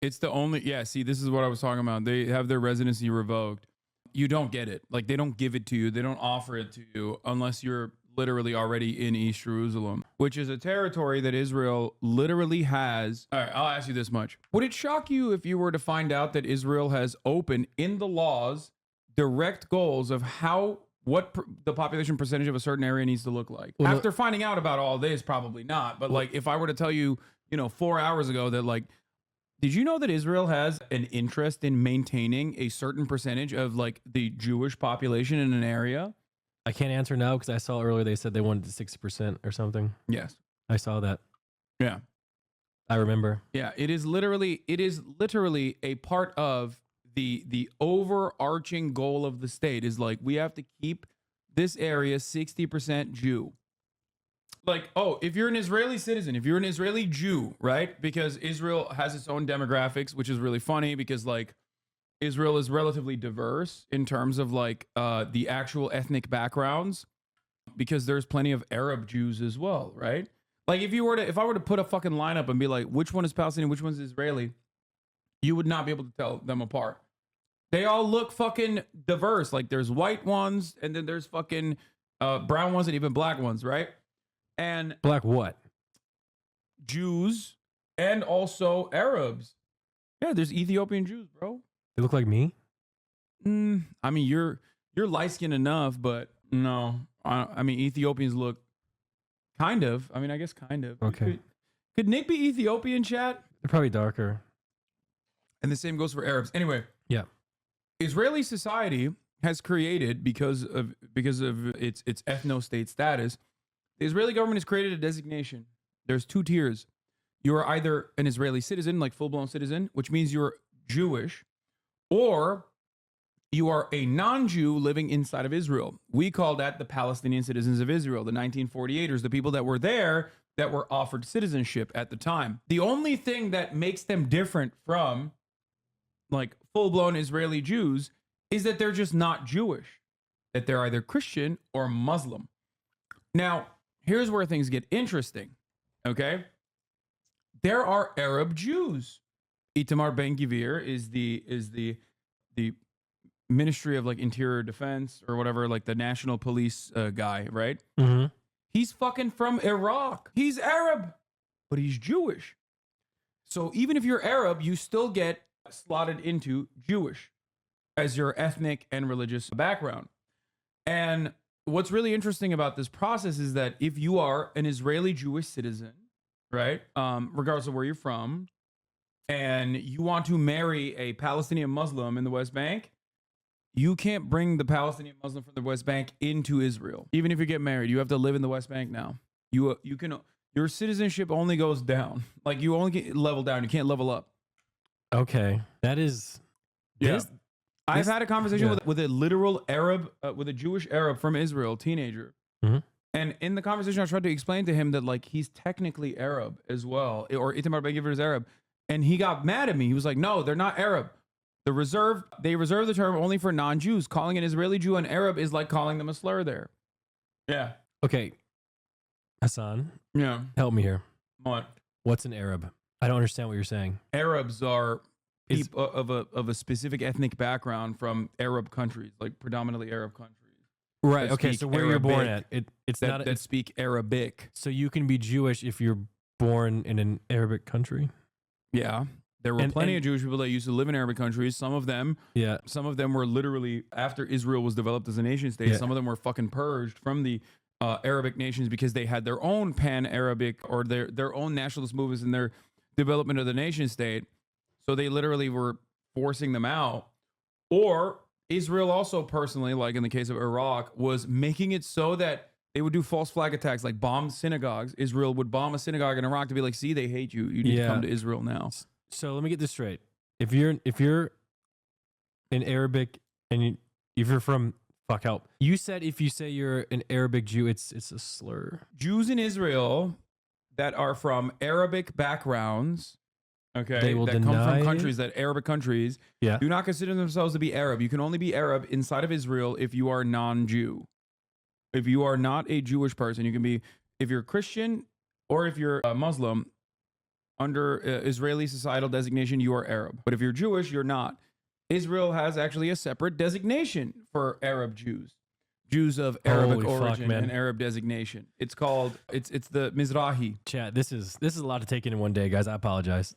It's the only, see, this is what I was talking about. They have their residency revoked. you don't get it. Like, they don't give it to you. They don't offer it to you unless you're literally already in East Jerusalem, which is a territory that Israel literally has. All right, I'll ask you this much. Would it shock you if you were to find out that Israel has opened in the laws direct goals of what the population percentage of a certain area needs to look like? Well, After finding out about all this, probably not. But like, if I were to tell you, 4 hours ago that like, did you know that Israel has an interest in maintaining a certain percentage of like the Jewish population in an area? I can't answer now because I saw earlier they said they wanted 60% or something. Yes. I saw that. Yeah. I remember. Yeah, it is literally a part of the overarching goal of the state is like, we have to keep this area 60% Jew. Like, oh, if you're an Israeli citizen, if you're an Israeli Jew, right? Because Israel has its own demographics, which is really funny because like Israel is relatively diverse in terms of like the actual ethnic backgrounds, because there's plenty of Arab Jews as well, right? Like if I were to put a fucking lineup and be like, which one is Palestinian, which one's Israeli, you would not be able to tell them apart. They all look fucking diverse. Like there's white ones and then there's fucking brown ones and even black ones, right? And black what? Jews and also Arabs. Yeah, there's Ethiopian Jews, bro. They look like me? I mean, you're light-skinned enough, but no. I mean, Ethiopians look kind of. I mean, I guess kind of. Okay. Could Nick be Ethiopian, chat? They're probably darker. And the same goes for Arabs. Anyway. Yeah. Israeli society has created, because of its ethno-state status, the Israeli government has created a designation. There's 2 tiers. You are either an Israeli citizen, like full-blown citizen, which means you're Jewish, or you are a non-Jew living inside of Israel. We call that the Palestinian citizens of Israel, the 1948ers, the people that were there that were offered citizenship at the time. The only thing that makes them different from like full-blown Israeli Jews is that they're just not Jewish, that they're either Christian or Muslim. Now, here's where things get interesting, okay? There are Arab Jews. Itamar Ben-Gvir is the Ministry of like Interior Defense or whatever, like the national police guy, right? Mm-hmm. He's fucking from Iraq. He's Arab, but he's Jewish. So even if you're Arab, you still get slotted into Jewish as your ethnic and religious background. And what's really interesting about this process is that if you are an Israeli Jewish citizen, right, regardless of where you're from, and you want to marry a Palestinian Muslim in the West Bank, you can't bring the Palestinian Muslim from the West Bank into Israel. Even if you get married, you have to live in the West Bank now. You can, your citizenship only goes down. Like you only get level down. You can't level up. Okay, that is. Yeah. I've had a conversation with a literal Arab, with a Jewish Arab from Israel, teenager. Mm-hmm. And in the conversation, I tried to explain to him that like he's technically Arab as well, or Itamar Ben-Gvir is Arab. And he got mad at me. He was like, no, they're not Arab. They reserve the term only for non-Jews. Calling an Israeli Jew an Arab is like calling them a slur there. Yeah. Okay. Hasan. Yeah. Help me here. What? What's an Arab? I don't understand what you're saying. Arabs are people of a specific ethnic background from Arab countries, like predominantly Arab countries. Right. Okay. So where you're born at, it's that, that speak Arabic. So you can be Jewish if you're born in an Arabic country. Yeah. There were plenty of Jewish people that used to live in Arabic countries. Some of them were literally, after Israel was developed as a nation state, some of them were fucking purged from the Arabic nations because they had their own pan-Arabic or their own nationalist movements in their development of the nation state. So they literally were forcing them out. Or Israel also personally, like in the case of Iraq, was making it so that they would do false flag attacks, like bomb synagogues. Israel would bomb a synagogue in Iraq to be like, see, they hate you. You need to come to Israel now. So let me get this straight. If you're an Arabic and if you're from help. You said if you say you're an Arabic Jew, it's a slur. Jews in Israel that are from Arabic backgrounds, okay, they will that come from countries Arabic countries, do not consider themselves to be Arab. You can only be Arab inside of Israel if you are non-Jew. If you are not a Jewish person, you can be, if you're Christian or if you're a Muslim, under Israeli societal designation, you are Arab. But if you're Jewish, you're not. Israel has actually a separate designation for Arab Jews. Jews of Arabic origin and Arab designation. It's called it's the Mizrahi. Chat. This is a lot to take in one day, guys. I apologize.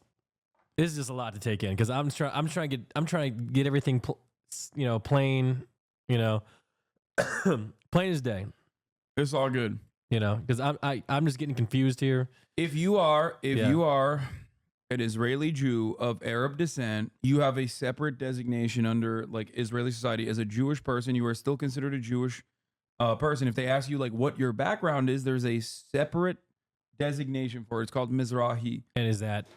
This is just a lot to take in because I'm trying to get everything plain, plain as day. It's all good. Because I'm just getting confused here. If you are an Israeli Jew of Arab descent, you have a separate designation under like Israeli society. As a Jewish person, you are still considered a Jewish person. If they ask you like what your background is, there's a separate designation for it. It's called Mizrahi. And is that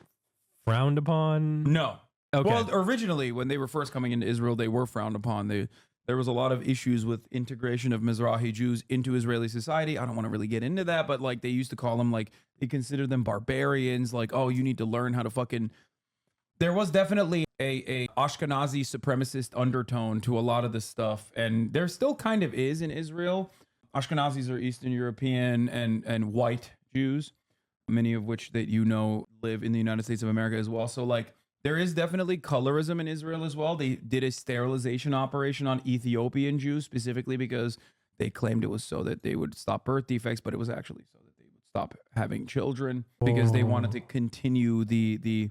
frowned upon? No. Okay. Well, originally when they were first coming into Israel, they were frowned upon. There was a lot of issues with integration of Mizrahi Jews into Israeli society. I don't want to really get into that, but like they used to call them like they considered them barbarians. Like, oh, you need to learn how to fucking. There was definitely a Ashkenazi supremacist undertone to a lot of this stuff, and there still kind of is in Israel. Ashkenazis are Eastern European and white Jews, many of which that live in the United States of America as well. So like. There is definitely colorism in Israel as well. They did a sterilization operation on Ethiopian Jews specifically because they claimed it was so that they would stop birth defects, but it was actually so that they would stop having children because they wanted to continue the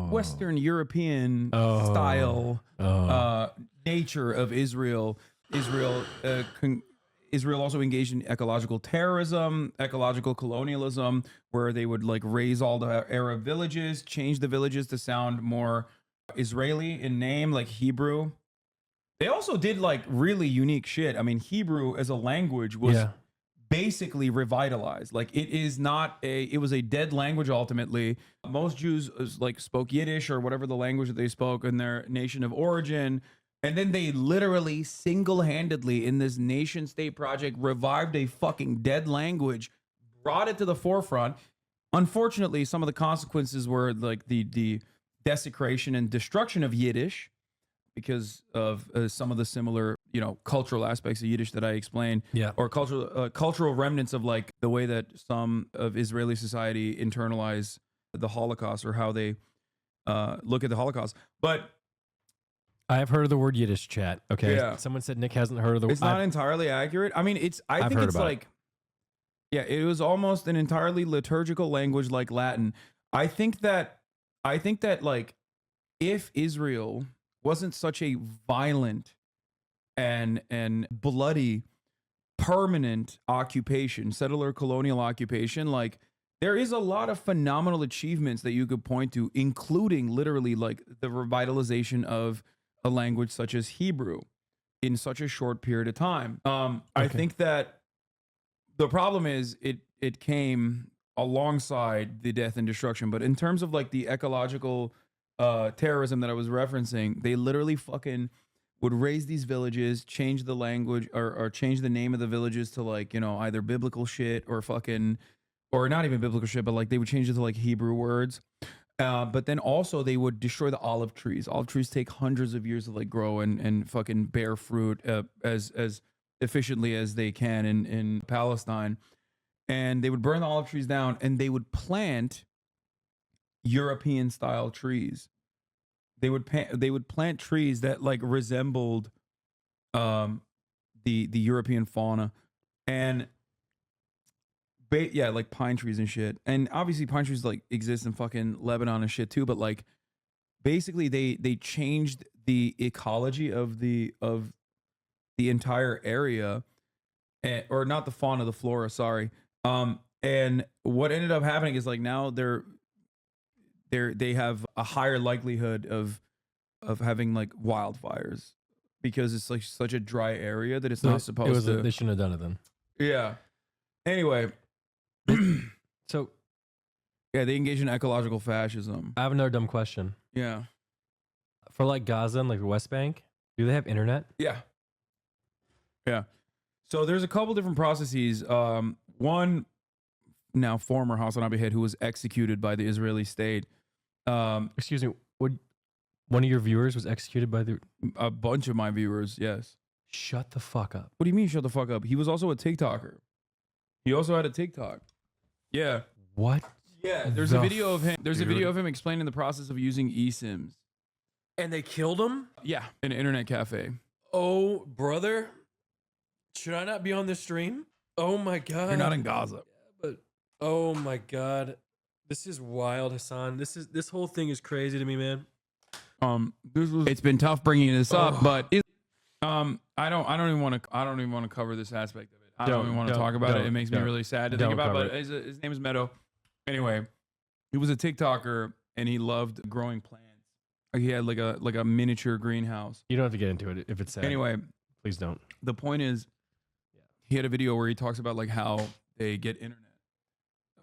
Western European style nature of Israel. Israel also engaged in ecological terrorism, ecological colonialism, where they would like raise all the Arab villages, change the villages to sound more Israeli in name, like Hebrew. They also did like really unique shit. I mean, Hebrew as a language was basically revitalized. Like it was a dead language ultimately. Most Jews like spoke Yiddish or whatever the language that they spoke in their nation of origin. And then they literally single-handedly in this nation state project revived a fucking dead language, brought it to the forefront. Unfortunately, some of the consequences were like the desecration and destruction of Yiddish because of some of the similar, cultural aspects of Yiddish that I explained. Yeah. Or cultural remnants of like the way that some of Israeli society internalize the Holocaust or how they look at the Holocaust. But I have heard of the word Yiddish, chat. Okay. Yeah. Someone said Nick hasn't heard of the word. It's not entirely accurate. I mean, I think it's like, it was almost an entirely liturgical language like Latin. I think that like if Israel wasn't such a violent and bloody permanent occupation, settler colonial occupation, like there is a lot of phenomenal achievements that you could point to, including literally like the revitalization of a language such as Hebrew in such a short period of time. I think that the problem is it came alongside the death and destruction. But in terms of like the ecological terrorism that I was referencing, they literally fucking would raise these villages, change the language or change the name of the villages to like, either biblical shit or fucking, or not even biblical shit, but like they would change it to like Hebrew words. But then also they would destroy the olive trees. Olive trees take hundreds of years to like grow and fucking bear fruit as efficiently as they can in Palestine. And they would burn the olive trees down and they would plant European style trees. They would plant trees that like resembled the European fauna and like pine trees and shit. And obviously pine trees like exist in fucking Lebanon and shit too, but like basically they changed the ecology of the entire area, or not the fauna, the flora, sorry. And what ended up happening is like now they have a higher likelihood of having like wildfires because it's like such a dry area that it's not supposed to. They shouldn't have done it then. Yeah. Anyway. So yeah, they engage in ecological fascism. I have another dumb question. Yeah. For like Gaza and like the West Bank, do they have internet? Yeah. Yeah. So there's a couple different processes. One now former HasanAbi head who was executed by the Israeli state. Excuse me. One of your viewers was executed by a bunch of my viewers. Yes. Shut the fuck up. What do you mean shut the fuck up? He was also a TikToker. He also had a TikTok. Yeah. What? Yeah. There's a video of him. There's a video of him explaining the process of using eSIMs. And they killed him? Yeah, in an internet cafe. Oh, brother. Should I not be on this stream? Oh my God. You're not in Gaza. But oh my God. This is wild, Hasan. This whole thing is crazy to me, man. It's been tough bringing this up, but I don't even want to cover this aspect of it. I don't even want to talk about it. It makes me really sad to think about. But his name is Meadow. Anyway, he was a TikToker and he loved growing plants. He had like a miniature greenhouse. You don't have to get into it if it's sad. Anyway, please don't. The point is, he had a video where he talks about like how they get internet,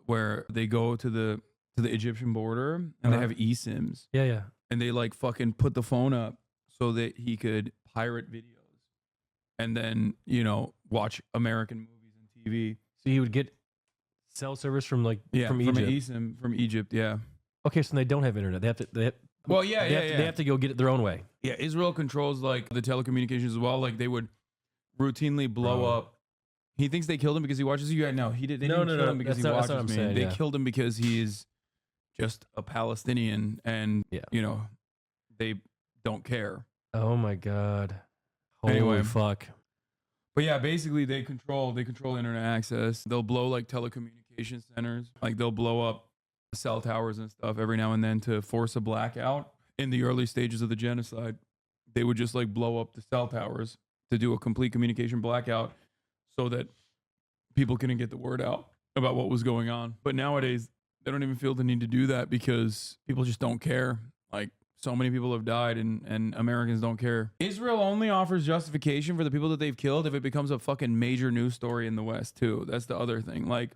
where they go to the Egyptian border and they have eSIMs. Yeah. And they like fucking put the phone up so that he could pirate videos and then, watch American movies and TV. So he would get cell service from from Egypt. From an eSIM from Egypt, yeah. Okay, so they don't have internet. They have to. They have to go get it their own way. Yeah, Israel controls like the telecommunications as well. Like they would routinely blow up. He thinks they killed him because he watches you. No, he did. They didn't kill him because he watches me. They killed him because he's just a Palestinian, and they don't care. Oh my God! Holy anyway, fuck! But yeah, basically they control internet access. They'll blow like telecommunication centers. Like they'll blow up cell towers and stuff every now and then to force a blackout. In the early stages of the genocide, they would just like blow up the cell towers to do a complete communication blackout so that people couldn't get the word out about what was going on. But nowadays, they don't even feel the need to do that because people just don't care. Like so many people have died and Americans don't care. Israel only offers justification for the people that they've killed if it becomes a fucking major news story in the West too. That's the other thing. Like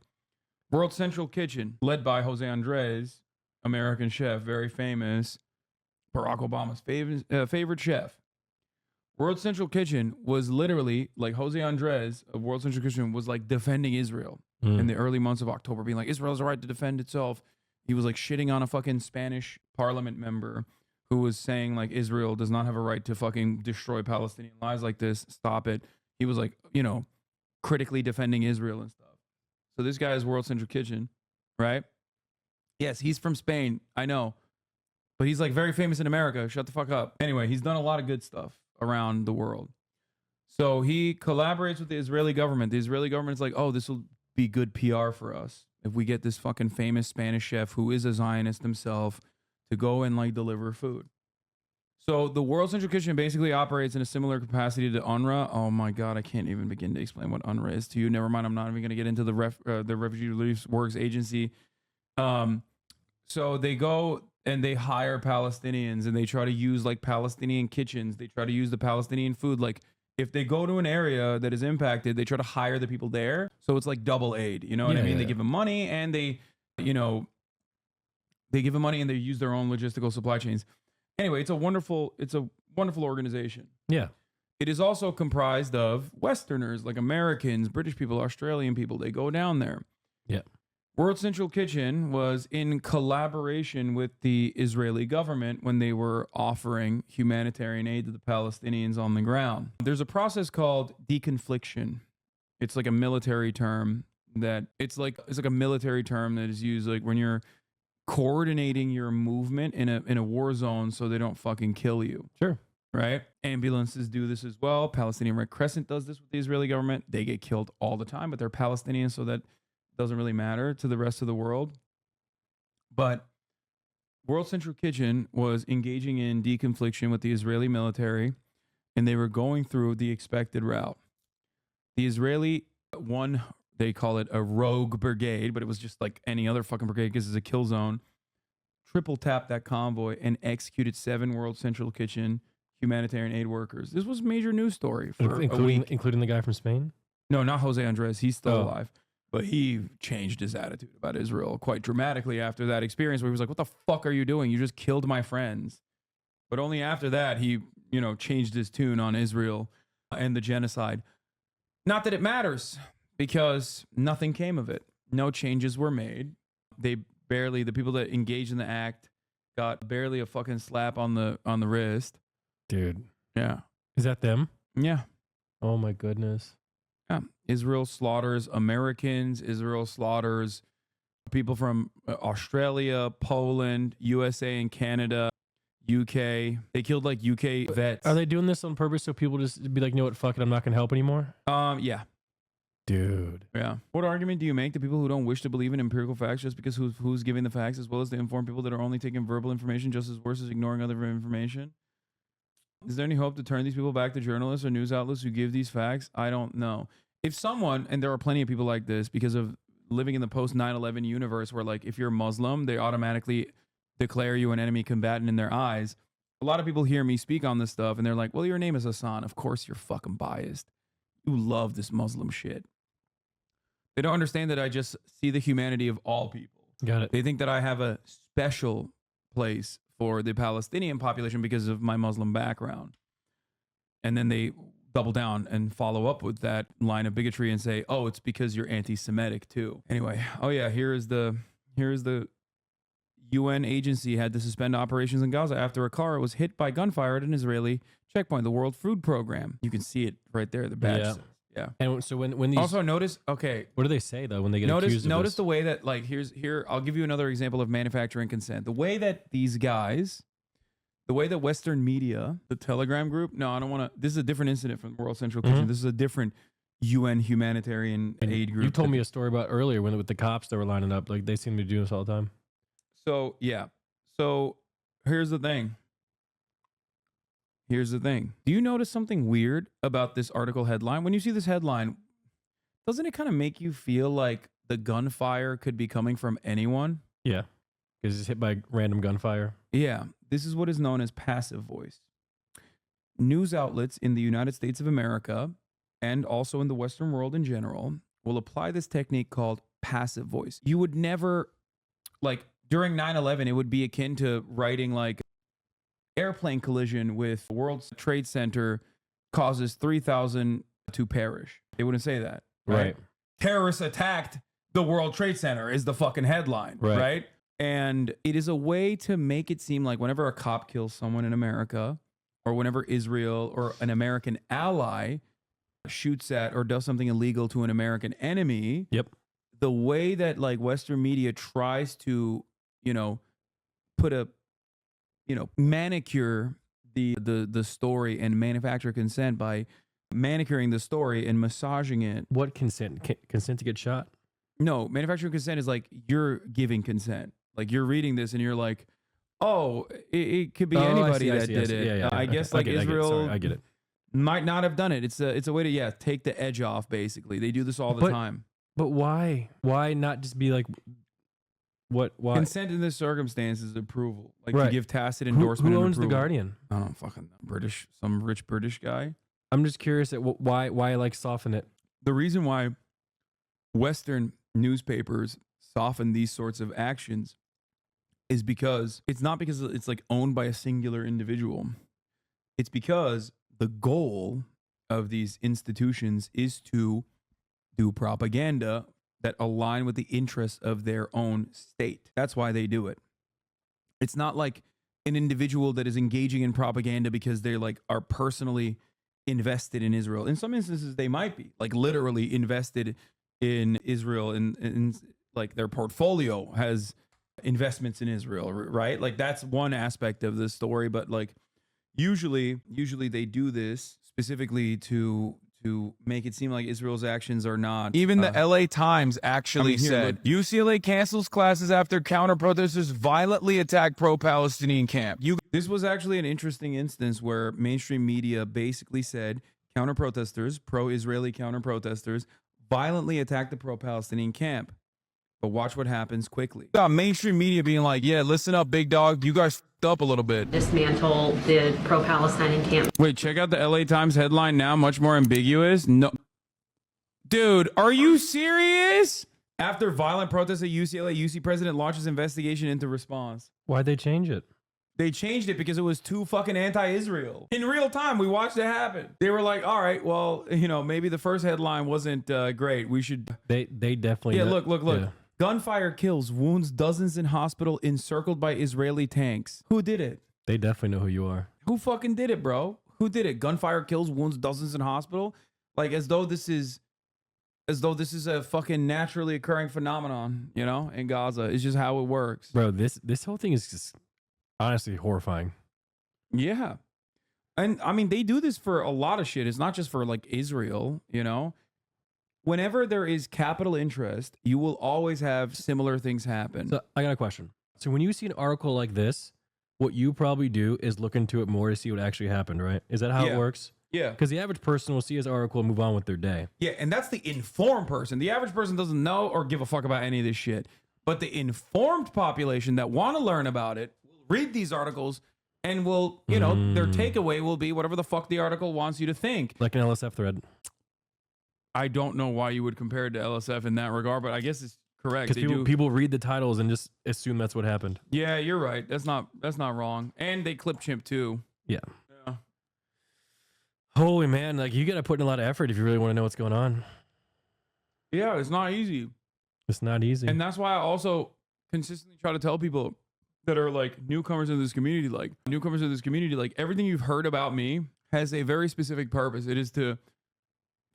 World Central Kitchen, led by Jose Andres, American chef, very famous, Barack Obama's favorite chef. World Central Kitchen was literally like Jose Andres of World Central Kitchen was like defending Israel in the early months of October, being like, Israel has a right to defend itself. He was like shitting on a fucking Spanish parliament member who was saying like Israel does not have a right to fucking destroy Palestinian lives like this. Stop it. He was like, critically defending Israel and stuff. So this guy is World Central Kitchen, right? Yes, he's from Spain. I know. But he's like very famous in America. Shut the fuck up. Anyway, he's done a lot of good stuff around the world. So he collaborates with the Israeli government. The Israeli government's like, oh, this will be good PR for us if we get this fucking famous Spanish chef who is a Zionist himself to go and like deliver food. So the World Central Kitchen basically operates in a similar capacity to UNRWA. Oh my God, I can't even begin to explain what UNRWA is to you. Never mind, I'm not even going to get into the Refugee Relief Works Agency. So they go and they hire Palestinians and they try to use like Palestinian kitchens. They try to use the Palestinian food. Like if they go to an area that is impacted, they try to hire the people there. So it's like double aid. You know what I mean? They give them money and they give them money and they use their own logistical supply chains. Anyway, it's a wonderful organization. Yeah. It is also comprised of Westerners like Americans, British people, Australian people. They go down there. Yeah. World Central Kitchen was in collaboration with the Israeli government when they were offering humanitarian aid to the Palestinians on the ground. There's a process called deconfliction. It's like a military term it's like a military term that is used like when you're coordinating your movement in a war zone so they don't fucking kill you. Sure. Right? Ambulances do this as well. Palestinian Red Crescent does this with the Israeli government. They get killed all the time, but they're Palestinians, so that doesn't really matter to the rest of the world. But World Central Kitchen was engaging in deconfliction with the Israeli military, and they were going through the expected route. The Israeli one, they call it a rogue brigade, but it was just like any other fucking brigade because it's a kill zone, triple tapped that convoy and executed 7 World Central Kitchen humanitarian aid workers. This was a major news story for a week. Including the guy from Spain? No, not Jose Andres. He's still alive. But he changed his attitude about Israel quite dramatically after that experience where he was like, what the fuck are you doing? You just killed my friends. But only after that, he, changed his tune on Israel and the genocide. Not that it matters, because nothing came of it. No changes were made. The people that engaged in the act got barely a fucking slap on the wrist. Dude. Yeah. Is that them? Yeah. Oh my goodness. Yeah. Israel slaughters Americans. Israel slaughters people from Australia, Poland, USA, and Canada. UK. They killed like UK vets. Are they doing this on purpose so people just be like, you know what, fuck it, I'm not gonna help anymore? Yeah. Dude. Yeah. What argument do you make to people who don't wish to believe in empirical facts just because who's giving the facts, as well as to inform people that are only taking verbal information just as worse as ignoring other information? Is there any hope to turn these people back to journalists or news outlets who give these facts? I don't know. If someone, and there are plenty of people like this because of living in the post 9/11 universe where like if you're Muslim, they automatically declare you an enemy combatant in their eyes. A lot of people hear me speak on this stuff and they're like, well, your name is Hasan. Of course you're fucking biased. You love this Muslim shit. They don't understand that I just see the humanity of all people. Got it. They think that I have a special place for the Palestinian population because of my Muslim background. And then they double down and follow up with that line of bigotry and say, oh, it's because you're anti-Semitic too. Anyway, oh yeah, here's the UN agency had to suspend operations in Gaza after a car was hit by gunfire at an Israeli checkpoint, the World Food Program. You can see it right there, the badge. Yeah. says. Yeah. And so when these also notice, okay. What do they say though when they get accused of Notice this? the way that like I'll give you another example of manufacturing consent. The way that these guys, the way that Western media, the Telegram group, no, I don't want to. This is a different incident from World Central Kitchen. This is a different UN humanitarian aid group. You told me a story about earlier when with the cops that were lining up. Like they seem to do this all the time. So yeah. So here's the thing. Here's the thing. Do you notice something weird about this article headline? When you see this headline, doesn't it kind of make you feel like the gunfire could be coming from anyone? Yeah. Because it's hit by random gunfire. Yeah. This is what is known as passive voice. News outlets in the United States of America and also in the Western world in general will apply this technique called passive voice. You would never, like during 9/11, it would be akin to writing like airplane collision with World Trade Center causes 3,000 to perish. They wouldn't say that. Right. Terrorists attacked the World Trade Center is the fucking headline. Right. And it is a way to make it seem like whenever a cop kills someone in America or whenever Israel or an American ally shoots at or does something illegal to an American enemy. Yep. The way that like Western media tries to, put a, manicure the story and manufacture consent by manicuring the story and massaging it. What consent? Consent to get shot? No, manufacturing consent is like you're giving consent. Like you're reading this and you're like, oh, it could be anybody that did it. Yeah, I guess like Israel I get it. Might not have done it. It's a way to take the edge off. Basically, they do this all the time. But why? Why not just be like? What? Why? Consent in this circumstance is approval. Like Right. to give tacit endorsement. Who and owns the approval. Guardian? I don't fucking know. Some rich British guy. I'm just curious at why like soften it. The reason why Western newspapers soften these sorts of actions is because it's not because it's like owned by a singular individual. It's because the goal of these institutions is to do propaganda that align with the interests of their own state. That's why they do it. It's not like an individual that is engaging in propaganda because they like are personally invested in Israel. In some instances, they might be like literally invested in Israel and like their portfolio has investments in Israel, right? Like that's one aspect of the story, but like usually they do this specifically to make it seem like Israel's actions are not. Even the LA Times actually said UCLA cancels classes after counter-protesters violently attack pro-Palestinian camp. This was actually an interesting instance where mainstream media basically said counter-protesters, pro-Israeli counter-protesters, violently attacked the pro-Palestinian camp. But watch what happens quickly. Got mainstream media being like, yeah, listen up, big dog. You guys f***ed up a little bit. Dismantle the pro-Palestinian camp. Wait, check out the LA Times headline now, much more ambiguous. No. Dude, are you serious? After violent protests at UCLA, UC president launches investigation into response. Why'd they change it? They changed it because it was too fucking anti-Israel. In real time, we watched it happen. They were like, all right, well, maybe the first headline wasn't great. We should... They definitely... Yeah, look. Yeah. Gunfire kills, wounds dozens in hospital encircled by Israeli tanks. Who did it? They definitely know who you are. Who fucking did it, bro? Who did it? Gunfire kills, wounds dozens in hospital? Like as though this is a fucking naturally occurring phenomenon, in Gaza. It's just how it works. Bro, this whole thing is just honestly horrifying. Yeah. And I mean, they do this for a lot of shit. It's not just for like Israel, you know? Whenever there is capital interest, you will always have similar things happen. So I got a question. So when you see an article like this, what you probably do is look into it more to see what actually happened, right? Is that how it works? Yeah. Because the average person will see his article and move on with their day. Yeah, and that's the informed person. The average person doesn't know or give a fuck about any of this shit. But the informed population that want to learn about it will read these articles and will, you know, their takeaway will be whatever the fuck the article wants you to think. Like an LSF thread. I don't know why you would compare it to LSF in that regard, but I guess it's correct. Because people read the titles and just assume that's what happened. Yeah, you're right. That's not wrong. And they clip chimp too. Yeah. Yeah. Holy man, like you got to put in a lot of effort if you really want to know what's going on. Yeah, it's not easy. It's not easy. And that's why I also consistently try to tell people that are like newcomers in this community, like everything you've heard about me has a very specific purpose. It is to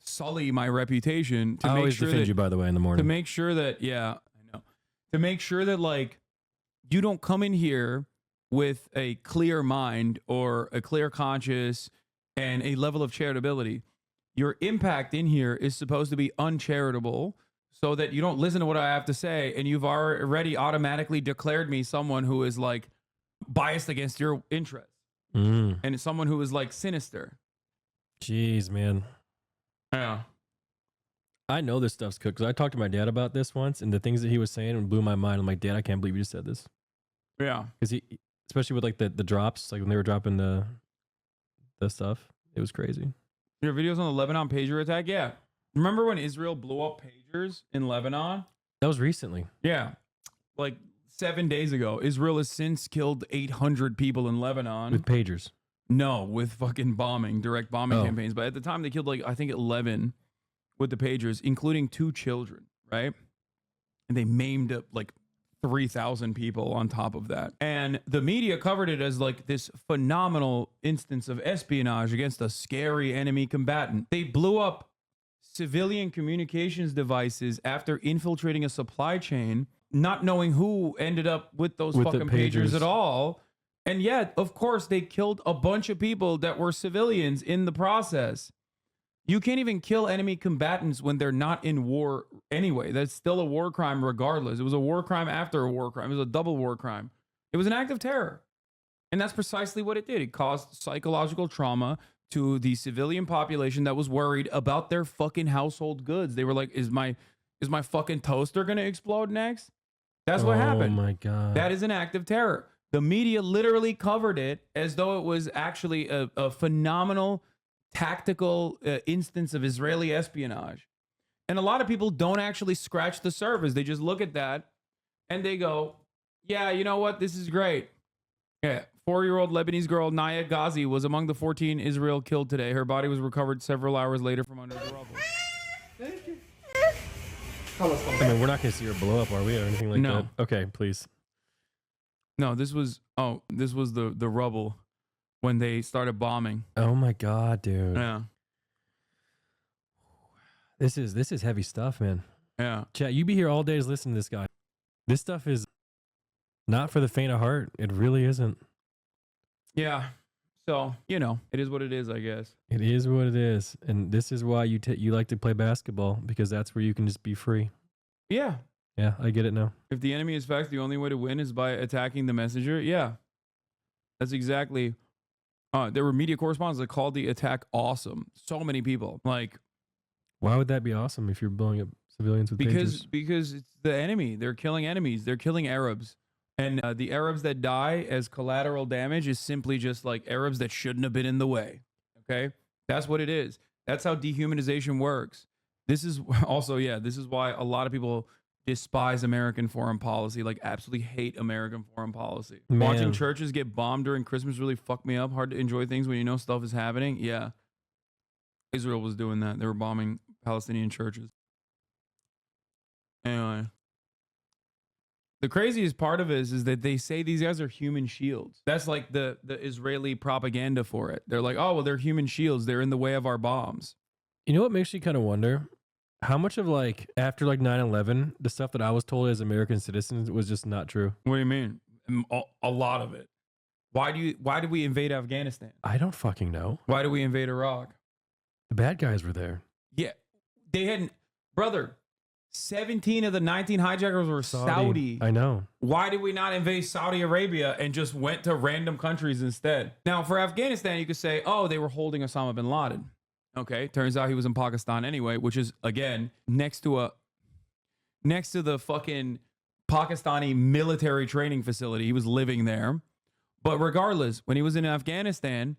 sully my reputation. To I make always sure defend that, you, by the way, in the morning. To make sure that, yeah, I know. To make sure that like you don't come in here with a clear mind or a clear conscience and a level of charitability. Your impact in here is supposed to be uncharitable, so that you don't listen to what I have to say and you've already automatically declared me someone who is like biased against your interests. And it's someone who is like sinister. Jeez, man. Yeah. I know this stuff's cooked because I talked to my dad about this once, and the things that he was saying blew my mind. I'm like, Dad, I can't believe you just said this. Yeah. Because he, especially with like the drops, like when they were dropping the stuff, it was crazy. Your videos on the Lebanon pager attack? Yeah. Remember when Israel blew up pagers in Lebanon? That was recently. Yeah. Like 7 days ago. Israel has since killed 800 people in Lebanon. With pagers? No, with fucking bombing, direct bombing campaigns. But at the time, they killed like, I think 11 with the pagers, including 2 children, right? And they maimed up like 3,000 people on top of that. And the media covered it as like this phenomenal instance of espionage against a scary enemy combatant. They blew up civilian communications devices after infiltrating a supply chain, not knowing who ended up with those fucking pagers at all. And yet, of course, they killed a bunch of people that were civilians in the process. You can't even kill enemy combatants when they're not in war anyway. That's still a war crime regardless. It was a war crime after a war crime. It was a double war crime. It was an act of terror. And that's precisely what it did. It caused psychological trauma to the civilian population that was worried about their fucking household goods. They were like, is my fucking toaster going to explode next? That's what happened. Oh my God. That is an act of terror. The media literally covered it as though it was actually a phenomenal tactical instance of Israeli espionage. And a lot of people don't actually scratch the surface. They just look at that and they go, yeah, you know what? This is great. Yeah. 4-year-old Lebanese girl Naya Ghazi was among the 14 Israel killed today. Her body was recovered several hours later from under the rubble. Thank you. I mean, we're not going to see her blow up, are we? Or anything like that? Okay, please. No, this was the rubble when they started bombing. Oh my God, dude. Yeah. This is heavy stuff, man. Yeah. Chat, you be here all day to listen to this guy. This stuff is not for the faint of heart. It really isn't. Yeah. So, you know, it is what it is, I guess. It is what it is. And this is why you like to play basketball, because that's where you can just be free. Yeah. Yeah, I get it now. If the enemy is fact, the only way to win is by attacking the messenger. Yeah. That's exactly. There were media correspondents that called the attack awesome. So many people. Like, why would that be awesome if you're blowing up civilians with pagers? Because it's the enemy. They're killing enemies. They're killing Arabs. And the Arabs that die as collateral damage is simply just like Arabs that shouldn't have been in the way. Okay? That's what it is. That's how dehumanization works. This is also, this is why a lot of people despise American foreign policy, like absolutely hate American foreign policy. Man. Watching churches get bombed during Christmas really fucked me up. Hard to enjoy things when you know stuff is happening. Yeah. Israel was doing that. They were bombing Palestinian churches. Anyway. The craziest part of it is that they say these guys are human shields. That's like the Israeli propaganda for it. They're like, oh, well, they're human shields. They're in the way of our bombs. You know what makes you kind of wonder? How much of like, after like 9/11, the stuff that I was told as American citizens was just not true? What do you mean? A lot of it. Why did we invade Afghanistan? I don't fucking know. Why did we invade Iraq? The bad guys were there. Yeah, they hadn't, brother. 17 of the 19 hijackers were Saudi. I know. Why did we not invade Saudi Arabia and just went to random countries instead? Now, for Afghanistan, you could say, oh, they were holding Osama bin Laden. Okay, turns out he was in Pakistan anyway, which is, again, next to the fucking Pakistani military training facility. He was living there. But regardless, when he was in Afghanistan,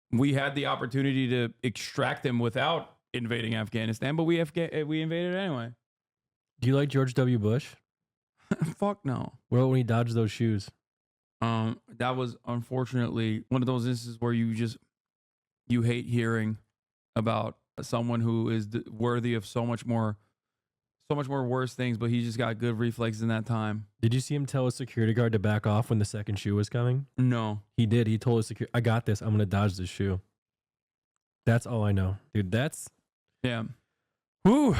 we had the opportunity to extract him without invading Afghanistan, but we invaded anyway. Do you like George W. Bush? Fuck no. Well, when he dodged those shoes. That was unfortunately one of those instances where you hate hearing about someone who is worthy of so much more worse things, but he just got good reflexes in that time. Did you see him tell a security guard to back off when the second shoe was coming? No. He did. He told his I got this. I'm going to dodge this shoe. That's all I know. Dude, yeah. Whew.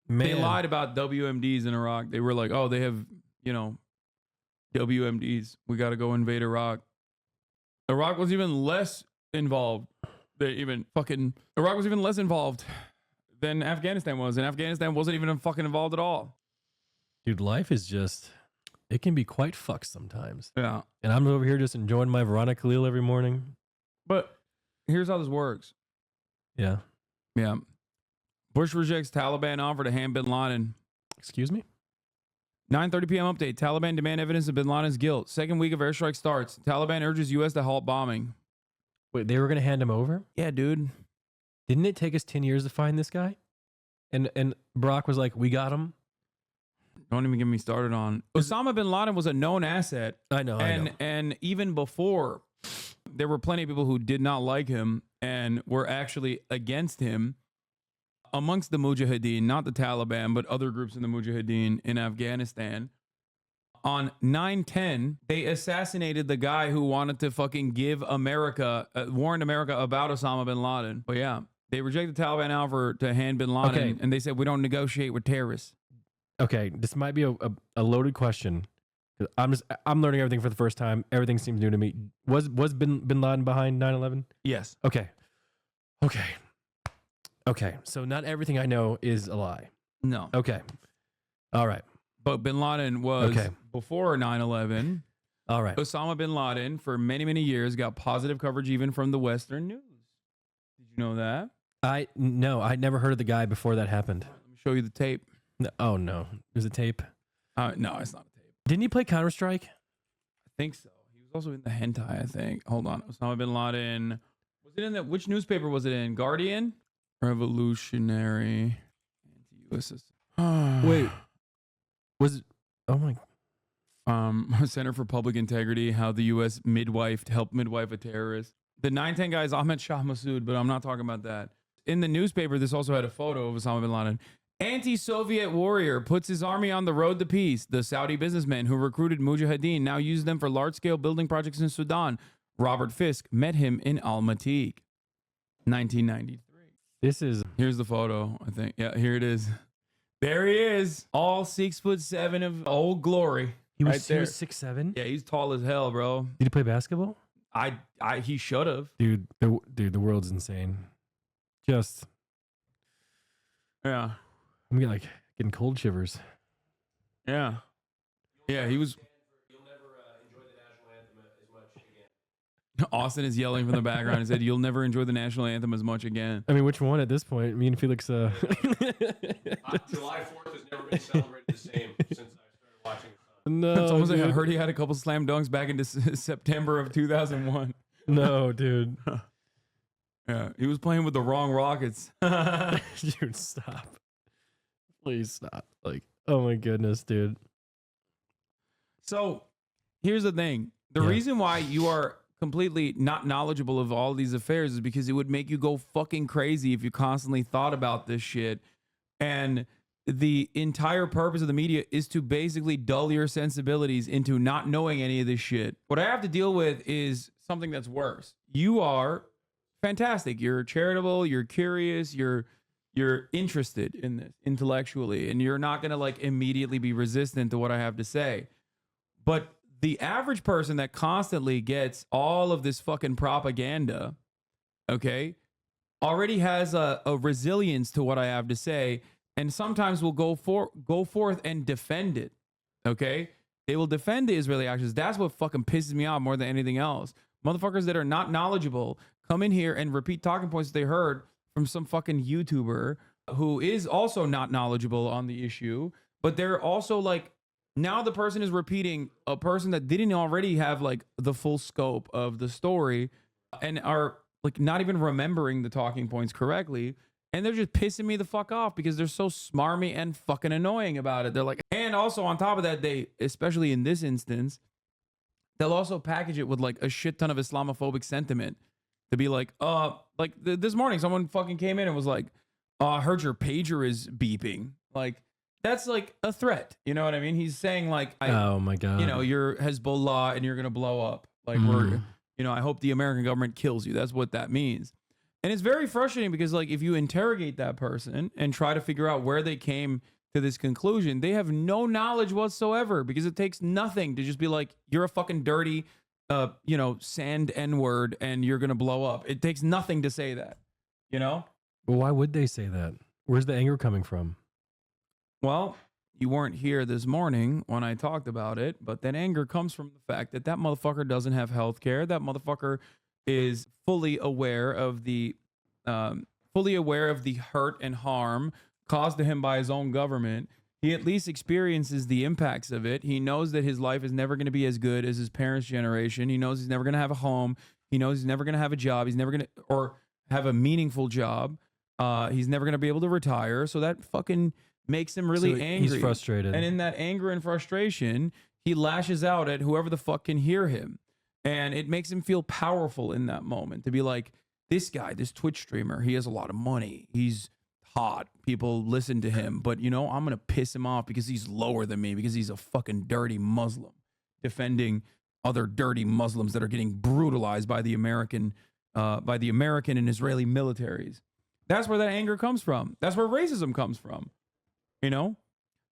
Man. They lied about WMDs in Iraq. They were like, oh, they have, WMDs. We got to go invade Iraq. Iraq was even less involved. Iraq was even less involved than Afghanistan was. And Afghanistan wasn't even fucking involved at all. Dude, life is just, it can be quite fucked sometimes. Yeah. And I'm over here just enjoying my Veronica Khalil every morning. But here's how this works. Yeah. Yeah. Bush rejects Taliban offer to hand bin Laden. Excuse me? 9:30 p.m. update. Taliban demand evidence of bin Laden's guilt. Second week of airstrike starts. Taliban urges U.S. to halt bombing. Wait, they were going to hand him over? Yeah, dude. Didn't it take us 10 years to find this guy? And Barack was like, we got him. Don't even get me started on. Osama bin Laden was a known asset. I know. And even before, there were plenty of people who did not like him and were actually against him. Amongst the Mujahideen, not the Taliban, but other groups in the Mujahideen in Afghanistan. On 9/10, they assassinated the guy who wanted to fucking give warn America about Osama bin Laden. But yeah, they rejected the Taliban offer to hand bin Laden, Okay. and they said, we don't negotiate with terrorists. Okay, this might be a loaded question. I'm learning everything for the first time. Everything seems new to me. Was bin Laden behind 9/11? Yes. Okay. So not everything I know is a lie. No. Okay. All right. But bin Laden was before 9/11. All right. Osama bin Laden, for many, many years, got positive coverage even from the Western news. Did you know that? No, I'd never heard of the guy before that happened. Let me show you the tape. No, oh, no. Is it tape? No, it's not a tape. Didn't he play Counter-Strike? I think so. He was also in the hentai, I think. Hold on. Osama bin Laden. Was it in that? Which newspaper was it in? Guardian? Revolutionary. Anti-USS. Wait. Was it? Oh my. Center for Public Integrity, how the U.S. helped midwife a terrorist. The 9/10 guy is Ahmed Shah Massoud, but I'm not talking about that. In the newspaper, this also had a photo of Osama bin Laden. Anti-Soviet warrior puts his army on the road to peace. The Saudi businessman who recruited Mujahideen now uses them for large-scale building projects in Sudan. Robert Fisk met him in Almaty. 1993. Here's the photo, I think. Yeah, here it is. There he is. All 6'7" of old glory. He was, right there. He was 6'7"? Yeah, he's tall as hell, bro. Did he play basketball? He should have. Dude, the world's insane. Just. Yeah. I'm getting cold shivers. Yeah. Yeah, he was. Austin is yelling from the background and said, you'll never enjoy the national anthem as much again. I mean, which one at this point? Me and Felix. July 4th has never been celebrated the same since I started watching. No, it's almost like I dude. heard he had a couple slam dunks back in September of 2001. No, dude. Yeah, he was playing with the wrong Rockets. Dude, stop. Please stop. Oh my goodness, dude. So here's the thing. The reason why you are completely not knowledgeable of all these affairs is because it would make you go fucking crazy if you constantly thought about this shit. And the entire purpose of the media is to basically dull your sensibilities into not knowing any of this shit. What I have to deal with is something that's worse. You are fantastic. You're charitable. You're curious. You're interested in this intellectually, and you're not going to immediately be resistant to what I have to say. But the average person that constantly gets all of this fucking propaganda, okay, already has a resilience to what I have to say, and sometimes will go forth and defend it, okay? They will defend the Israeli actions. That's what fucking pisses me off more than anything else. Motherfuckers that are not knowledgeable come in here and repeat talking points they heard from some fucking YouTuber who is also not knowledgeable on the issue, but they're also like, now the person is repeating a person that didn't already have like the full scope of the story and are like not even remembering the talking points correctly. And they're just pissing me the fuck off because they're so smarmy and fucking annoying about it. They're like, and also on top of that, they, especially in this instance, they'll also package it with like a shit ton of Islamophobic sentiment to be like, this morning someone fucking came in and was like, I heard your pager is beeping. Like, that's like a threat. You know what I mean? He's saying like, oh my God, you know, you're Hezbollah and you're going to blow up. Like we're, you know, I hope the American government kills you. That's what that means. And it's very frustrating because like, if you interrogate that person and try to figure out where they came to this conclusion, they have no knowledge whatsoever because it takes nothing to just be like, you're a fucking dirty, you know, sand N-word and you're going to blow up. It takes nothing to say that, you know? Well, why would they say that? Where's the anger coming from? Well, you weren't here this morning when I talked about it, but that anger comes from the fact that that motherfucker doesn't have health care. That motherfucker is fully aware of the hurt and harm caused to him by his own government. He at least experiences the impacts of it. He knows that his life is never going to be as good as his parents' generation. He knows he's never going to have a home. He knows he's never going to have a job. He's never going to, or have a meaningful job. He's never going to be able to retire. So that fucking makes him really angry. He's frustrated. And in that anger and frustration, he lashes out at whoever the fuck can hear him. And it makes him feel powerful in that moment to be like, this guy, this Twitch streamer, he has a lot of money. He's hot. People listen to him. But, you know, I'm going to piss him off because he's lower than me, because he's a fucking dirty Muslim defending other dirty Muslims that are getting brutalized by the American and Israeli militaries. That's where that anger comes from. That's where racism comes from. You know,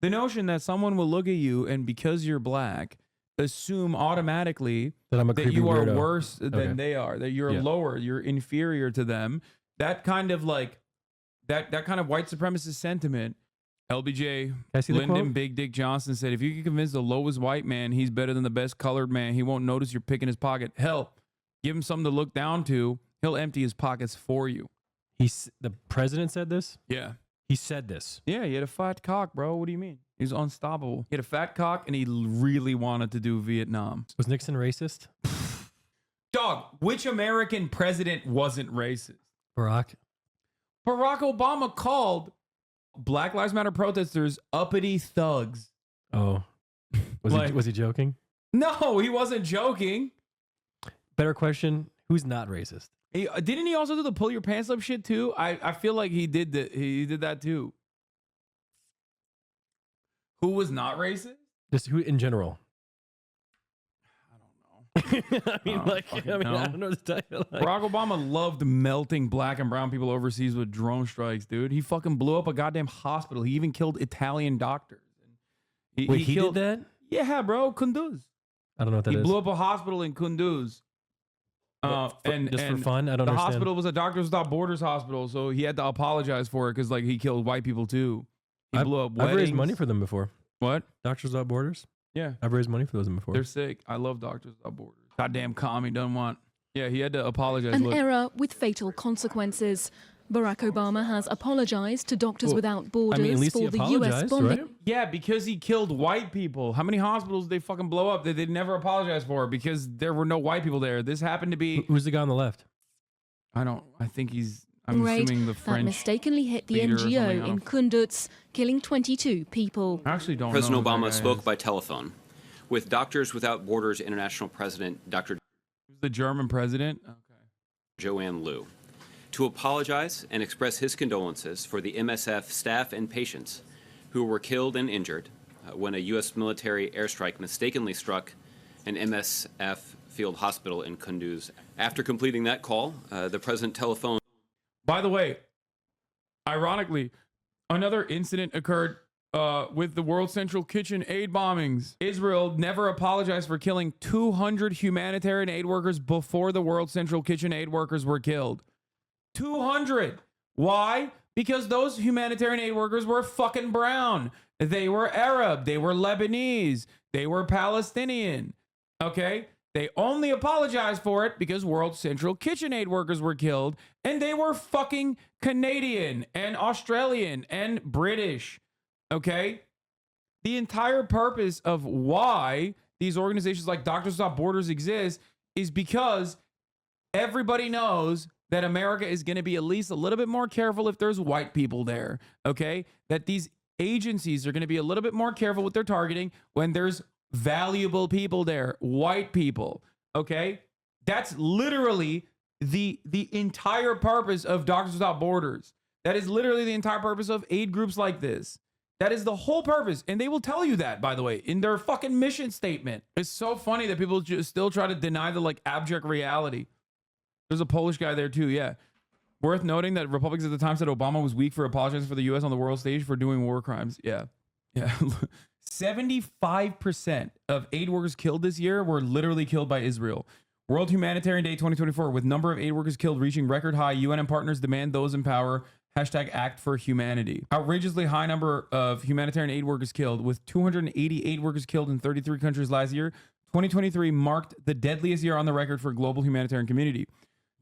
the notion that someone will look at you and because you're black, assume automatically that you are worse than they are, that you're lower, you're inferior to them. That kind of like that kind of white supremacist sentiment. LBJ, Lyndon Big Dick Johnson said, if you can convince the lowest white man he's better than the best colored man, he won't notice you're picking his pocket. Hell, give him something to look down to. He'll empty his pockets for you. The president said this? Yeah. He said this. Yeah, he had a fat cock, bro. What do you mean? He's unstoppable. He had a fat cock and he really wanted to do Vietnam. Was Nixon racist? Dog, which American president wasn't racist? Barack Obama called Black Lives Matter protesters uppity thugs. Oh. Was he joking? No, he wasn't joking. Better question, who's not racist? Didn't he also do the pull your pants up shit too? I feel like he did that too. Who was not racist? Just who in general? I don't know. I don't know what to tell you. Like, Barack Obama loved melting black and brown people overseas with drone strikes, dude. He fucking blew up a goddamn hospital. He even killed Italian doctors. He did that? Yeah, bro. Kunduz. I don't know what that is. He blew up a hospital in Kunduz. For fun? I don't understand. The hospital was a Doctors Without Borders hospital, so he had to apologize for it because like he killed white people too. He blew up weddings. I've raised money for them before. What? Doctors Without Borders? Yeah. I've raised money for those before. They're sick. I love Doctors Without Borders. Goddamn commie doesn't want. Yeah, he had to apologize. An error with fatal consequences. Barack Obama has apologized to Doctors Without Borders for the U.S. bombing. Right? Yeah, because he killed white people. How many hospitals did they fucking blow up that they never apologized for because there were no white people there? This happened to be. Who's the guy on the left? I think he's. I'm assuming the French. That mistakenly hit the NGO in Kunduz, killing 22 people. I actually don't know. President Obama spoke by telephone with Doctors Without Borders International President Dr. The German president? Okay. Joanne Liu, to apologize and express his condolences for the MSF staff and patients who were killed and injured when a U.S. military airstrike mistakenly struck an MSF field hospital in Kunduz. After completing that call, the president telephoned. By the way, ironically, another incident occurred with the World Central Kitchen aid bombings. Israel never apologized for killing 200 humanitarian aid workers before the World Central Kitchen aid workers were killed. 200. Why? Because those humanitarian aid workers were fucking brown. They were Arab. They were Lebanese. They were Palestinian. Okay? They only apologized for it because World Central Kitchen aid workers were killed, and they were fucking Canadian and Australian and British. Okay? The entire purpose of why these organizations like Doctors Without Borders exist is because everybody knows that America is going to be at least a little bit more careful if there's white people there. Okay? That these agencies are going to be a little bit more careful with their targeting when there's valuable people there, white people. Okay? That's literally the entire purpose of Doctors Without Borders. That is literally the entire purpose of aid groups like this. That is the whole purpose. And they will tell you that, by the way, in their fucking mission statement. It's so funny that people just still try to deny the like abject reality. There's a Polish guy there too, yeah. Worth noting that Republicans at the time said Obama was weak for apologizing for the U.S. on the world stage for doing war crimes. Yeah. Yeah. 75% of aid workers killed this year were literally killed by Israel. World Humanitarian Day 2024, with number of aid workers killed reaching record high, UN and partners demand those in power hashtag act for humanity. Outrageously high number of humanitarian aid workers killed, with 280 aid workers killed in 33 countries last year. 2023 marked the deadliest year on the record for global humanitarian community.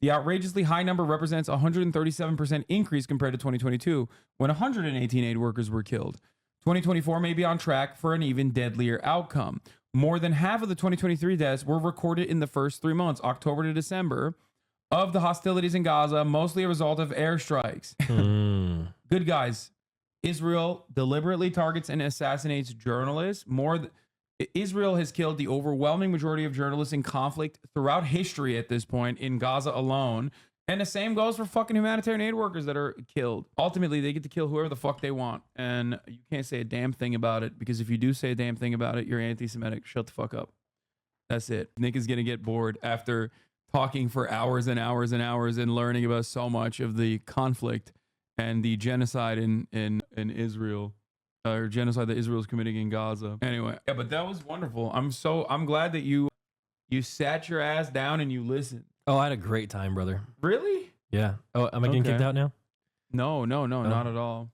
The outrageously high number represents a 137% increase compared to 2022, when 118 aid workers were killed. 2024 may be on track for an even deadlier outcome. More than half of the 2023 deaths were recorded in the first 3 months, October to December, of the hostilities in Gaza, mostly a result of airstrikes. Good guys. Israel deliberately targets and assassinates journalists. Israel has killed the overwhelming majority of journalists in conflict throughout history at this point in Gaza alone. And the same goes for fucking humanitarian aid workers that are killed. Ultimately, they get to kill whoever the fuck they want. And you can't say a damn thing about it, because if you do say a damn thing about it, you're anti-Semitic. Shut the fuck up. That's it. Nick is going to get bored after talking for hours and hours and hours and learning about so much of the conflict and the genocide in Israel. Or genocide that Israel is committing in Gaza. Anyway, yeah, but that was wonderful. I'm glad that you sat your ass down and you listened. Oh, I had a great time, brother. Really? Yeah. Oh, am I getting kicked out now? No, not at all.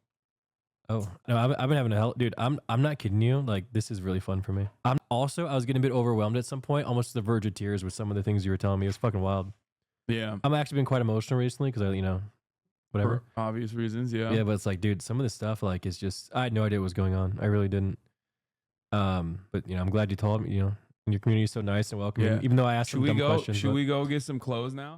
Oh no, I've been having a hell, dude. I'm not kidding you. Like, this is really fun for me. I was getting a bit overwhelmed at some point, almost to the verge of tears with some of the things you were telling me. It was fucking wild. Yeah. I'm actually been quat emotional recently because whatever. For obvious reasons, yeah. Yeah, but it's like, dude, some of this stuff, like, it's just, I had no idea what was going on. I really didn't. But I'm glad you told me. Your community is so nice and welcoming. Yeah. Even though I asked some dumb questions. Should we go get some clothes now?